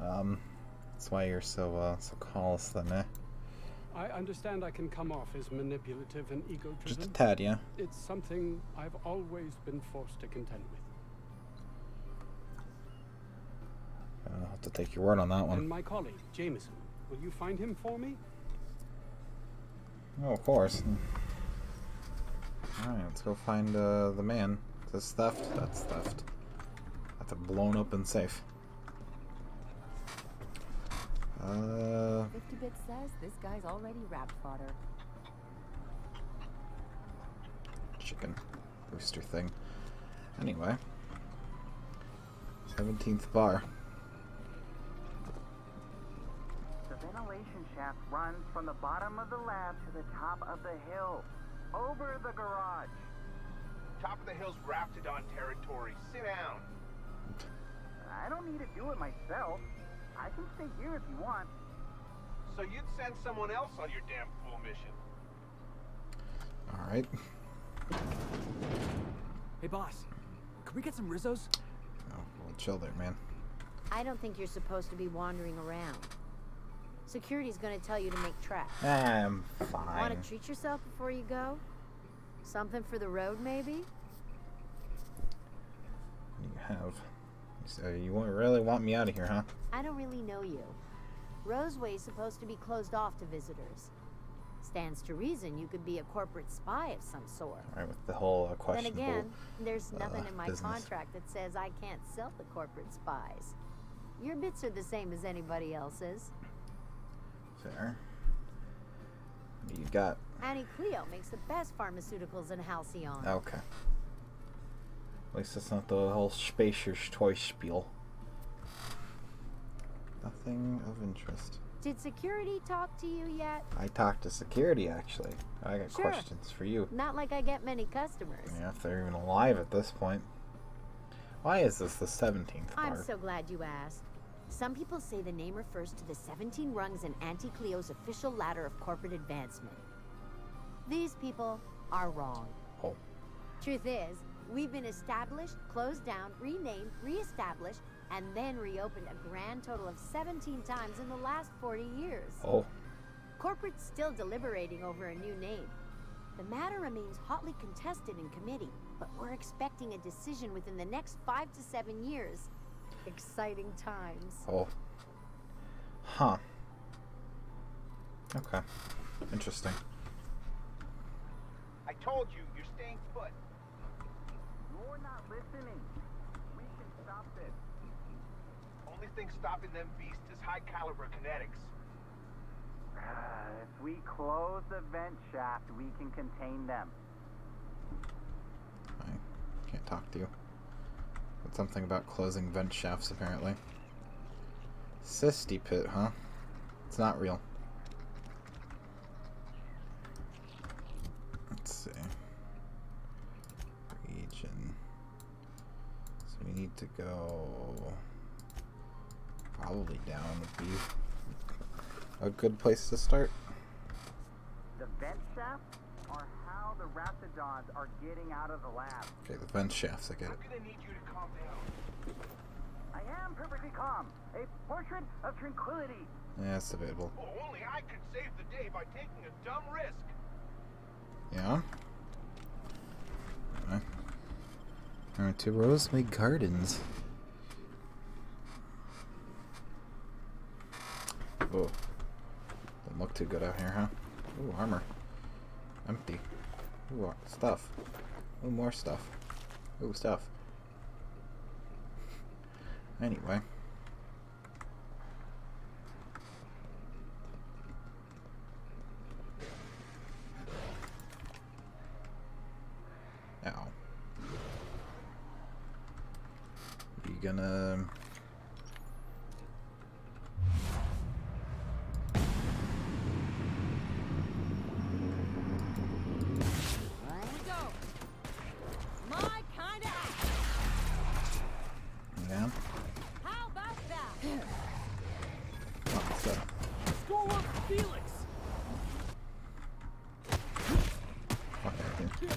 That's why you're so callous then, eh? I understand I can come off as manipulative and ego-driven. Just a tad, yeah. It's something I've always been forced to contend with. I'll have to take your word on that one. And my colleague, Jameson, will you find him for me? Oh, of course. Alright, let's go find the man. Is this theft? That's theft. That's a blown open safe. 50-bit says this guy's already wrapped fodder. Chicken rooster thing. Anyway. 17th bar. The ventilation shaft runs from the bottom of the lab to the top of the hill. Over the garage. Top of the hill's Raptidon territory. Sit down. I don't need to do it myself. I can stay here if you want. So you'd send someone else on your damn fool mission. Alright. Hey, boss. Can we get some Rizzos? Oh, well, chill there, man. I don't think you're supposed to be wandering around. Security's gonna tell you to make tracks. I'm fine. Want to treat yourself before you go? Something for the road, maybe? You have. So you really want me out of here, huh? I don't really know you. Roseway's supposed to be closed off to visitors. Stands to reason you could be a corporate spy of some sort. Right, with the whole questionable Then again, there's nothing in my business. contract that says I can't sell to corporate spies. Your bits are the same as anybody else's. Fair. What do you got? Annie Cleo makes the best pharmaceuticals in Halcyon. Okay. At least it's not the whole Spacer's toy spiel. Nothing of interest. Did security talk to you yet? I talked to security, actually. I got Sure. questions for you. Not like I get many customers. Yeah, if they're even alive at this point. Why is this the 17th bar? I'm so glad you asked. Some people say the name refers to the 17 rungs in Auntie Cleo's official ladder of corporate advancement. These people are wrong. Oh. Truth is, we've been established, closed down, renamed, reestablished, and then reopened a grand total of 17 times in the last 40 years. Oh. Corporate's still deliberating over a new name. The matter remains hotly contested in committee, but we're expecting a decision within the next 5 to 7 years. Exciting times. Oh. Huh. Okay. Interesting. I told you, you're staying put. You're not listening. We can stop this. Only thing stopping them beasts is high caliber kinetics. If we close the vent shaft, we can contain them. I can't talk to you. But something about closing vent shafts, apparently. Cysty pit, huh? It's not real. Let's see. Region. So we need to go... Probably down would be a good place to start. The vent shafts are how the Raptidons are getting out of the lab. Okay, the vent shafts, I get it. I'm gonna need you to calm down. I am perfectly calm. A portrait of tranquility. Yeah, it's debatable. Oh, only I could save the day by taking a dumb risk. Yeah? Alright. Alright, to Rosemary Gardens. Oh. Doesn't look too good out here, huh? Ooh, armor. Empty. Ooh, stuff. Ooh, more stuff. Ooh, stuff. Anyway. Ow. You gonna... Yeah. How about that? What's up? Score up, Felix! Okay.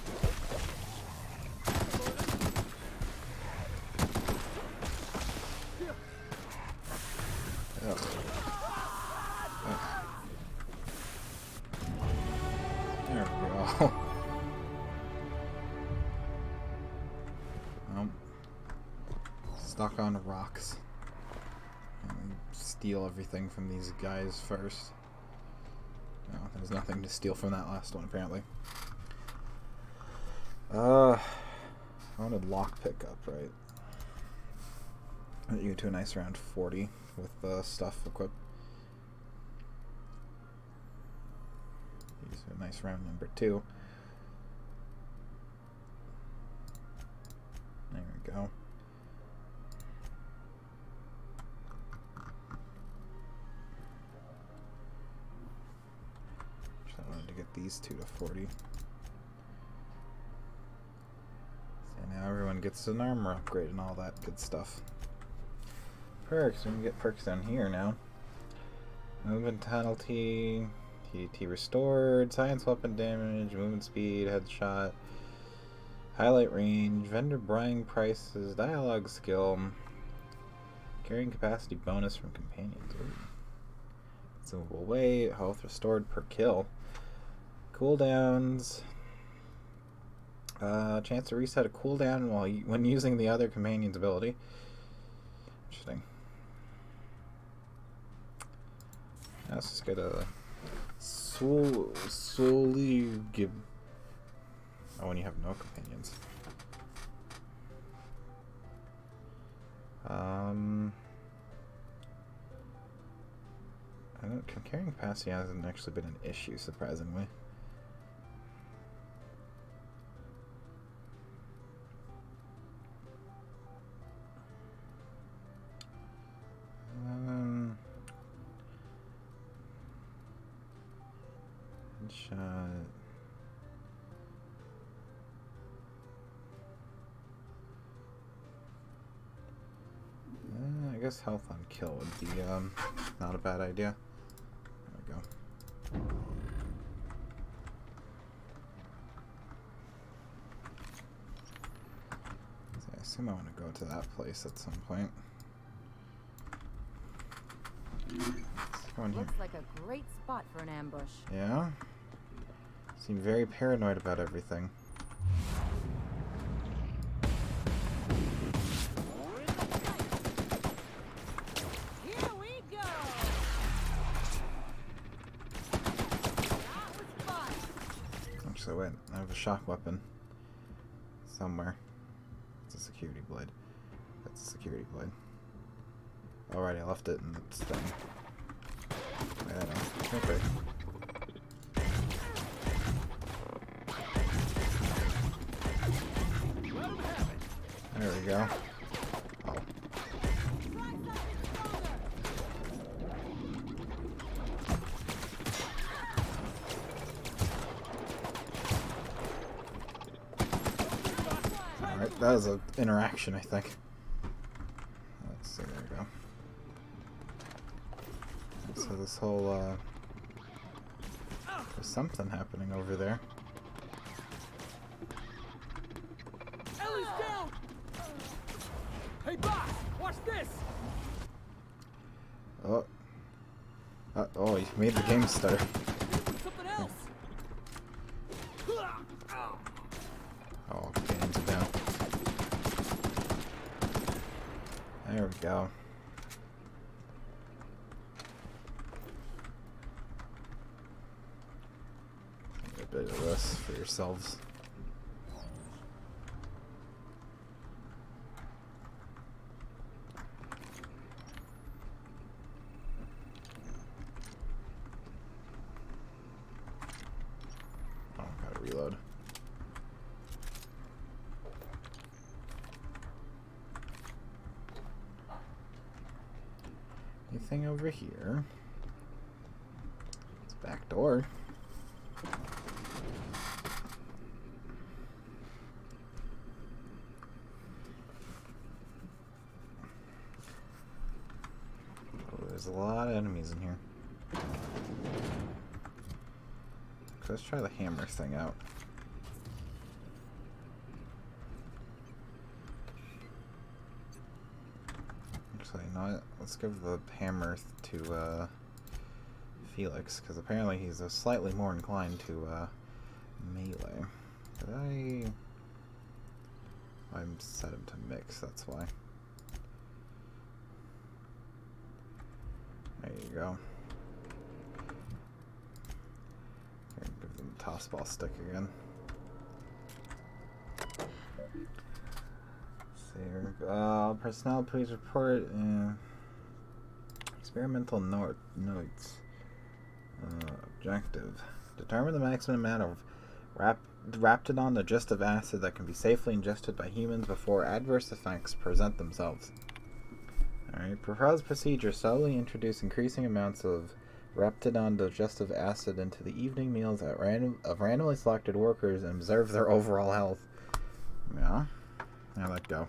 all. Stuck on rocks. And steal everything from these guys first. No, there's nothing to steal from that last one, apparently. I wanted lockpick up, right? You get to a nice round 40 with stuff equipped. Use a nice round number 2. There we go. Just I wanted to get these 2 to 40. So now everyone gets an armor upgrade and all that good stuff. Perks, we can get perks down here now. Movement penalty, TDT restored, science weapon damage, movement speed, headshot, highlight range, vendor buying prices, dialogue skill, carrying capacity bonus from companions. Consumable weight, health restored per kill, cooldowns, chance to reset a cooldown when using the other companion's ability. Interesting. Let's just get a solely give. Oh, when you have no companions. I don't. Carrying capacity hasn't actually been an issue, surprisingly. Shot. I guess health on kill would be not a bad idea. There we go. So I assume I want to go to that place at some point. Looks like a great spot for an ambush. Yeah? Seem very paranoid about everything. Here we go. Actually, wait. I have a shock weapon. Somewhere. It's a security blade. That's a security blade. Alright, I left it in the thing. Wait, I don't. Okay. There we go. Oh. Alright, that was an interaction, I think. Let's see, there we go. So this whole, there's something happening over there. Ellie's down! Hey, boss! Watch this! Oh. Oh, he made the game start. Something else! Oh, game's down. There we go. Get a bit of this for yourselves. Oh, gotta reload. Anything over here? It's a back door. Oh, there's a lot of enemies in here. Let's try the hammer thing out. Actually, not. Let's give the hammer to Felix, because apparently he's slightly more inclined to Melee. Did I'm set him to mix, that's why. There you go. Okay, give them the toss ball stick again. Personnel, please report experimental notes. Objective. Determine the maximum amount of Raptidon digestive acid that can be safely ingested by humans before adverse effects present themselves. Alright, proposed procedure: slowly introduce increasing amounts of Raptidon digestive acid into the evening meals of randomly selected workers and observe their overall health. Yeah, I let go.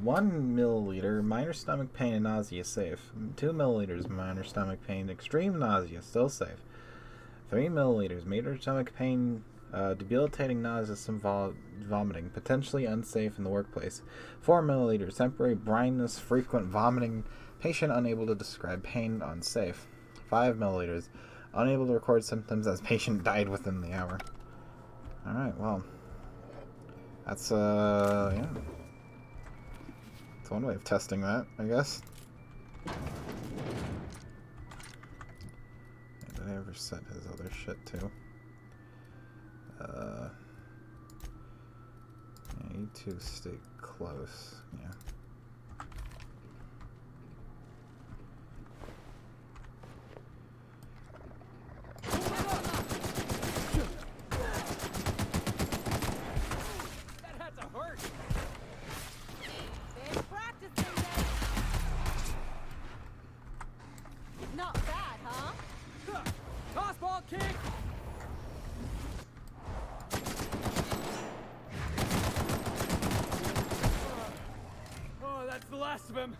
1 milliliter, minor stomach pain and nausea, safe. 2 milliliters, minor stomach pain, extreme nausea, still safe. 3 milliliters, major stomach pain, debilitating nausea, some vomiting, potentially unsafe in the workplace. 4 milliliters, temporary blindness, frequent vomiting, patient unable to describe pain, unsafe. 5 milliliters, unable to record symptoms as patient died within the hour. Alright, well, that's, yeah. That's one way of testing that, I guess. Did I ever set his other shit too? Yeah, you two stay close. Yeah. That had to hurt. Big practice, baby. Not bad, huh? Toss ball kick. Oh, that's the last of him.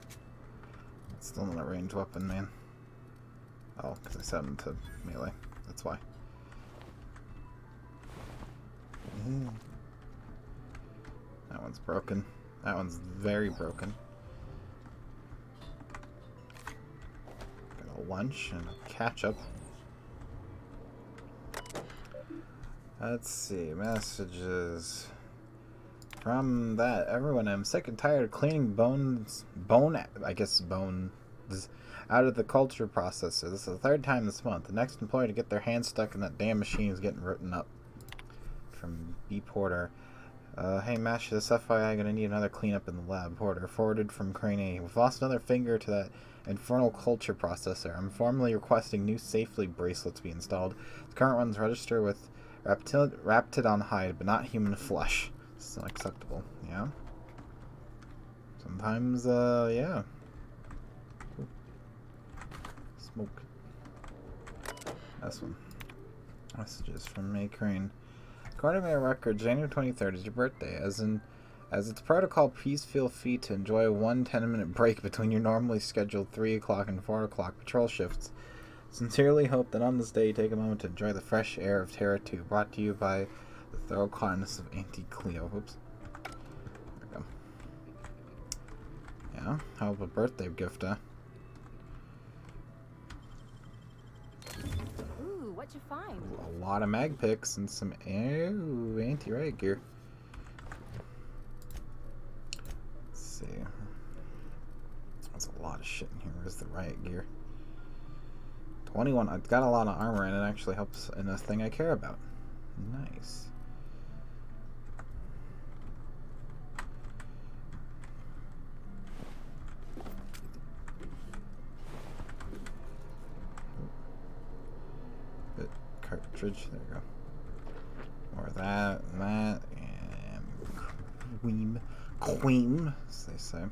It's still not a ranged weapon, man. Oh, because I set him to melee. That's why. That one's broken. That one's very broken. Got a lunch and a catch-up. Let's see, messages. From that, everyone, I'm sick and tired of cleaning bones out of the culture processor. This is the 3rd time this month. The next employee to get their hands stuck in that damn machine is getting written up. From B. Porter. Hey, Mash, this FYI, gonna need another cleanup in the lab. Porter, forwarded from Crane A. We've lost another finger to that infernal culture processor. I'm formally requesting new safely bracelets be installed. The current ones register with Raptidon hide, but not human flesh. It's not acceptable, yeah? Sometimes, yeah. Ooh. Smoke. This one. Messages from May Crane. According to my record, January 23rd is your birthday, as it's protocol, please feel free to enjoy a 1 10-minute break between your normally scheduled 3 o'clock and 4 o'clock patrol shifts. Sincerely hope that on this day you take a moment to enjoy the fresh air of Terra 2, brought to you by the thorough kindness of Auntie Cleo. Oops. There we go. Yeah, how about a birthday gift, huh? Ooh, what'd you find? A lot of mag picks and some Auntie Wright gear. Let's see. There's a lot of shit in here. Where's the riot gear? 21. I've got a lot of armor and it actually helps in a thing I care about. Nice. Bit cartridge. There you go. More of that and that and cream, as they say.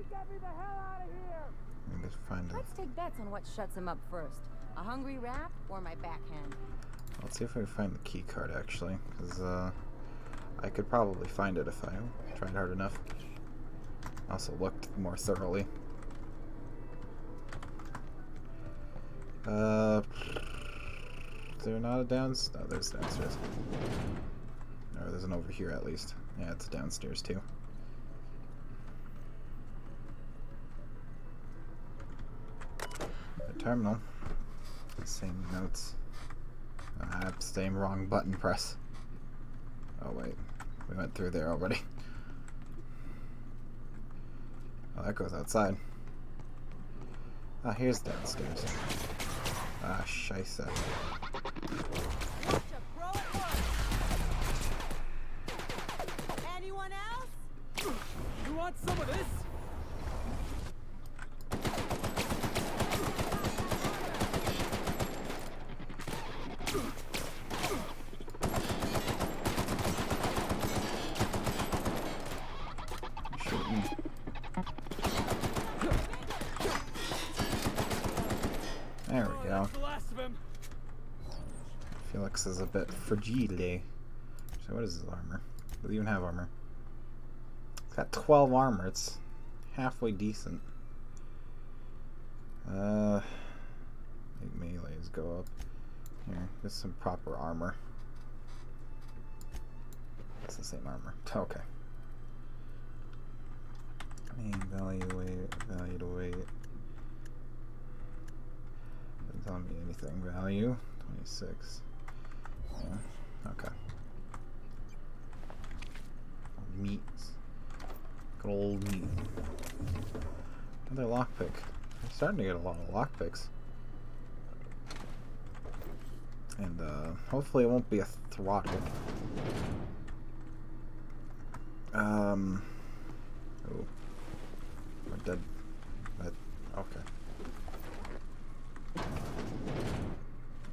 Get me the hell out of here! Let's take bets on what shuts him up first. A hungry rat or my backhand? Let's see if we can find the key card, actually, because I could probably find it if I tried hard enough. Also looked more thoroughly. Is there not a downstairs? No, there's downstairs. Or there's an over here at least. Yeah, it's downstairs too. terminal. Same notes. Same wrong button press. Oh wait, we went through there already. Oh, that goes outside. Ah, here's downstairs. Ah, scheisse. Anyone else? You want some of this? There we go. Felix is a bit fragile. So what is his armor? Does he even have armor? It's got 12 armor. It's halfway decent. Make melees go up. Here, there's some proper armor. It's the same armor. Okay. Main value to weight. Doesn't tell me anything. Value 26. Yeah. Okay. Meat. Good old meat. Another lockpick. I'm starting to get a lot of lockpicks. And hopefully it won't be a throttle. Oh. We're dead. Okay.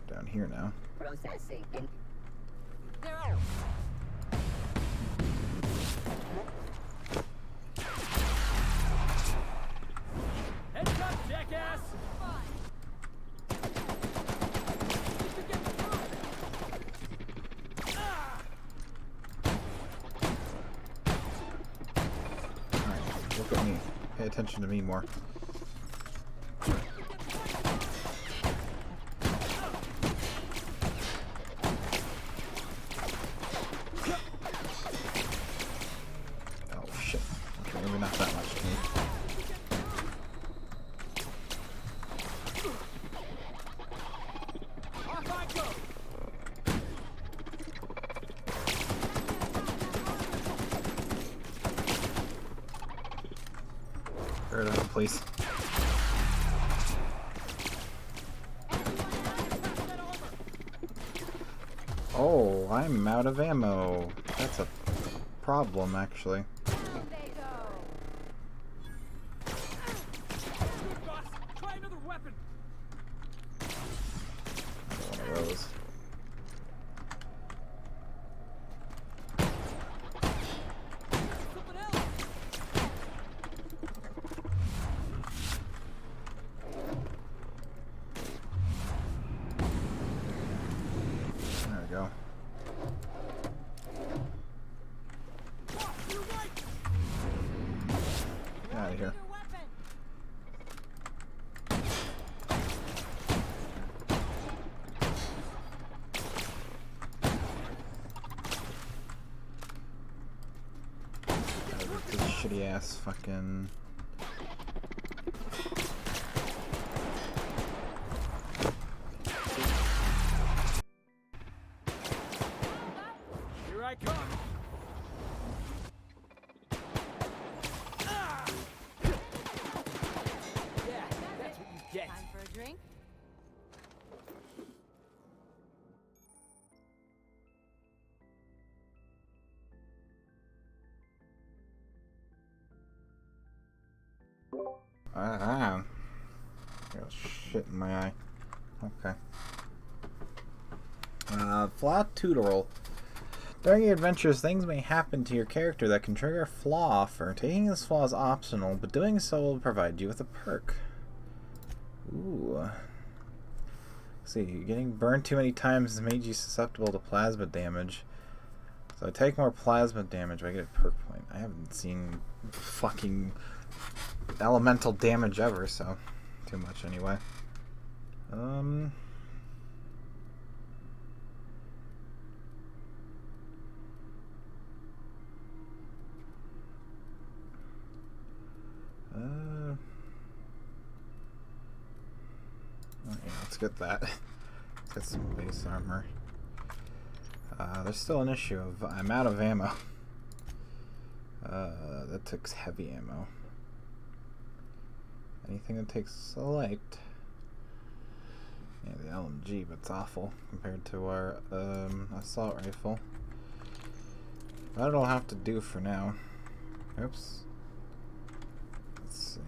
Down here now. Processing. Heads up, jackass! Alright, look at me. Pay attention to me more. Please. Oh, I'm out of ammo. That's a problem, actually. Try another weapon. One of those. Shitty ass fucking. Here I come. Ah! Yeah, that's what you get. Time for a drink? Ah, got shit in my eye. Okay. Flaw tutorial. During your adventures, things may happen to your character that can trigger a flaw offer. Taking this flaw is optional, but doing so will provide you with a perk. Ooh. Let's see, getting burned too many times has made you susceptible to plasma damage. So I take more plasma damage, but I get a perk point. I haven't seen fucking elemental damage ever, so too much anyway. Yeah, let's get that. Let's get some base armor. There's still an issue of I'm out of ammo. That takes heavy ammo. Anything that takes select. Yeah, the LMG, but it's awful compared to our assault rifle. That'll have to do for now. Oops. Let's see.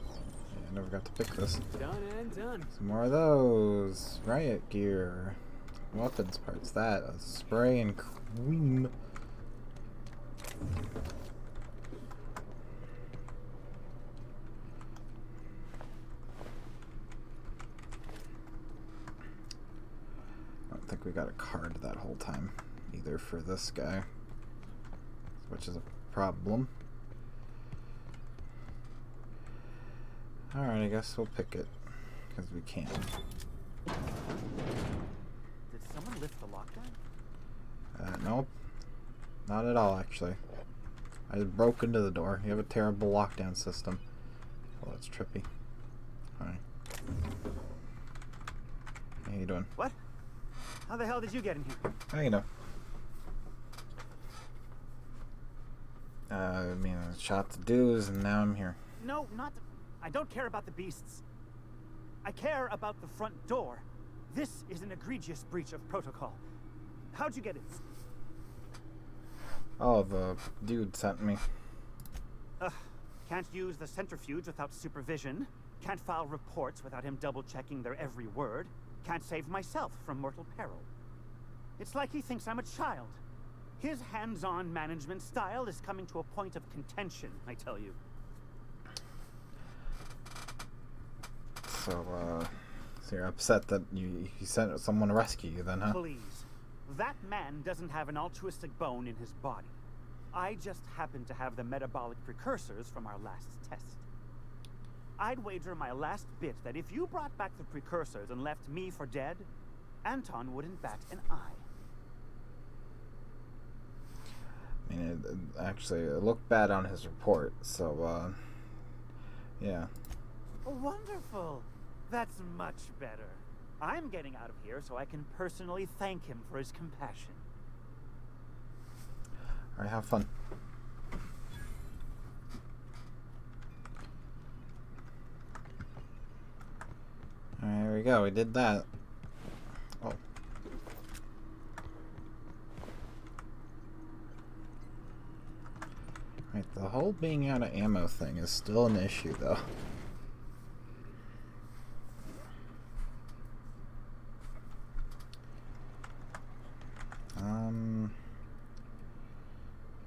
Yeah, I never got to pick this. Done and done. Some more of those. Riot gear. Weapons parts. That. A spray and cream. I don't think we got a card that whole time either for this guy, which is a problem. Alright, I guess we'll pick it because we can. Did someone lift the lockdown? Nope. Not at all, actually. I just broke into the door. You have a terrible lockdown system. Oh, that's trippy. Alright. How you doing? What? How the hell did you get in here? How you know? I mean, I shot the dudes and now I'm here. No, not... I don't care about the beasts. I care about the front door. This is an egregious breach of protocol. How'd you get it? Oh, the dude sent me. Can't use the centrifuge without supervision. Can't file reports without him double-checking their every word. Can't save myself from mortal peril. It's like he thinks I'm a child. His hands-on management style is coming to a point of contention, I tell you. So you're upset that you sent someone to rescue you then, huh? Please. That man doesn't have an altruistic bone in his body. I just happen to have the metabolic precursors from our last test. I'd wager my last bit that if you brought back the precursors and left me for dead, Anton wouldn't bat an eye. I mean, it looked bad on his report, so, yeah. Wonderful. That's much better. I'm getting out of here so I can personally thank him for his compassion. Alright, have fun. Alright, here we go. We did that. Oh. Right, the whole being out of ammo thing is still an issue, though.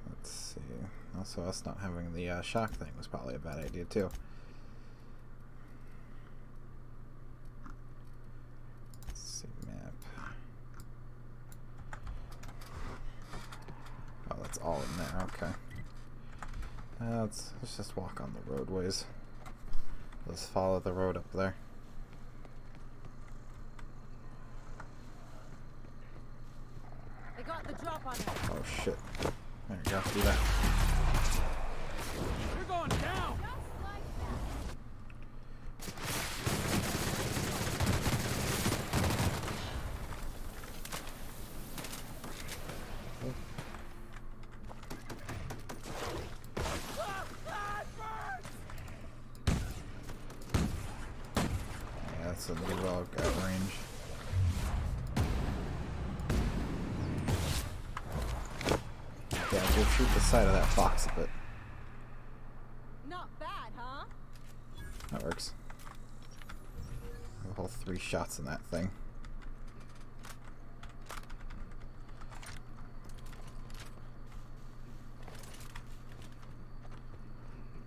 Let's see. Also, us not having the shock thing was probably a bad idea, too. Let's see, map. Oh, that's all in there, okay. Let's just walk on the roadways. Let's follow the road up there. They got the drop on it. Oh shit. There you go, do that. You're going down! Yeah, that's a little well got range. Yeah, go shoot the side of that box a bit. Not bad, huh? That works. I have all 3 shots in that thing.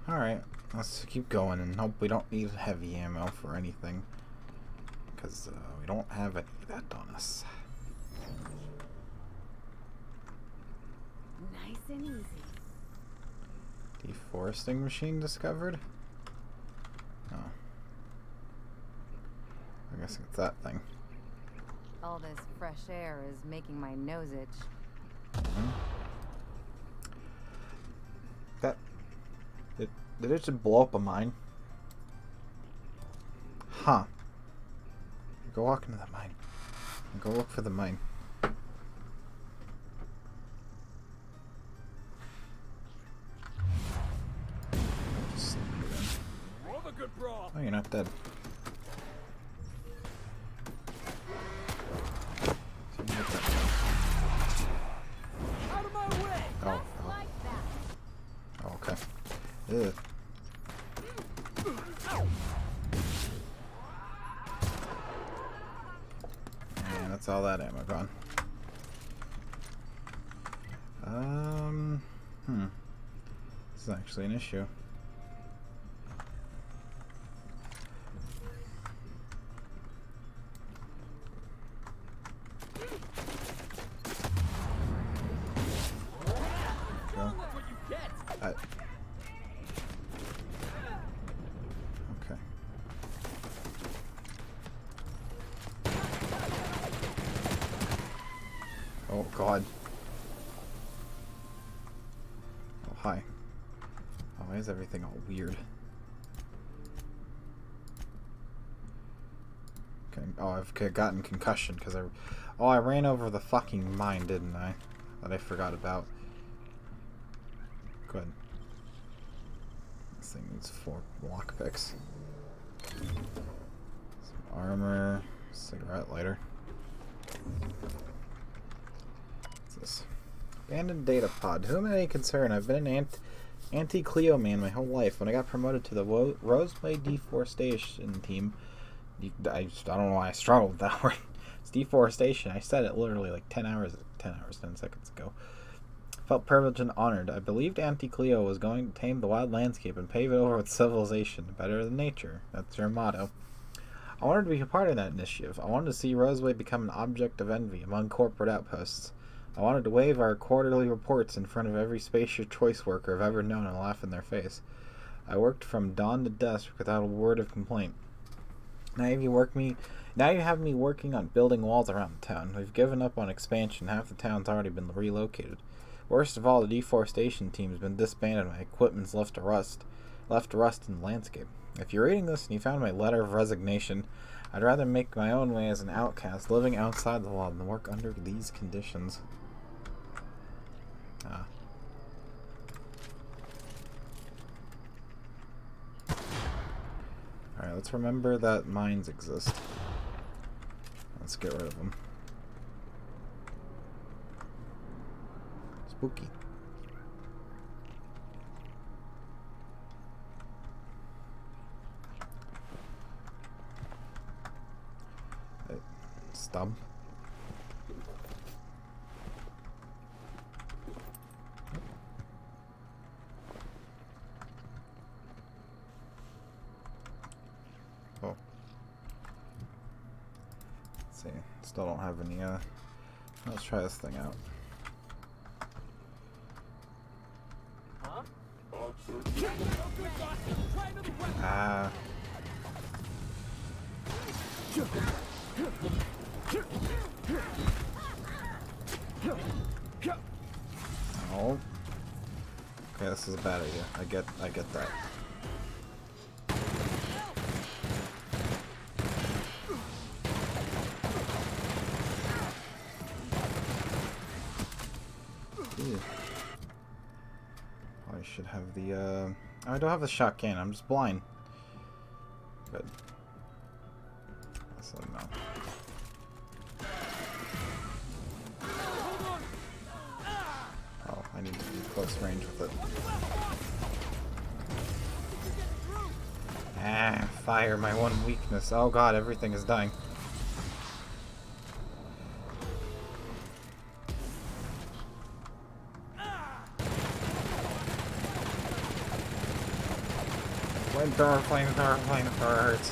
Alright, let's keep going and hope we don't need heavy ammo for anything. Because we don't have any of that on us. Nice and easy. Deforesting machine discovered? Oh. I guess it's that thing. All this fresh air is making my nose itch. That... Did it just blow up a mine? Huh. Go walk into the mine. Go look for the mine. Just oh, you're not dead. Out of my way. Oh, oh. Okay. Ugh. And that's all that ammo gone. This is actually an issue. Okay. Oh God. Oh hi. Oh, why is everything all weird? Okay. Oh, I've gotten concussion because I ran over the fucking mine, didn't I? That I forgot about. Good. This thing needs 4 lockpicks. Some armor, cigarette lighter. What's this? Abandoned data pod. Who am I any concern? I've been an anti-Cleo man my whole life. When I got promoted to the Roseway deforestation team, I don't know why I struggled with that word. It's deforestation. I said it literally like 10 seconds ago. Felt privileged and honored. I believed Auntie Cleo was going to tame the wild landscape and pave it over with civilization, better than nature. That's her motto. I wanted to be a part of that initiative. I wanted to see Roseway become an object of envy among corporate outposts. I wanted to wave our quarterly reports in front of every spatial choice worker I've ever known and laugh in their face. I worked from dawn to dusk without a word of complaint. Now you have me working on building walls around the town. We've given up on expansion. Half the town's already been relocated. Worst of all, the deforestation team's been disbanded. My equipment's left to rust in the landscape. If you're reading this and you found my letter of resignation, I'd rather make my own way as an outcast, living outside the law, than work under these conditions. Alright, let's remember that mines exist. Let's get rid of them. Spooky. Stub. Oh. Let's see. Still don't have any, let's try this thing out. Ah. Oh. Okay, this is a bad idea. I get that. Ew. I should have the I don't have the shotgun. I'm just blind. Good. So no. Oh, I need to be close range with it. Ah, fire, my one weakness. Oh god, everything is dying. Flamethrower hurts.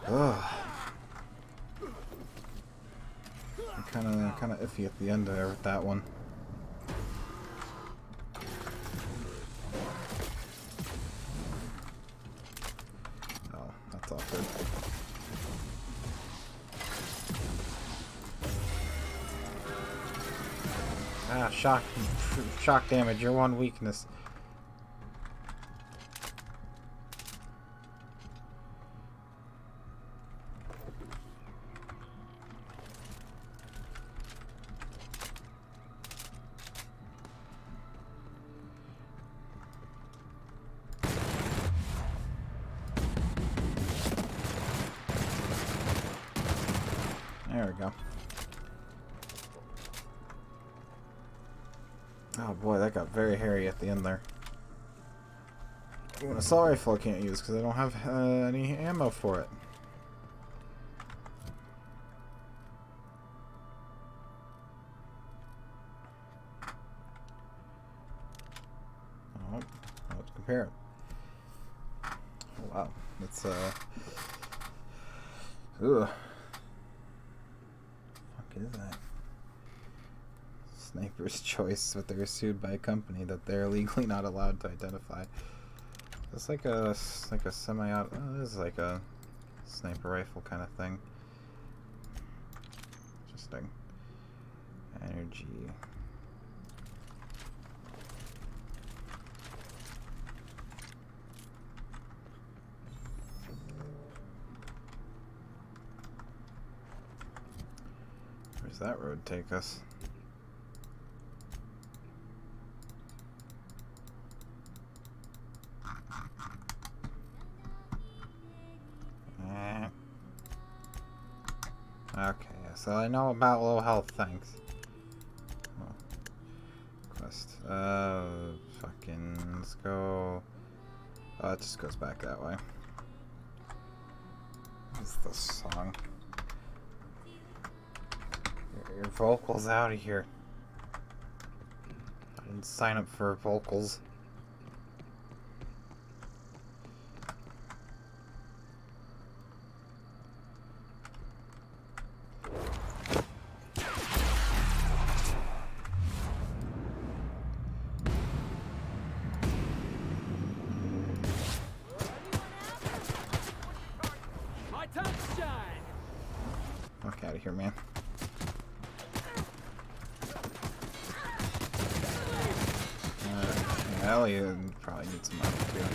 Ugh. I'm kinda iffy at the end there with that one. Oh, that's awkward. Ah, shock damage, your one weakness. There we go. Oh boy, that got very hairy at the end there. An assault rifle I can't use because I don't have any ammo for it. Oh, let's compare it. Oh wow, that's ugh. Fuck is that? Sniper's choice, but they were sued by a company that they're legally not allowed to identify. It's like a semi-auto. Oh, this is like a sniper rifle kind of thing. Interesting. Energy. Where's that road take us? Okay, so I know about low health things. Oh. Quest. Fucking, let's go. Oh, it just goes back that way. What's this song? Your vocals out of here. I didn't sign up for vocals. Fuck out of here, man. Hell, you probably need some money too.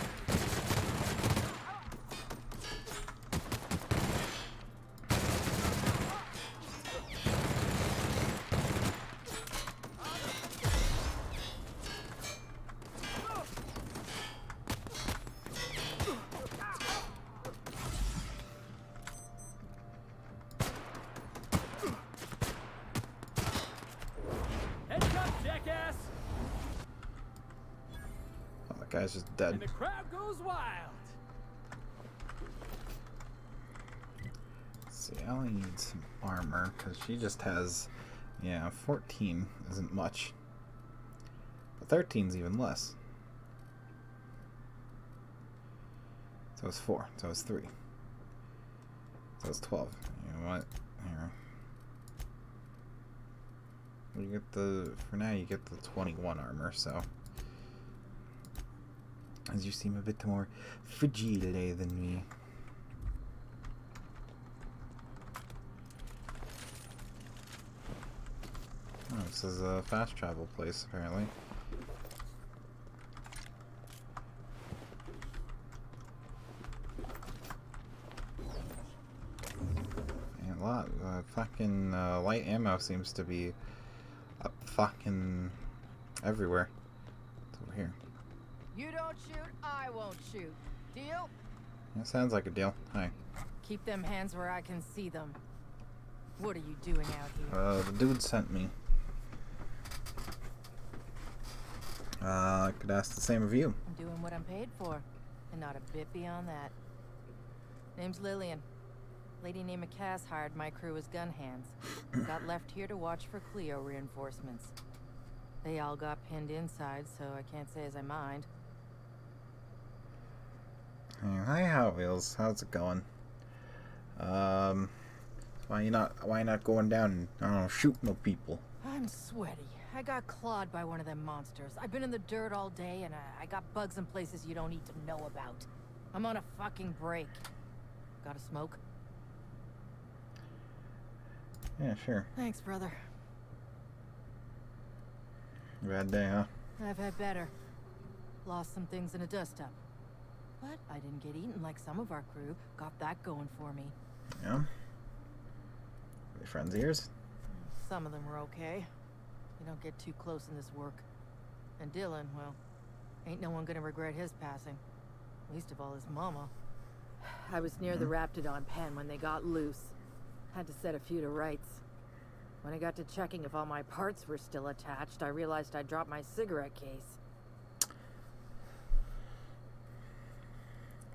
Guy's just dead. And the crowd goes wild. Let's see, Ellie needs some armor because she just has, yeah, 14 isn't much, but 13's even less. So it's 4. So it's 3. So it's 12. You know what? Here. You get the, for now you get the 21 armor. So. As you seem a bit more fragile than me. Oh, this is a fast travel place, apparently. And a lot of fucking light ammo seems to be up fucking everywhere. It's over here. You don't shoot, I won't shoot. Deal? That sounds like a deal. Hi. Keep them hands where I can see them. What are you doing out here? The dude sent me. I could ask the same of you. I'm doing what I'm paid for, and not a bit beyond that. Name's Lillian. Lady named Cass hired my crew as gun hands. Got left here to watch for Cleo reinforcements. They all got pinned inside, so I can't say as I mind. Hi, Hot Wheels. How's it going? Why you not going down and, I don't know, shooting no people? I'm sweaty. I got clawed by one of them monsters. I've been in the dirt all day, and I got bugs in places you don't need to know about. I'm on a fucking break. Got a smoke? Yeah, sure. Thanks, brother. Bad day, huh? I've had better. Lost some things in a dust-up. But I didn't get eaten like some of our crew. Got that going for me. Yeah? Your friends of yours? Some of them were okay. You don't get too close in this work. And Dylan, well, ain't no one gonna regret his passing. Least of all his mama. I was near the Raptidon pen when they got loose. Had to set a few to rights. When I got to checking if all my parts were still attached, I realized I'd dropped my cigarette case.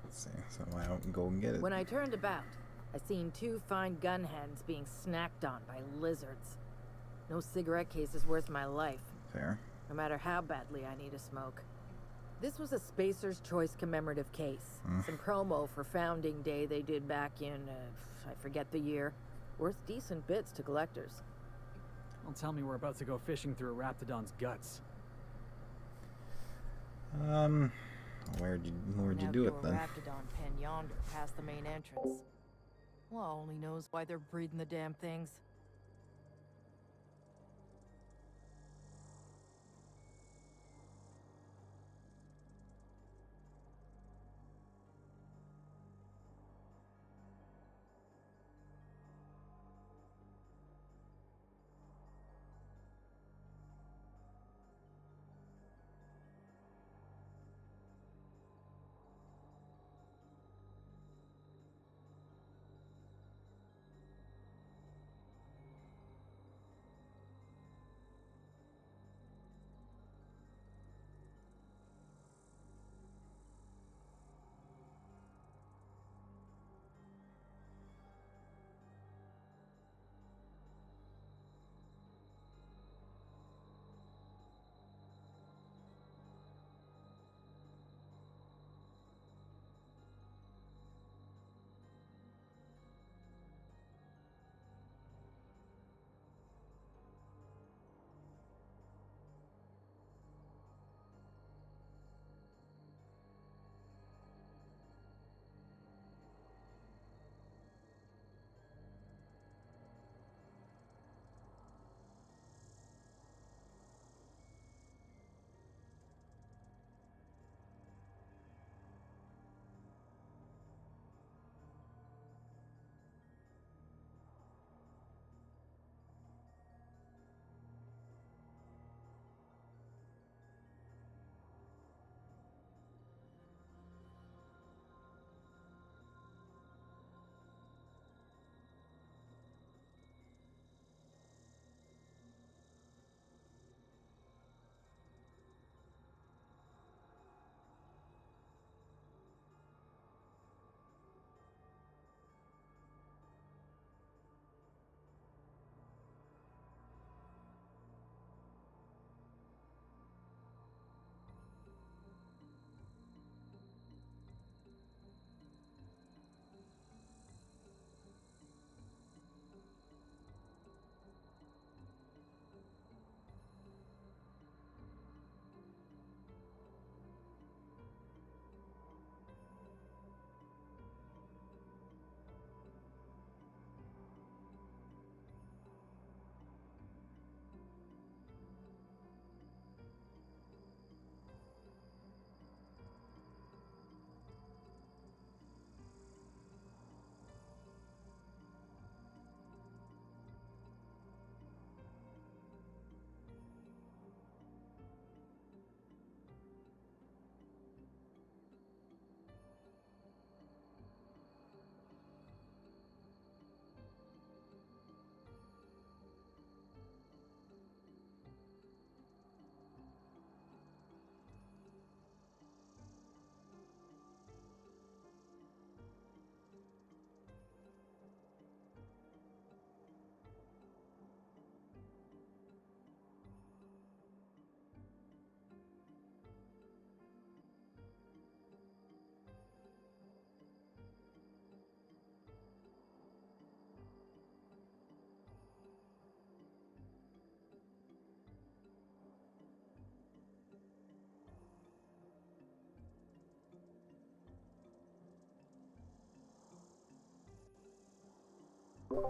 Let's see, so I don't go and get it. When I turned about, I seen 2 fine gun hens being snacked on by lizards. No cigarette case is worth my life. Fair. No matter how badly I need a smoke. This was a Spacer's Choice commemorative case. Some promo for Founding Day they did back in, I forget the year. Worth decent bits to collectors. Don't tell me we're about to go fishing through a Raptidon's guts. Where'd you do it then? Raptidon pen yonder, past the main entrance. Law only knows why they're breeding the damn things.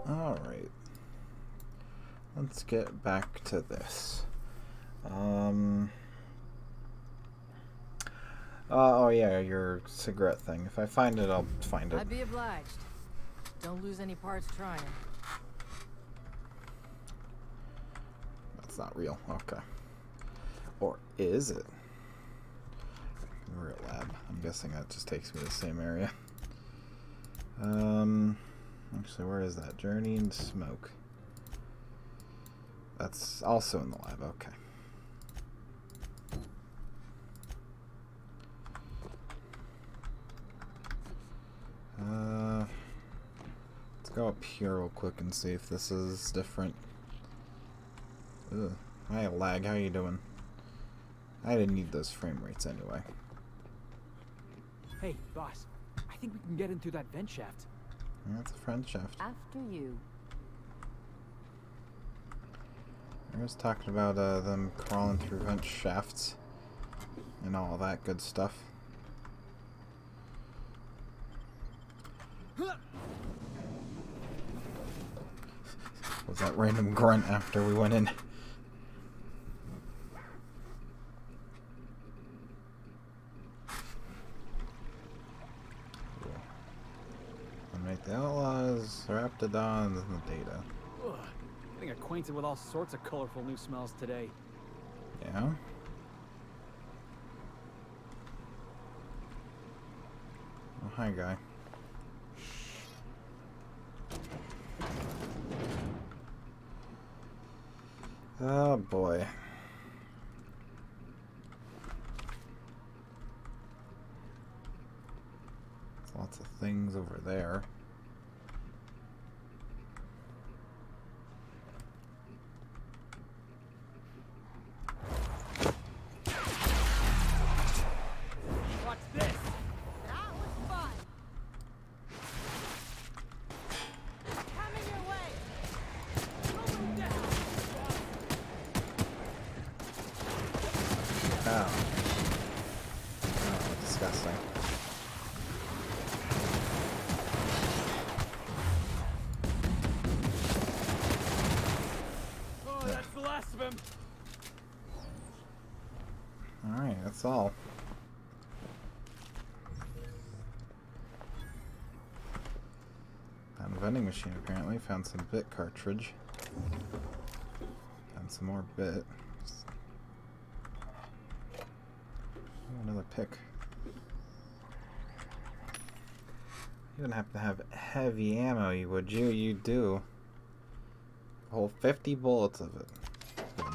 Alright. Let's get back to this. Oh yeah, your cigarette thing. If I find it, I'll find it. I'd be obliged. Don't lose any parts trying. That's not real. Okay. Or is it? We're at lab. I'm guessing that just takes me to the same area. Actually, where is that? Journey and Smoke. That's also in the lab. Okay. Let's go up here real quick and see if this is different. Ugh. Hi, lag. How you doing? I didn't need those frame rates anyway. Hey, boss. I think we can get in through that vent shaft. Yeah, that's a front shaft. After you. I was talking about them crawling through vent shafts and all that good stuff. Was that random grunt after we went in? Unmake the outlaws, raptidons, and the data. Ugh, getting acquainted with all sorts of colorful new smells today. Yeah? Oh, hi, guy. Oh, boy. There's lots of things over there. Watch this! That was fun. Coming your way. Going down. Oh. Oh, disgusting. Oh, that's the last of him. Alright, that's all. Found a vending machine apparently. Found some bit cartridge. Found some more bit. Oh, another pick. You wouldn't have to have heavy ammo, would you? You do. A whole 50 bullets of it. Good.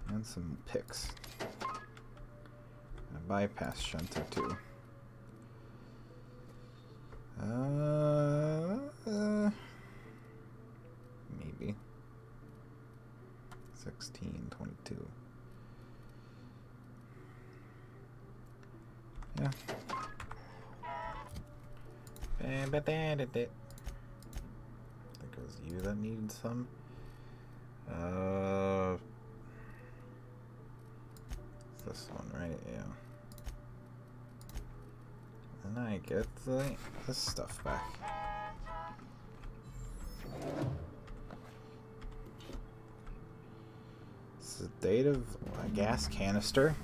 And some picks. And a bypass shunter too. Maybe. 1622. Yeah. I think it was you that needed some. It's this one, right? Yeah. And I get this stuff back. This is the date of a gas canister.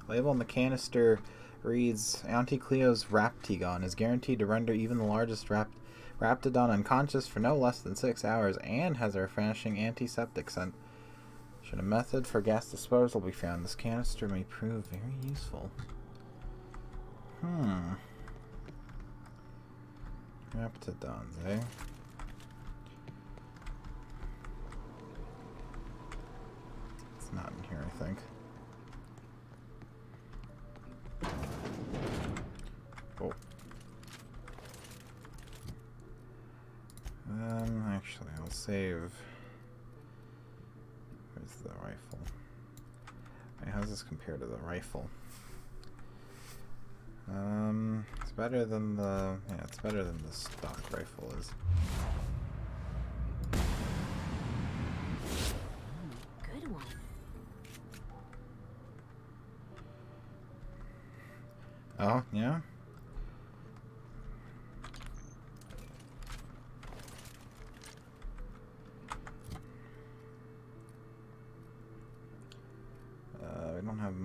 Label on the canister reads, Auntie Cleo's Raptigon is guaranteed to render even the largest Raptidon unconscious for no less than 6 hours and has a refreshing antiseptic scent. Should a method for gas disposal be found, this canister may prove very useful. Raptidons, eh? It's not in here, I think. Oh. Actually, I'll save. Where's the rifle? Wait, how does this compare to the rifle? It's better than the... Yeah, it's better than the stock rifle is. Good one. Oh, yeah?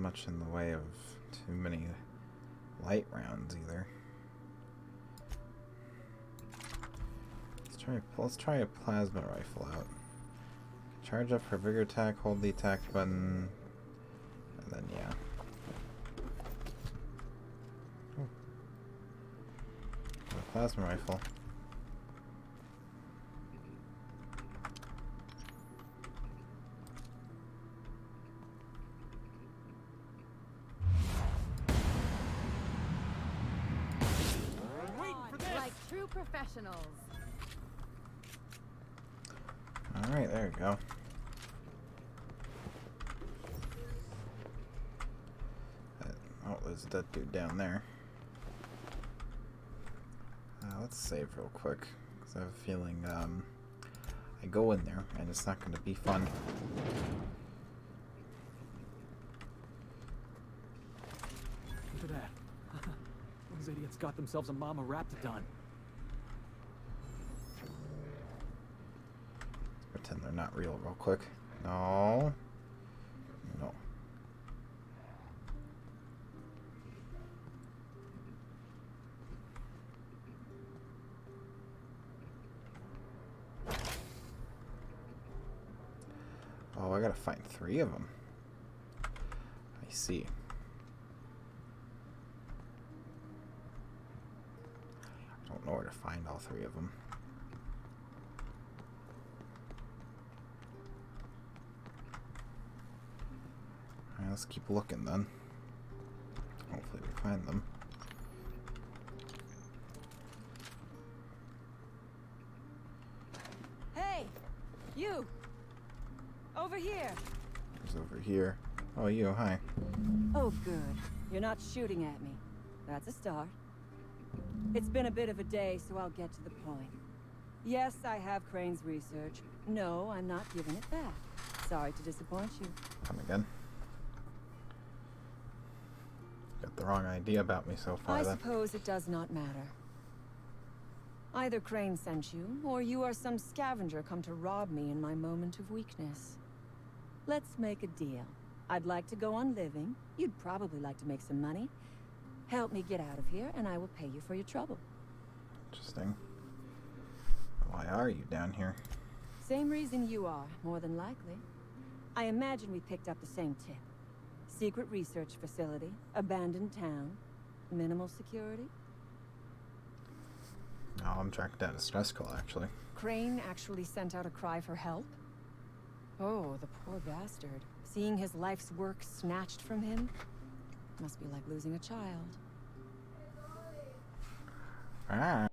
much in the way of too many light rounds either. Let's try a plasma rifle out. Charge up for bigger attack, hold the attack button, and then yeah. Oh. A plasma rifle. Like true professionals. Alright, there we go. Oh, there's a dead dude down there. Let's save real quick, because I have a feeling I go in there and it's not going to be fun. Look at that. Those idiots got themselves a mama raptidon. Pretend they're not real quick. No. No. Oh, I gotta find 3 of them. I see. I don't know where to find all 3 of them. Alright, let's keep looking then. Hopefully we find them. Hey! You! Over here! Who's over here? Oh, you, hi. Oh, good. You're not shooting at me. That's a start. It's been a bit of a day, so I'll get to the point. Yes, I have Crane's research. No, I'm not giving it back. Sorry to disappoint you. Come again. Got the wrong idea about me so far, I then. suppose it does not matter. Either Crane sent you, or you are some scavenger come to rob me in my moment of weakness. Let's make a deal. I'd like to go on living. You'd probably like to make some money. Help me get out of here, and I will pay you for your trouble. Interesting. Why are you down here? Same reason you are, more than likely. I imagine we picked up the same tip. Secret research facility, abandoned town, minimal security. No, I'm tracking down a stress call, actually. Crane actually sent out a cry for help? Oh, the poor bastard. Seeing his life's work snatched from him must be like losing a child. Ah.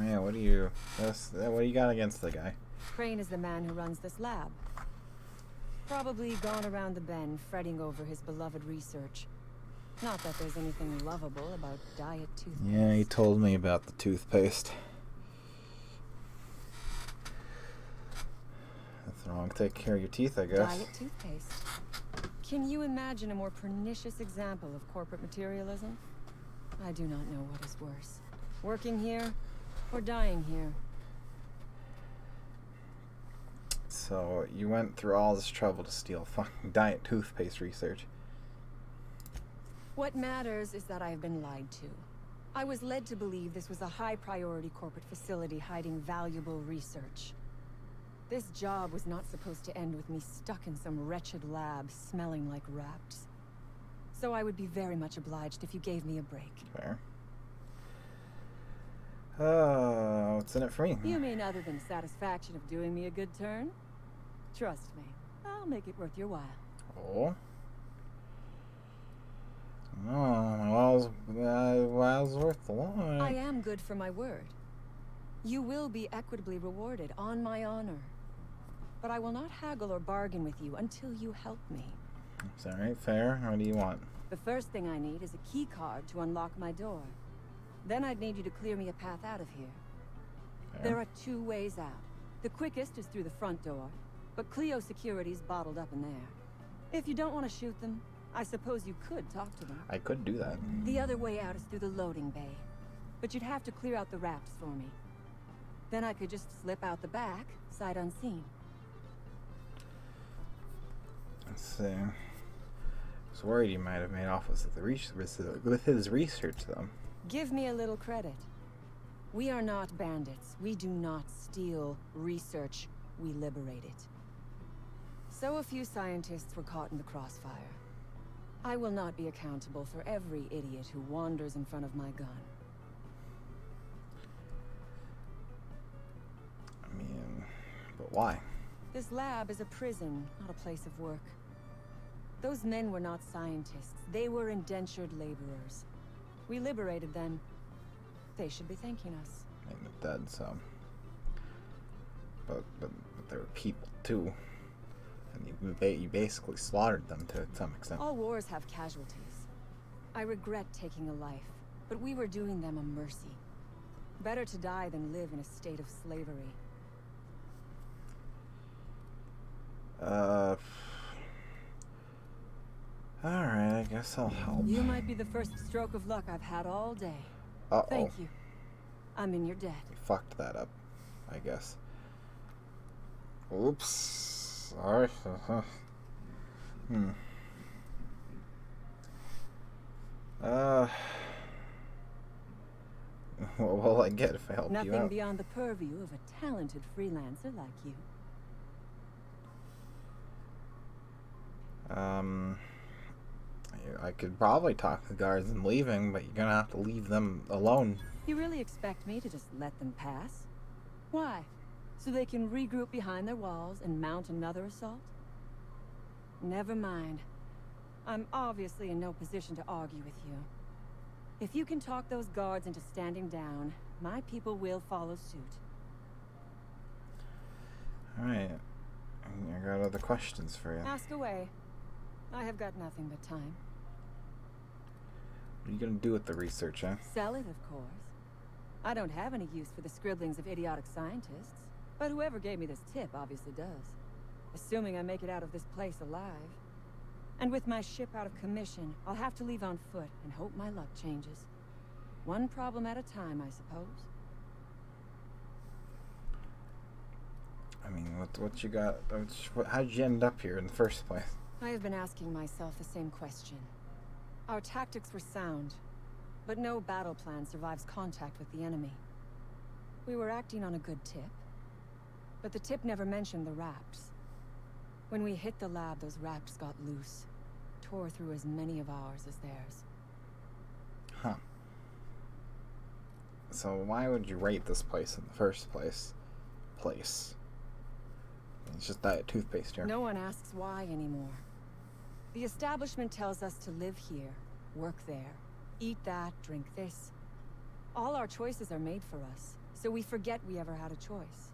Yeah, what do you got against the guy? Crane is the man who runs this lab. Probably gone around the bend, fretting over his beloved research. Not that there's anything lovable about diet toothpaste. Yeah, he told me about the toothpaste. That's wrong. Take care of your teeth, I guess. Diet toothpaste. Can you imagine a more pernicious example of corporate materialism? I do not know what is worse. Working here, or dying here. So, you went through all this trouble to steal fucking diet toothpaste research. What matters is that I have been lied to. I was led to believe this was a high-priority corporate facility hiding valuable research. This job was not supposed to end with me stuck in some wretched lab smelling like rats. So I would be very much obliged if you gave me a break. Fair. What's in it for me? You mean other than the satisfaction of doing me a good turn? Trust me, I'll make it worth your while. Oh. Oh, while's worth the lot. I am good for my word. You will be equitably rewarded, on my honor. But I will not haggle or bargain with you until you help me. It's alright, fair. What do you want? The first thing I need is a key card to unlock my door. Then I'd need you to clear me a path out of here. Fair. There are 2 ways out. The quickest is through the front door, but Cleo security's bottled up in there. If you don't want to shoot them, I suppose you could talk to them. I could do that. The other way out is through the loading bay, but you'd have to clear out the rafts for me. Then I could just slip out the back, sight unseen. Let's see. I was worried he might have made off with his research, though. Give me a little credit. We are not bandits. We do not steal research. We liberate it. So a few scientists were caught in the crossfire. I will not be accountable for every idiot who wanders in front of my gun. I mean, but why? This lab is a prison, not a place of work. Those men were not scientists. They were indentured laborers. We liberated them. They should be thanking us. I mean, they're dead, so. But they were people, too. And you basically slaughtered them to some extent. All wars have casualties. I regret taking a life, but we were doing them a mercy. Better to die than live in a state of slavery. Alright, I guess I'll help. You might be the first stroke of luck I've had all day. Uh-oh. Thank you. I'm in your debt. You fucked that up, I guess. Oops. Sorry. What will I get if I help you out? Nothing beyond the purview of a talented freelancer like you. I could probably talk the guards and leaving, but you're gonna have to leave them alone. You really expect me to just let them pass? Why? So they can regroup behind their walls and mount another assault? Never mind. I'm obviously in no position to argue with you. If you can talk those guards into standing down, my people will follow suit. Alright. I got other questions for you. Ask away. I have got nothing but time. What are you gonna do with the research, eh? Sell it, of course. I don't have any use for the scribblings of idiotic scientists, but whoever gave me this tip obviously does. Assuming I make it out of this place alive. And with my ship out of commission, I'll have to leave on foot and hope my luck changes. One problem at a time, I suppose. I mean, what you got? How'd you end up here in the first place? I have been asking myself the same question. Our tactics were sound, but no battle plan survives contact with the enemy. We were acting on a good tip, but the tip never mentioned the rafts. When we hit the lab, those rafts got loose, tore through as many of ours as theirs. Huh. So why would you rate this place in the first place? It's just that toothpaste here. No one asks why anymore. The establishment tells us to live here, work there, eat that, drink this. All our choices are made for us, so we forget we ever had a choice.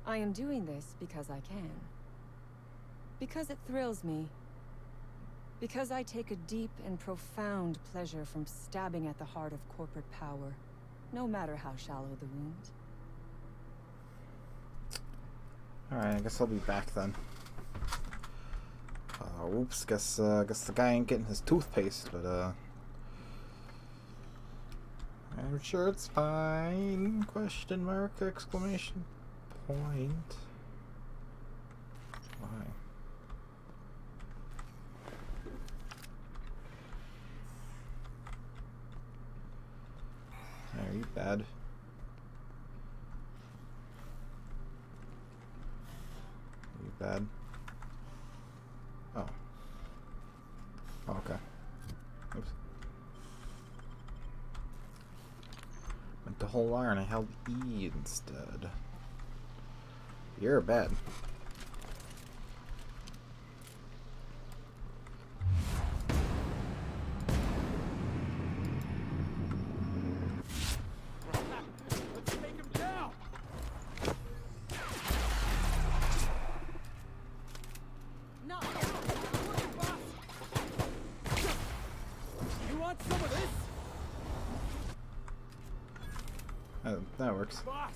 I am doing this because I can. Because it thrills me. Because I take a deep and profound pleasure from stabbing at the heart of corporate power, no matter how shallow the wound. Alright, I guess I'll be back then. Oops, guess the guy ain't getting his toothpaste, but I'm sure it's fine. Question mark, exclamation point. Why? Are you bad? bad. Oh. Oh, okay. Oops. Went to whole R and I held E instead. You're bad. That works. Boss,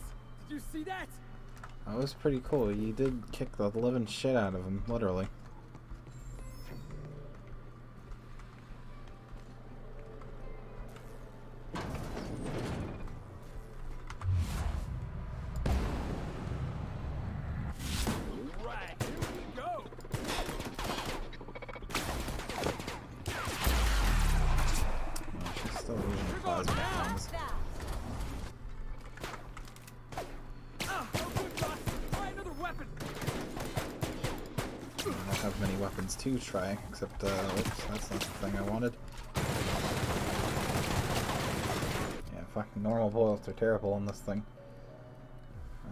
did you see that? That was pretty cool. You did kick the living shit out of him, literally. Right, here we go. Oh, she's still using plasma bombs. I don't have many weapons to try, except, oops, that's not the thing I wanted. Yeah, fucking normal bullets are terrible in this thing.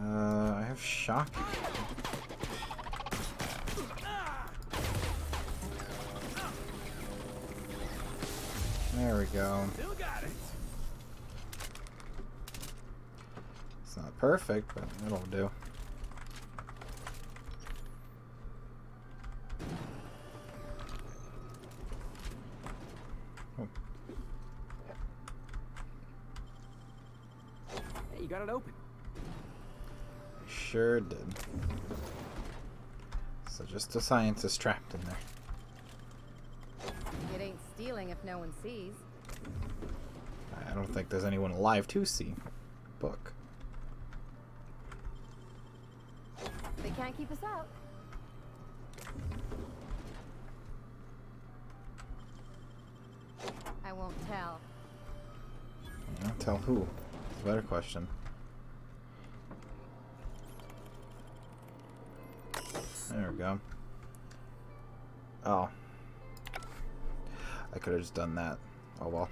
I have shock. There we go. Still got it. It's not perfect, but it'll do. Hey, you got it open. I sure did. So just a scientist trapped in there. It ain't stealing if no one sees. I don't think there's anyone alive to see. Book. They can't keep us out. I won't tell. Yeah, tell who? It's a better question. There we go. Oh. I could have just done that. Oh well.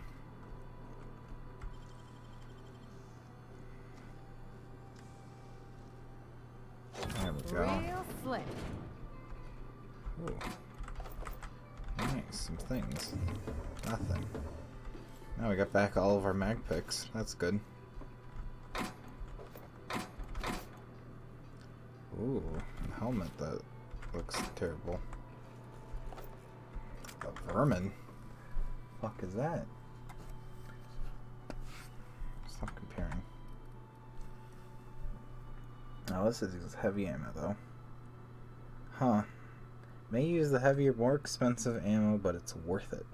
There we go. Real slick. Ooh. Nice, some things. Nothing. Now we got back all of our mag picks. That's good. Ooh, a helmet that looks terrible. A vermin? Fuck is that? Stop comparing. Oh, this is heavy ammo though. Huh. May use the heavier, more expensive ammo, but it's worth it.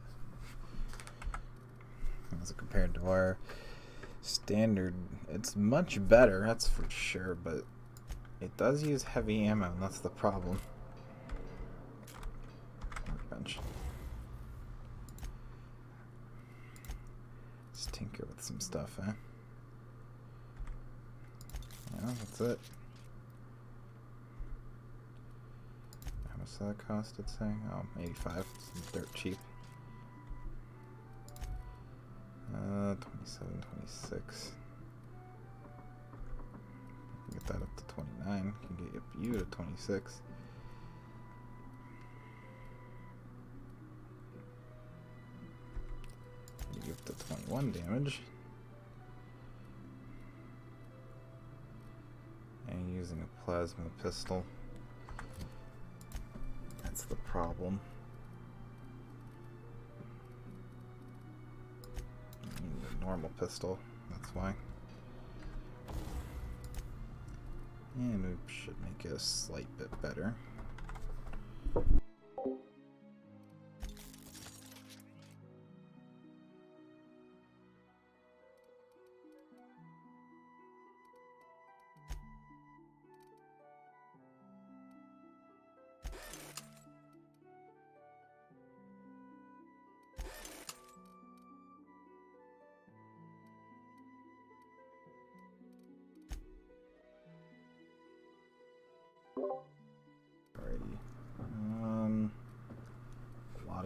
As compared to our standard, it's much better, that's for sure, but it does use heavy ammo, and that's the problem. Workbench. Let's tinker with some stuff, eh? Yeah, that's it. How much did that cost, it's saying? Oh, 85. It's dirt cheap. 27, 26. Get that up to 29. Can get you to 26. You give to 21 damage. And using a plasma pistol. That's the problem. Normal pistol, that's why. And we should make it a slight bit better.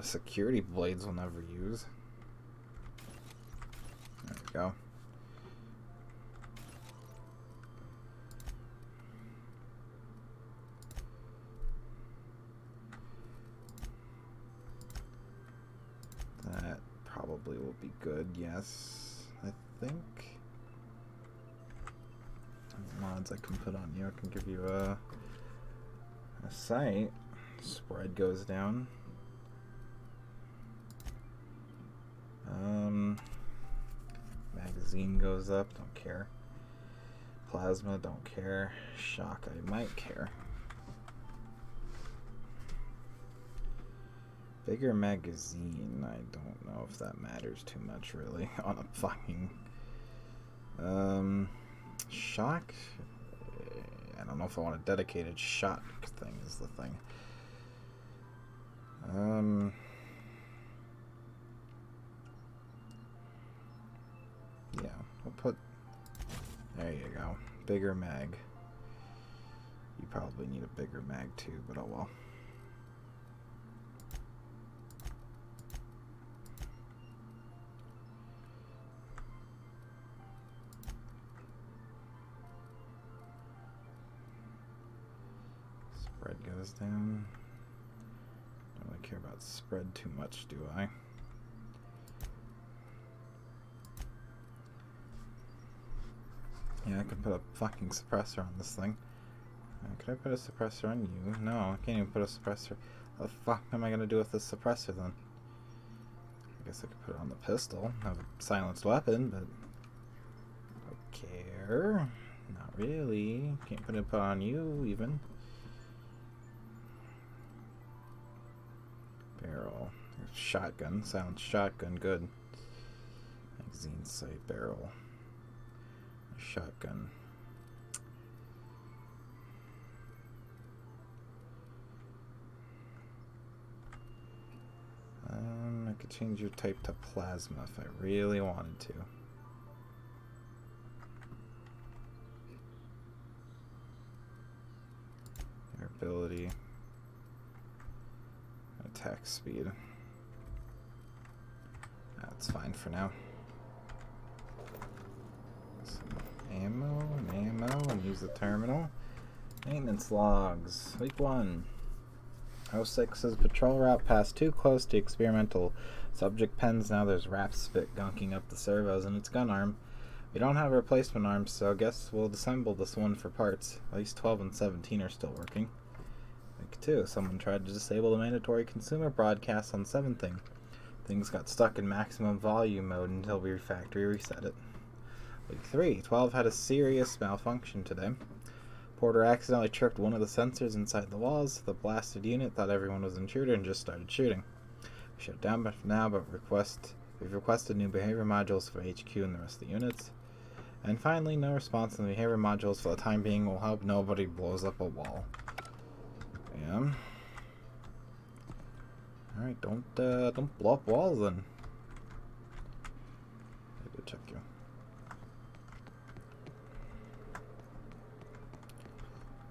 security blades will never use. There we go. That probably will be good, yes, I think. Mods I can put on you. I can give you a sight. Spread goes down. Magazine goes up, don't care. Plasma, don't care. Shock, I might care. Bigger magazine, I don't know if that matters too much really on a fucking shock. I don't know if I want a dedicated shot thing is the thing. Yeah, we'll put, there you go, bigger mag. You probably need a bigger mag too, but oh well. Spread goes down. Don't really care about spread too much, do I? Yeah, I can put a fucking suppressor on this thing. Could I put a suppressor on you? No, I can't even put a suppressor. What the fuck am I gonna do with this suppressor then? I guess I could put it on the pistol. Have a silenced weapon, but I don't care. Not really. Can't put it on you even. Barrel. Shotgun. Silenced shotgun. Good. Magazine sight. Barrel. Shotgun. I could change your type to plasma if I really wanted to. Your ability. Attack speed. That's fine for now. Ammo, and use the terminal. Maintenance logs. Week 1. 06's patrol route passed too close to experimental. Subject pens, now there's rap spit gunking up the servos in its gun arm. We don't have replacement arms, so I guess we'll disassemble this one for parts. At least 12 and 17 are still working. Week 2. Someone tried to disable the mandatory consumer broadcast on 7 thing. Things got stuck in maximum volume mode until we factory reset it. Week 3. 12 had a serious malfunction today. Porter accidentally tripped one of the sensors inside the walls. The blasted unit thought everyone was intruder and just started shooting. We shut down for now, but we've requested new behavior modules for HQ and the rest of the units. And finally, no response on the behavior modules for the time being will help nobody blows up a wall. Yeah. Alright, don't blow up walls then. I go check you.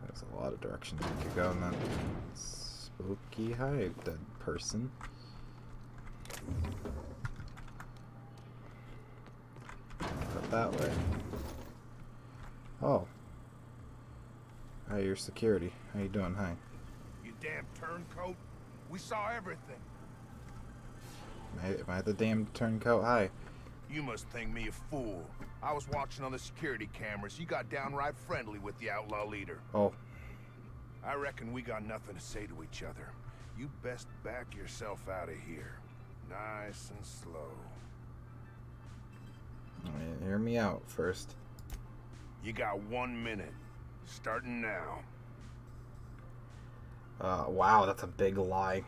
There's a lot of directions we could go in that spooky hive, dead person. Put that way. Oh. Hi, your security. How you doing? Hi. You damn turncoat. We saw everything. Am I the damn turncoat? Hi. You must think me a fool. I was watching on the security cameras. You got downright friendly with the outlaw leader. Oh. I reckon we got nothing to say to each other. You best back yourself out of here. Nice and slow. Right, hear me out first. You got 1 minute. Starting now. Wow, that's a big lie.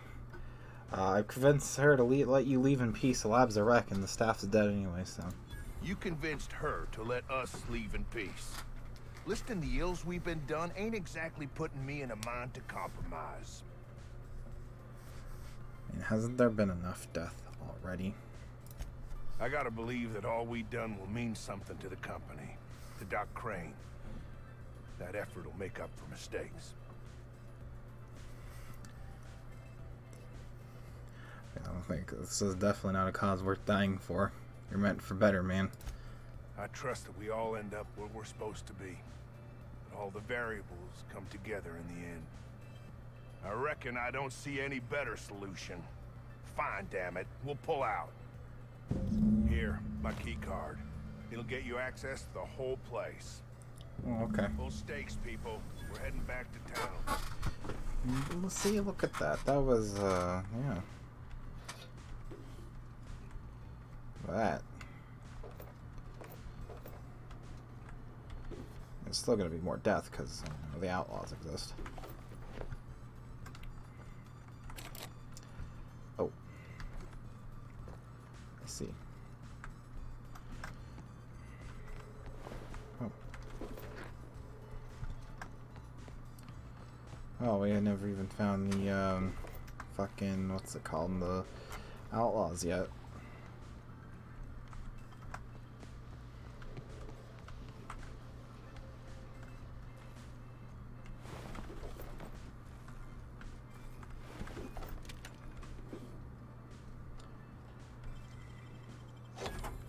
I've convinced her to let you leave in peace. The lab's a wreck and the staff's dead anyway, so... You convinced her to let us leave in peace. Listing the ills we've been done ain't exactly putting me in a mind to compromise. I mean, hasn't there been enough death already? I gotta believe that all we done will mean something to the company, to Doc Crane. That effort will make up for mistakes. think this is definitely not a cause worth dying for. You're meant for better, man. I trust that we all end up where we're supposed to be. That all the variables come together in the end. I reckon I don't see any better solution. Fine, damn it. We'll pull out. Here, my key card. It'll get you access to the whole place. Oh, okay. Full stakes, people. We're heading back to town. Let's see, look at that. That was, yeah. That. There's still gonna be more death, because the outlaws exist. Oh. I see. Oh. Oh, we had never even found the, fucking, what's it called, the outlaws yet.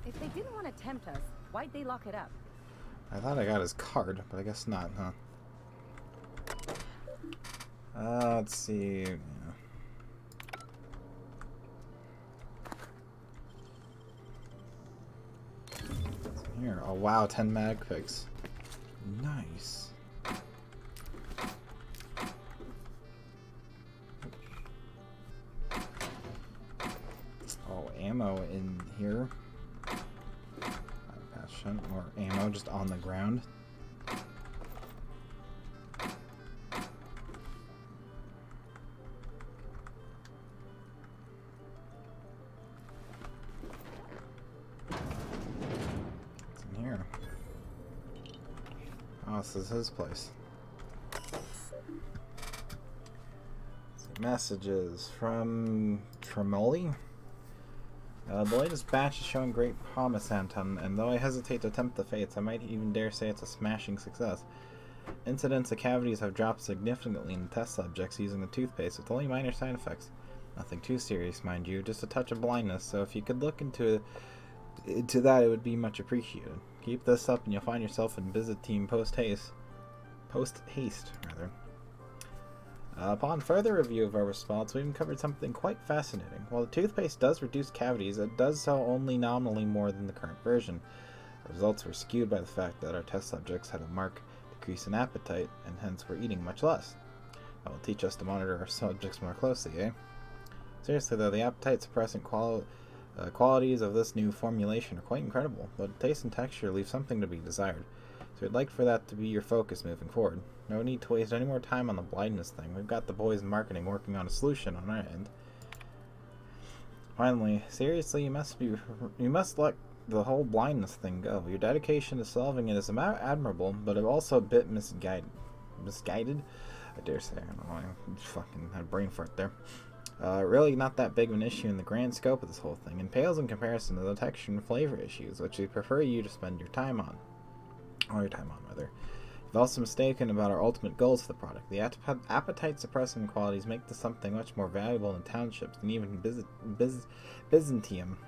If they didn't want to tempt us, why'd they lock it up? I thought I got his card, but I guess not, huh? Let's see. Yeah. Here, oh wow, 10 mag picks. Nice. Oh, ammo in here. Passion or ammo just on the ground. Oh, this is his place. Messages from Tremoli. The latest batch is showing great promise, Anton, and though I hesitate to tempt the fates, I might even dare say it's a smashing success. Incidents of cavities have dropped significantly in test subjects using the toothpaste with only minor side effects. Nothing too serious, mind you, just a touch of blindness, so if you could look into that, it would be much appreciated. Keep this up and you'll find yourself in Byzantine post-haste. Upon further review of our response, we uncovered something quite fascinating. While the toothpaste does reduce cavities, it does so only nominally more than the current version. The results were skewed by the fact that our test subjects had a marked decrease in appetite, and hence were eating much less. That will teach us to monitor our subjects more closely, eh? Seriously though, the appetite-suppressing qualities of this new formulation are quite incredible, but taste and texture leave something to be desired. So I'd like for that to be your focus moving forward. No need to waste any more time on the blindness thing. We've got the boys in marketing working on a solution on our end. Finally, seriously, you must let the whole blindness thing go. Your dedication to solving it is admirable, but also a bit misguided. Misguided? I dare say. I don't know. I fucking had a brain fart there. Really not that big of an issue in the grand scope of this whole thing, and pales in comparison to the texture and flavor issues, which we prefer you to spend your time on. All your time on, rather. You've also mistaken about our ultimate goals for the product. The appetite-suppressing qualities make this something much more valuable in townships than even Byzantium.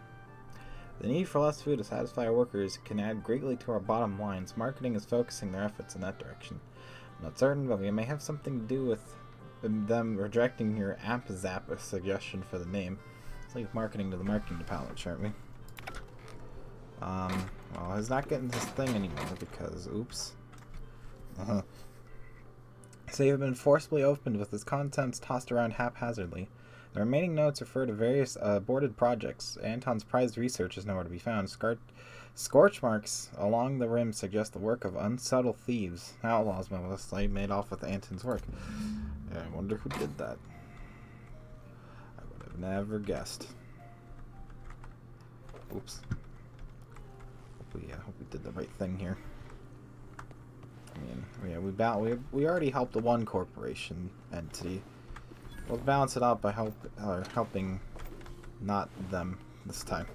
The need for less food to satisfy our workers can add greatly to our bottom lines. Marketing is focusing their efforts in that direction. I'm not certain, but we may have something to do with them rejecting your app-zap suggestion for the name. Let's leave marketing to the marketing department, shan't we? Well, he's not getting this thing anymore because, oops. So you've been forcibly opened with its contents tossed around haphazardly. The remaining notes refer to various aborted projects. Anton's prized research is nowhere to be found. Scorch marks along the rim suggest the work of unsubtle thieves. Outlaws, most likely made off with Anton's work. Yeah, I wonder who did that. I would have never guessed. Oops. Hope we did the right thing here. I mean, yeah, we already helped the one corporation entity. We'll balance it out by helping not them this time.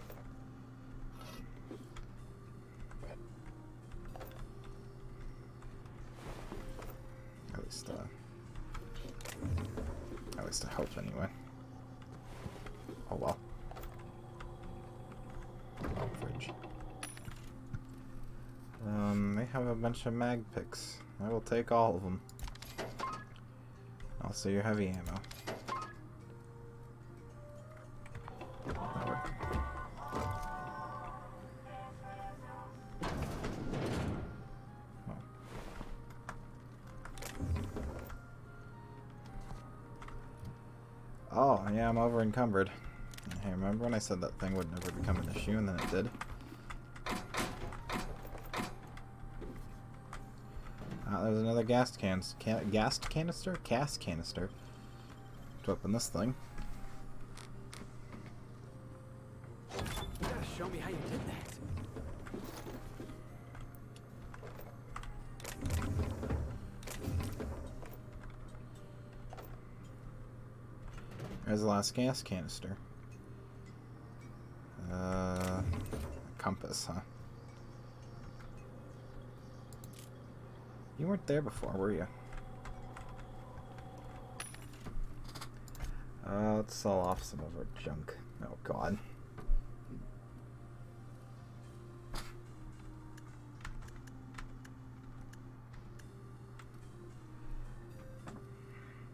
At least I hope anyway. Oh well. bunch of mag picks. I will take all of them. Also your heavy ammo. Oh, yeah, I'm over encumbered. Hey, remember when I said that thing would never become an issue, and then it did? There's another gas canister? Gas canister. To open this thing. You gotta show me how you did that. There's the last gas canister. Compass, huh? You weren't there before, were you? Let's sell off some of our junk. Oh, God.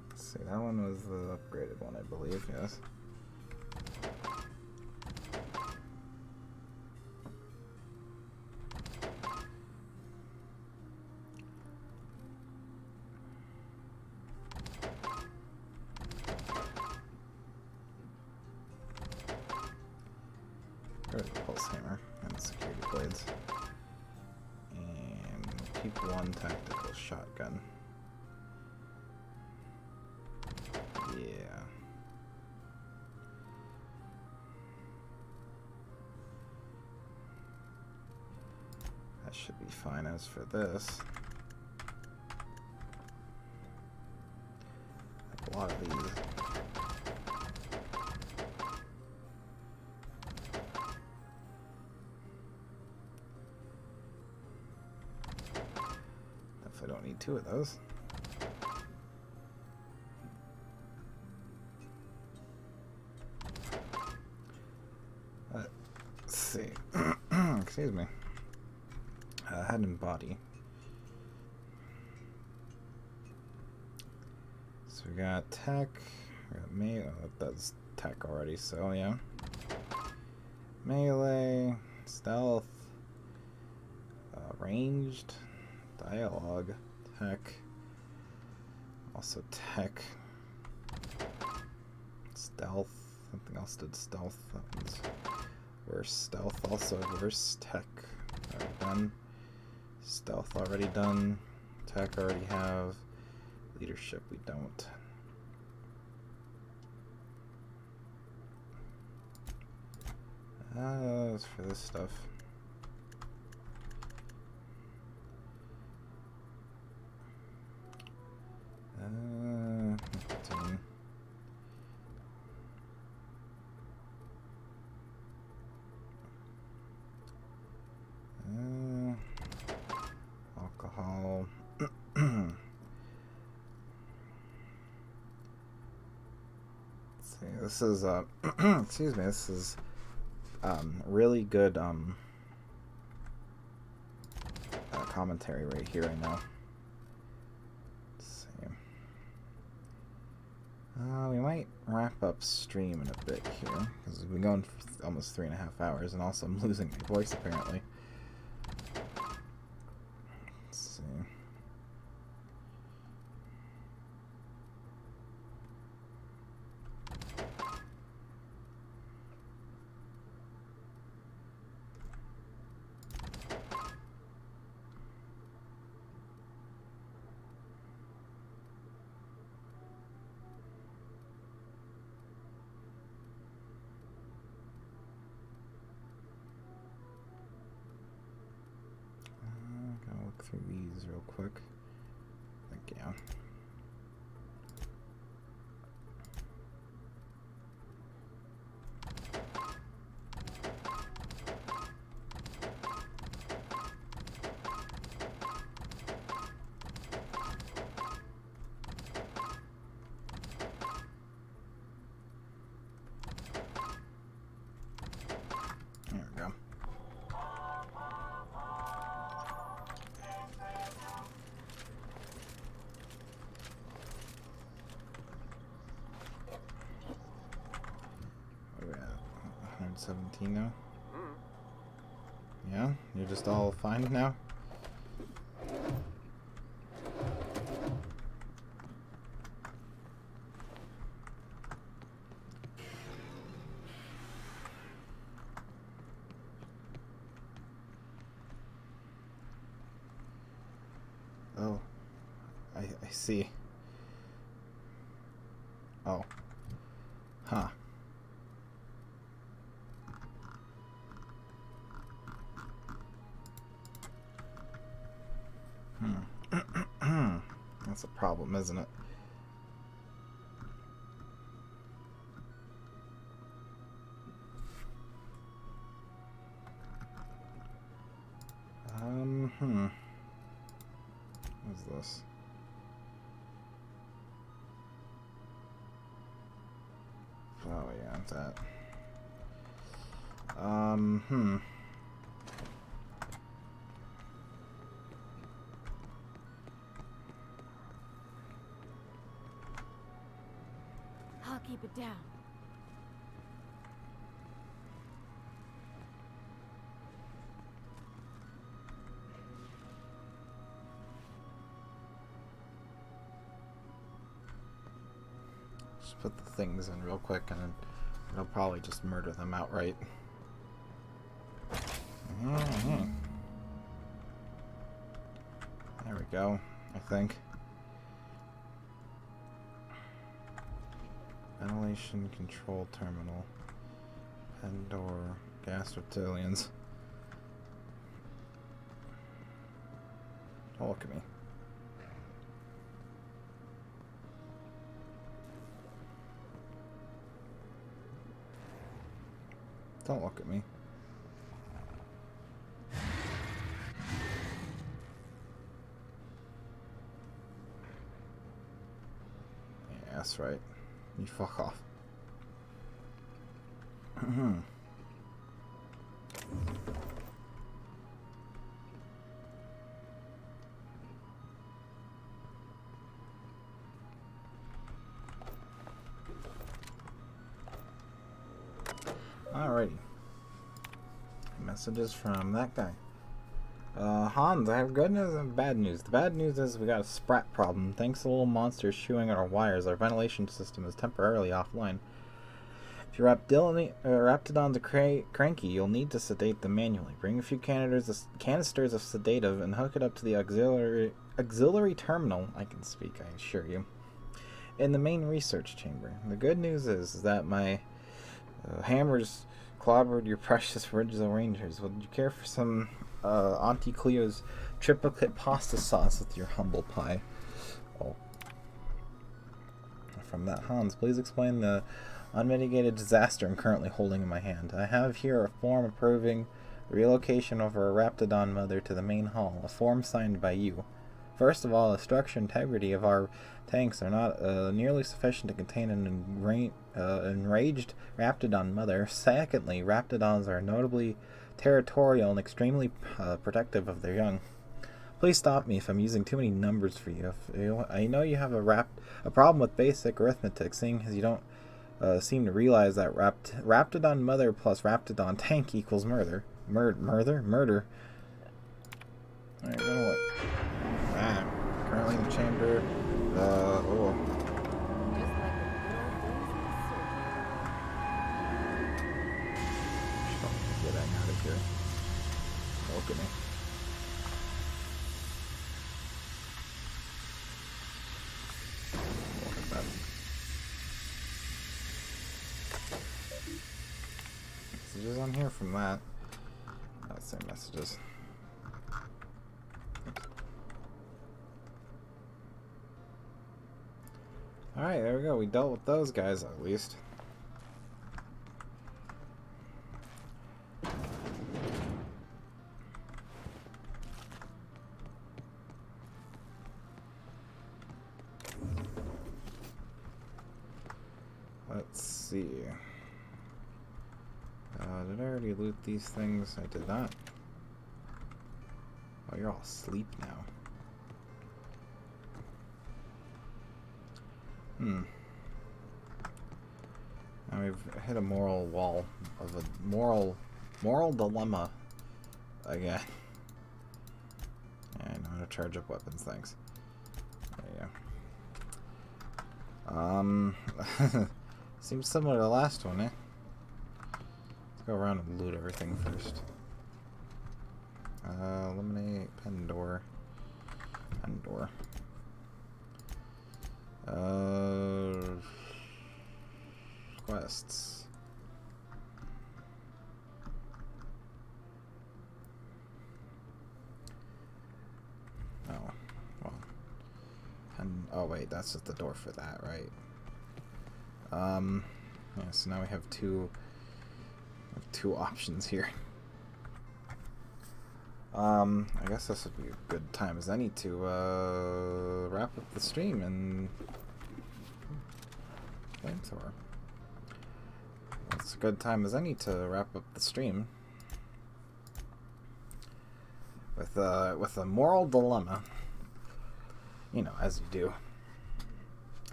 Let's see, that one was the upgraded one, I believe, yes. The pulse hammer and the security blades, and keep one tactical shotgun. Yeah. That should be fine. As for this, I have a lot of these. I don't need two of those. Let's see. Excuse me. Head and body. So we got tech. We got melee. Oh, that's tech already, so yeah. Melee, stealth, ranged. Dialogue, tech, also tech, stealth, something else did stealth, that one's worse, stealth also worse, tech, already done, stealth already done, tech already have, leadership we don't. As for this stuff. Alcohol. Let's see, this is excuse me, this is really good commentary right here right now. We might wrap up stream in a bit here, because we've been going for almost 3.5 hours, and also I'm losing my voice apparently. Let's see. Through these real quick. Thank you. There we go. 17 now? Yeah? You're just all fine now? Oh. I see. Oh. Huh. That's a problem, isn't it? What's this? Oh yeah, that. I'll keep it down. Just put the things in real quick and it'll probably just murder them outright. There we go, I think. Ventilation control terminal. Pandora. Gas reptilians. Don't look at me. Don't look at me. Yeah, that's right. You fuck off. Alrighty. Messages from that guy. Hans, I have good news and bad news. The bad news is we got a sprat problem. Thanks to little monsters chewing at our wires, our ventilation system is temporarily offline. If your Raptidons are cranky, you'll need to sedate them manually. Bring a few canisters of sedative and hook it up to the auxiliary terminal, I can speak, I assure you, in the main research chamber. The good news is that my hammers clobbered your precious original rangers. Would you care for some Auntie Cleo's triplicate pasta sauce with your humble pie? Oh. From that, Hans, please explain the unmitigated disaster I'm currently holding in my hand. I have here a form approving the relocation of our Raptidon mother to the main hall, a form signed by you. First of all, the structure and integrity of our tanks are not nearly sufficient to contain an enraged Raptidon mother. Secondly, Raptidons are notably territorial and extremely protective of their young. Please stop me if I'm using too many numbers for you. I know you have a problem with basic arithmetic, seeing as you don't seem to realize that Raptidon mother plus Raptidon tank equals murder. Murder. Alright, gonna look. Currently in the chamber. Get out of here. Look at me. Look at that. Messages on here from that. Same messages. Alright, there we go. We dealt with those guys at least. Let's see. Did I already loot these things? I did not. Oh, you're all asleep now. Now we've hit a moral wall of a moral dilemma again. And I'm gonna charge up weapons, thanks. There you go. Seems similar to the last one, eh? Let's go around and loot everything first. Eliminate pen door. Pen door. Quests. Oh, well. And oh wait, that's just the door for that, right? Yeah, so now we have two options here. I guess this would be a good time as any to wrap up the stream and flamethrower. It's a good time as any to wrap up the stream with a moral dilemma, you know, as you do.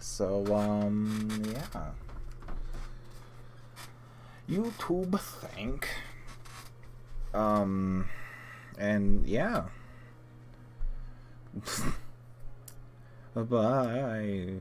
So yeah, YouTube thank. And yeah. Bye-bye.